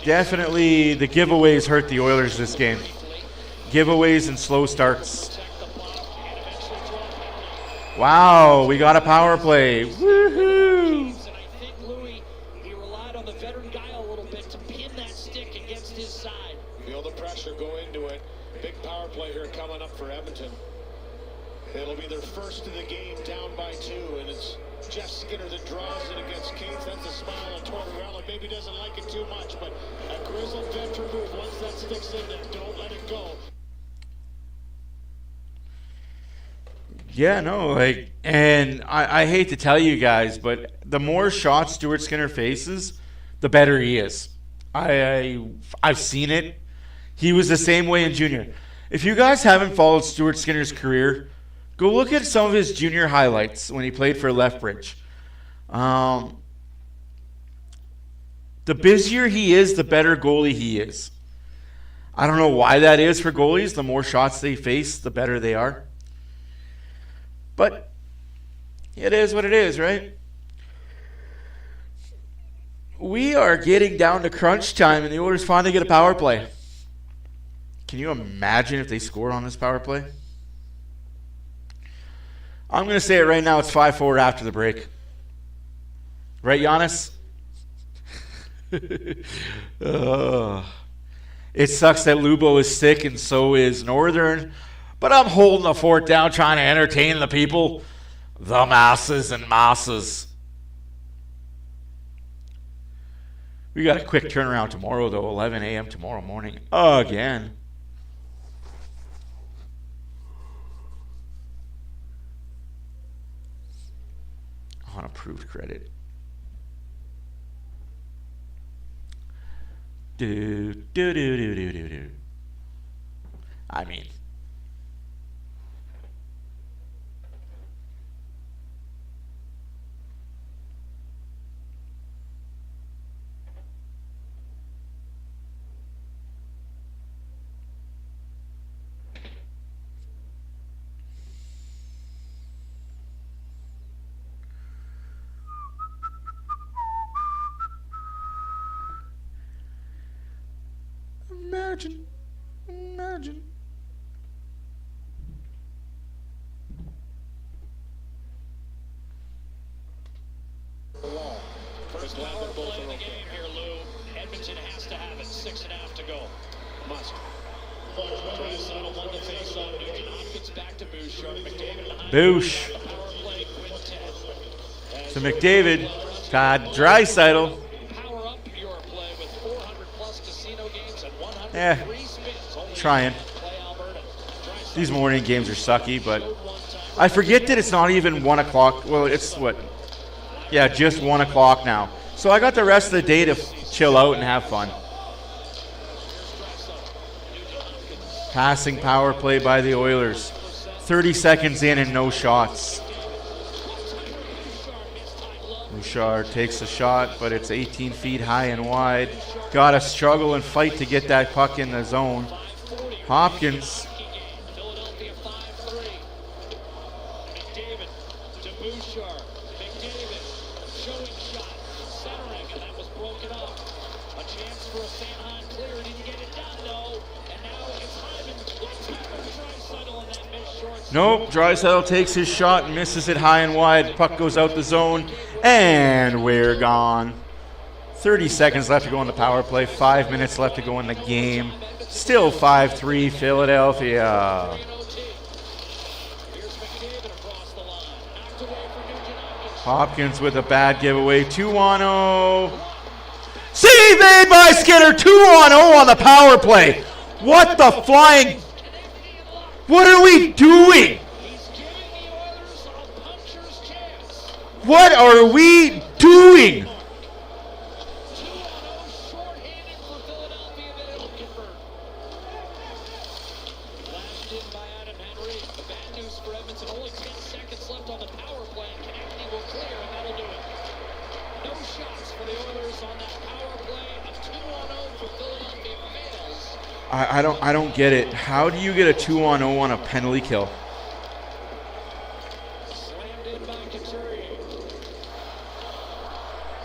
Definitely the giveaways hurt the Oilers this game. Giveaways and slow starts. Wow, we got a power play. Woohoo! Feel the pressure go into it. Big power play here coming up for Edmonton. It'll be their first of the game down by 2, and it's Jeff Skinner that draws it against Cates. That's a smile on Tortorella. Maybe doesn't like it too much, but a grizzled veteran move. Once that sticks in there, don't let it go. Yeah, no, like, and I hate to tell you guys, but the more shots Stuart Skinner faces, the better he is. I've seen it. He was the same way in junior. If you guys haven't followed Stuart Skinner's career, go look at some of his junior highlights when he played for Lethbridge. The busier he is, the better goalie he is. I don't know why that is for goalies. The more shots they face, the better they are. But it is what it is, right? We are getting down to crunch time, and the Oilers finally get a power play. Can you imagine if they scored on this power play? I'm going to say it right now. It's 5-4 after the break. Right, Giannis? It sucks that Lubo is sick and so is Northern. But I'm holding the fort down, trying to entertain the people. The masses and masses. We got a quick turnaround tomorrow, though. 11 a.m. tomorrow morning. Again. On approved credit. Do. I mean. Imagine. First power play of the game here, Lou. Edmonton has to have it. 6.5 to go. Must. Draisaitl won the face-off. Nugent Hopkins back to Bouchard. McDavid behind. Boosh. Power play, quintet. So McDavid, Todd Draisaitl. Power up your play with 400+ casino games and 103 Yeah, spins. trying. Play Alberta. These morning games are sucky, but I forget that it's not even 1 o'clock. Well, it's what? Yeah, just 1 o'clock now. So I got the rest of the day to chill out and have fun. Passing power play by the Oilers. 30 seconds in and no shots. Bouchard takes a shot, but it's 18 feet high and wide. Got to struggle and fight to get that puck in the zone. Hopkins. Philadelphia 5-3. McDavid to Bouchard. McDavid showing shot, centering, and that was broken up. A chance for a Sanheim clear. Didn't get it done though. And now it's Hyman. Draisaitl and that missed short. Nope, Draisaitl takes his shot and misses it high and wide. Puck goes out the zone, and we're gone. 30 seconds left to go in the power play. 5 minutes left to go in the game. Still 5-3 Philadelphia. Hopkins with a bad giveaway. 2-on-0. Save made by Skinner. 2-on-0 on the power play. What the flying... What are we doing? What are we doing? Flashed in by Adam Henry. The bad news for Edmonton, only 10 seconds left on the power play. Konechny will clear, and that'll do it. No shots for the Oilers on that power play. A 2-on-0 for Philadelphia fails. I don't get it. How do you get a 2-on-0 on a penalty kill? Slammed in by Couturier.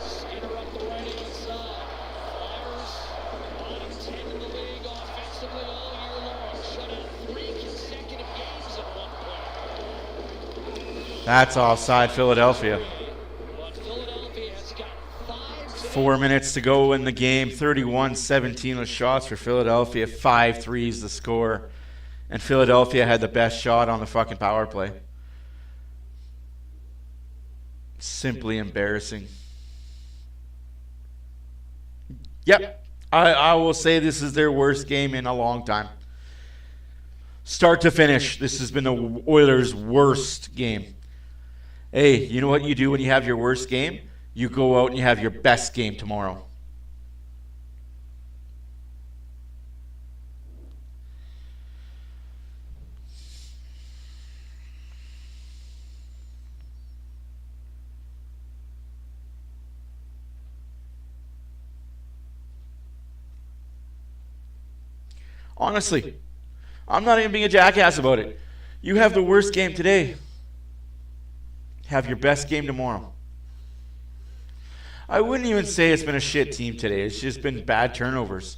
Skinner up the right-hand side. Flyers, bottom 10 in the league offensively all year long. Shut out 3 consecutive games at one point. That's offside Philadelphia. But Philadelphia has got 5 4 minutes to go in the game. 31-17 the shots for Philadelphia. 5-3 is the score. And Philadelphia had the best shot on the fucking power play. Simply embarrassing. Yep. I will say this is their worst game in a long time. Start to finish, this has been the Oilers' worst game. Hey, you know what you do when you have your worst game? You go out and you have your best game tomorrow. Honestly, I'm not even being a jackass about it. You have the worst game today. Have your best game tomorrow. I wouldn't even say it's been a shit team today. It's just been bad turnovers.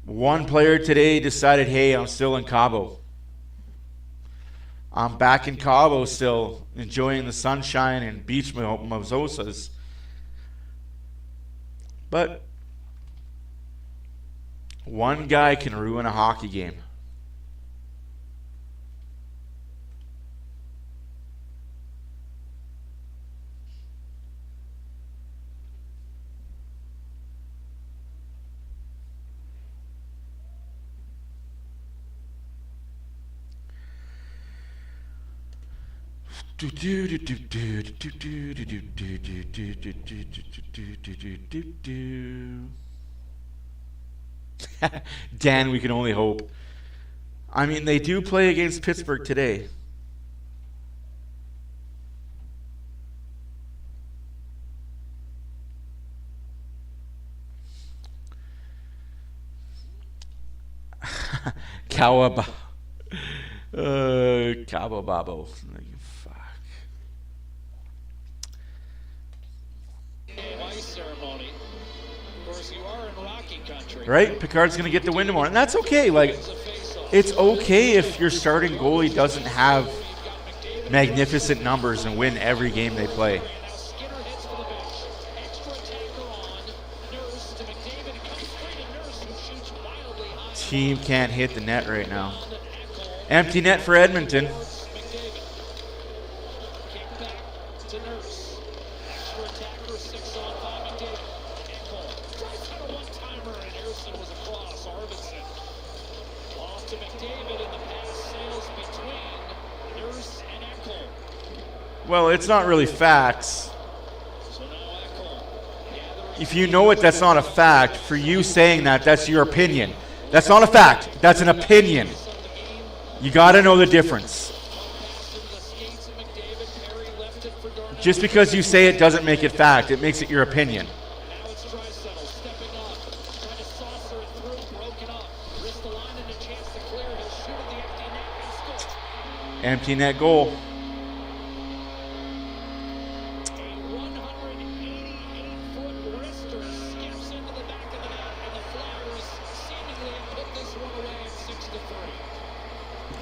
One player today decided, hey, I'm still in Cabo. I'm back in Cabo still, enjoying the sunshine and beach mimosas. But one guy can ruin a hockey game. Dan, we can only hope. I mean, they do play against Pittsburgh today. Kawababo. Kabababo. Fuck. Ice ceremony. Of course, you are in Rocky country. Right? Picard's going to get the win tomorrow. And that's okay. Like, it's okay if your starting goalie doesn't have magnificent numbers and win every game they play. Skinner hits for the bench. Extra attacker on. Nurse to McDavid. It comes straight to Nurse, who shoots wildly high. Team can't hit the net right now. Empty net for Edmonton. McDavid. Kick back to Nurse. Extra attacker, 6 on 5. McDavid. Ekholm. Tries to a one-timer, and Harrison was across. Arvidsson. Off to McDavid, and the pass sails between Nurse and Ekholm. Well, it's not really facts. if you know it, that's not a fact. For you saying that, that's your opinion. That's not a fact. That's an opinion. You got to know the difference. Just because you say it doesn't make it fact. It makes it your opinion. Empty net goal.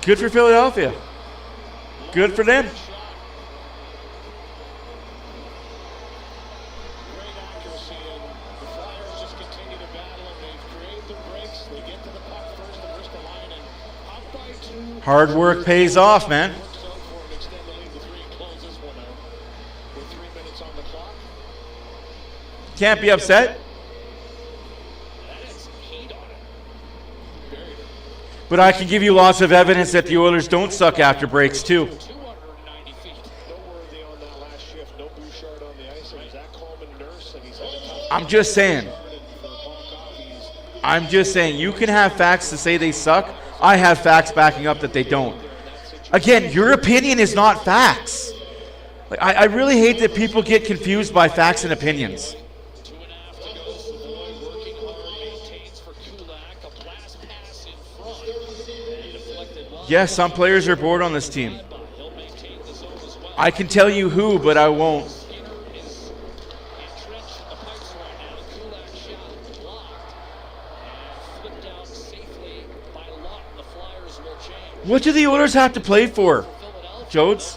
Good for Philadelphia. Good for them. Hard work pays off, man. Can't be upset. But I can give you lots of evidence that the Oilers don't suck after breaks, too. I'm just saying. You can have facts to say they suck. I have facts backing up that they don't. Again, your opinion is not facts. Like, I really hate that people get confused by facts and opinions. Yes, some players are bored on this team. I can tell you who, but I won't. What do the Oilers have to play for, Jodes?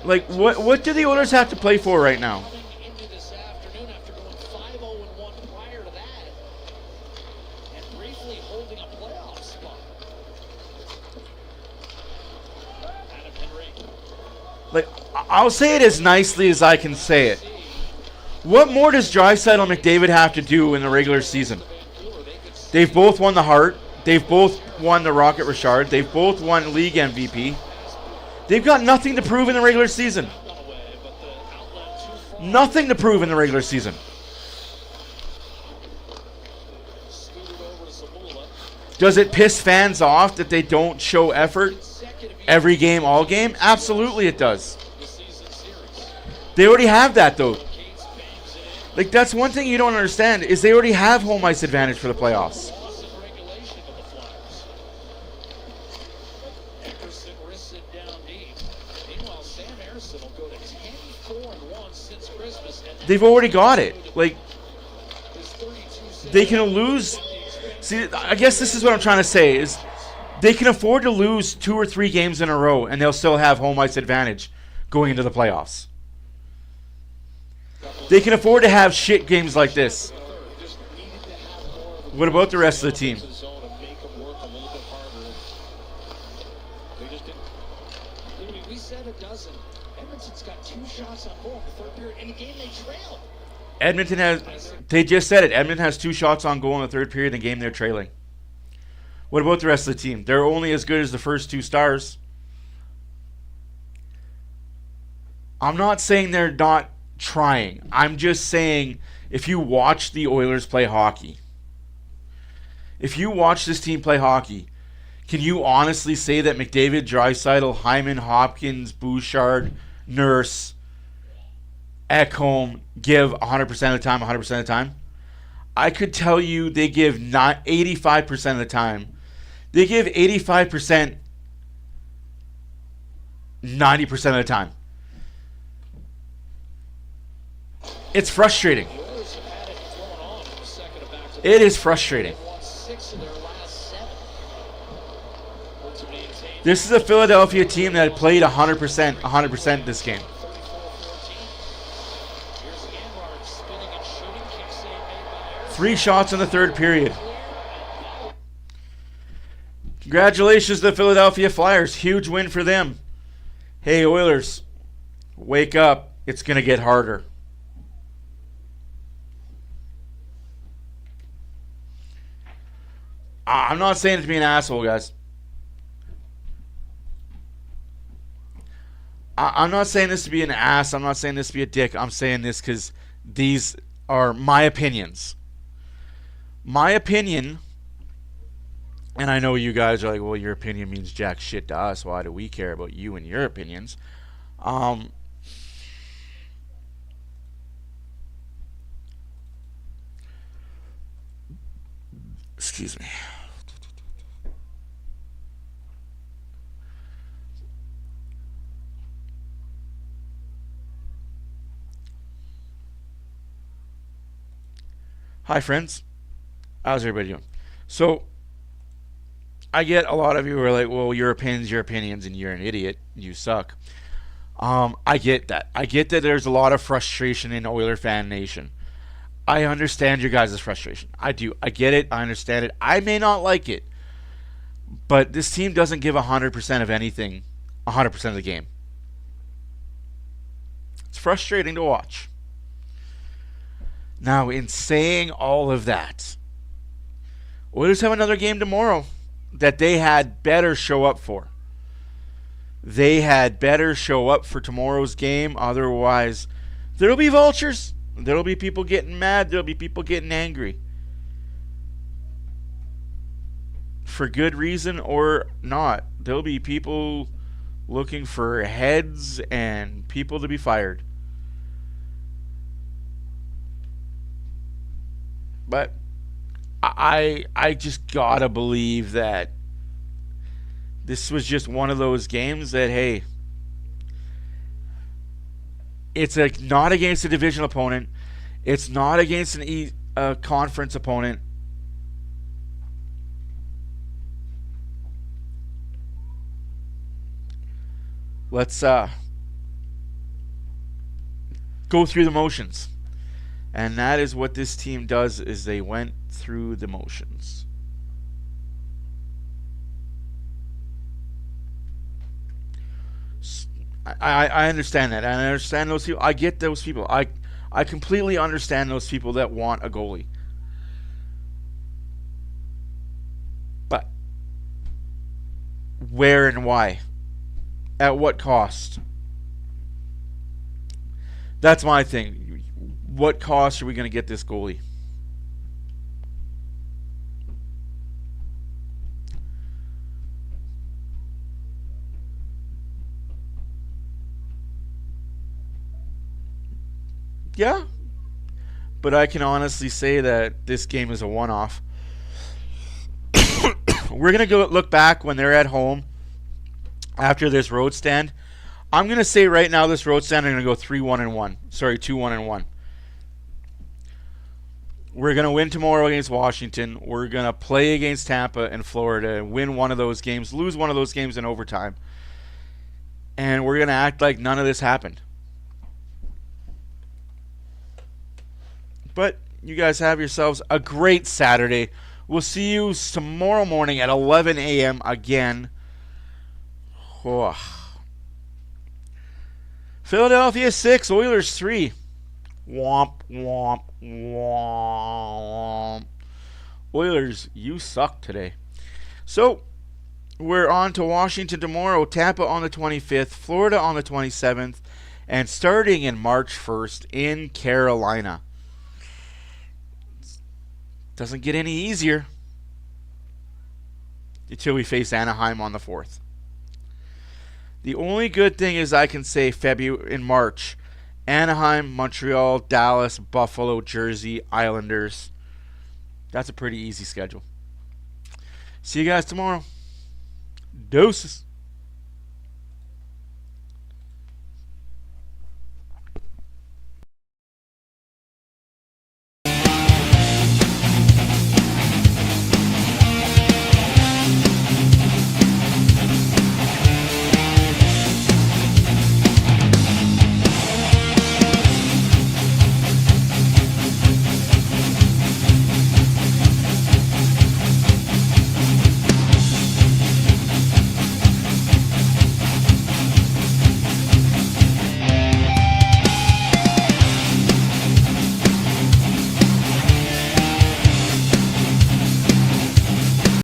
Like, what do the Oilers have to play for right now? Like, I'll say it as nicely as I can say it. What more does Draisaitl and McDavid have to do in the regular season? They've both won the Hart. They've both won the Rocket Richard. They've both won league MVP. They've got nothing to prove in the regular season. Nothing to prove in the regular season. Does it piss fans off that they don't show effort every game, all game? Absolutely it does. They already have that, though. Like, that's one thing you don't understand, is they already have home ice advantage for the playoffs. They've already got it. Like, they can lose. See, I guess this is what I'm trying to say, is they can afford to lose 2 or 3 games in a row, and they'll still have home ice advantage going into the playoffs. They can afford to have shit games like this. What about the rest of the team? We said a dozen. Edmonton's got 2 shots on goal in the third period. In the game they trailed. Edmonton has, they just said it. Edmonton has 2 shots on goal in the third period in the game they're trailing. What about the rest of the team? They're only as good as the first 2 stars. I'm not saying they're not trying. I'm just saying, if you watch the Oilers play hockey, if you watch this team play hockey, can you honestly say that McDavid, Draisaitl, Hyman, Hopkins, Bouchard, Nurse, Ekholm give 100% of the time, 100% of the time? I could tell you they give not 85% of the time. They give 85% 90% of the time. It's frustrating. It is frustrating. This is a Philadelphia team that played 100% this game. Three shots in the third period. Congratulations to the Philadelphia Flyers. Huge win for them. Hey, Oilers, wake up. It's going to get harder. I'm not saying it to be an asshole, guys. I'm not saying this to be an ass. I'm not saying this to be a dick. I'm saying this because these are my opinions. My opinion, and I know you guys are like, well, your opinion means jack shit to us. Why do we care about you and your opinions? Excuse me. Hi, friends. How's everybody doing? So, I get a lot of you who are like, well, your opinions, and you're an idiot. You suck. I get that. I get that there's a lot of frustration in Oiler fan nation. I understand your guys' frustration. I do. I get it. I understand it. I may not like it. But this team doesn't give 100% of anything 100% of the game. It's frustrating to watch. Now, in saying all of that, Oilers have another game tomorrow that they had better show up for. They had better show up for tomorrow's game. Otherwise, there'll be vultures. There'll be people getting mad. There'll be people getting angry. For good reason or not. There'll be people looking for heads and people to be fired. But I just gotta believe that this was just one of those games that, hey, it's not against a division opponent. It's not against a conference opponent. Let's go through the motions. And that is what this team does, is they went through the motions. I understand that. I understand those people. I get those people. I completely understand those people that want a goalie. But where and why? At what cost? That's my thing. What cost are we going to get this goalie? Yeah. But I can honestly say that this game is a one-off. We're going to go look back when they're at home after this road stand. I'm going to say right now this road stand are going to go 3-1-1. Sorry, 2-1-1. We're going to win tomorrow against Washington. We're going to play against Tampa and Florida and win one of those games, lose one of those games in overtime. And we're going to act like none of this happened. But you guys have yourselves a great Saturday. We'll see you tomorrow morning at 11 a.m. again. Oh. Philadelphia 6, Oilers 3. Womp, womp, womp. Oilers, you suck today. So, we're on to Washington tomorrow, Tampa on the 25th, Florida on the 27th, and starting in March 1st in Carolina. Doesn't get any easier until we face Anaheim on the 4th. The only good thing is I can say in March, Anaheim, Montreal, Dallas, Buffalo, Jersey, Islanders. That's a pretty easy schedule. See you guys tomorrow. Deuces.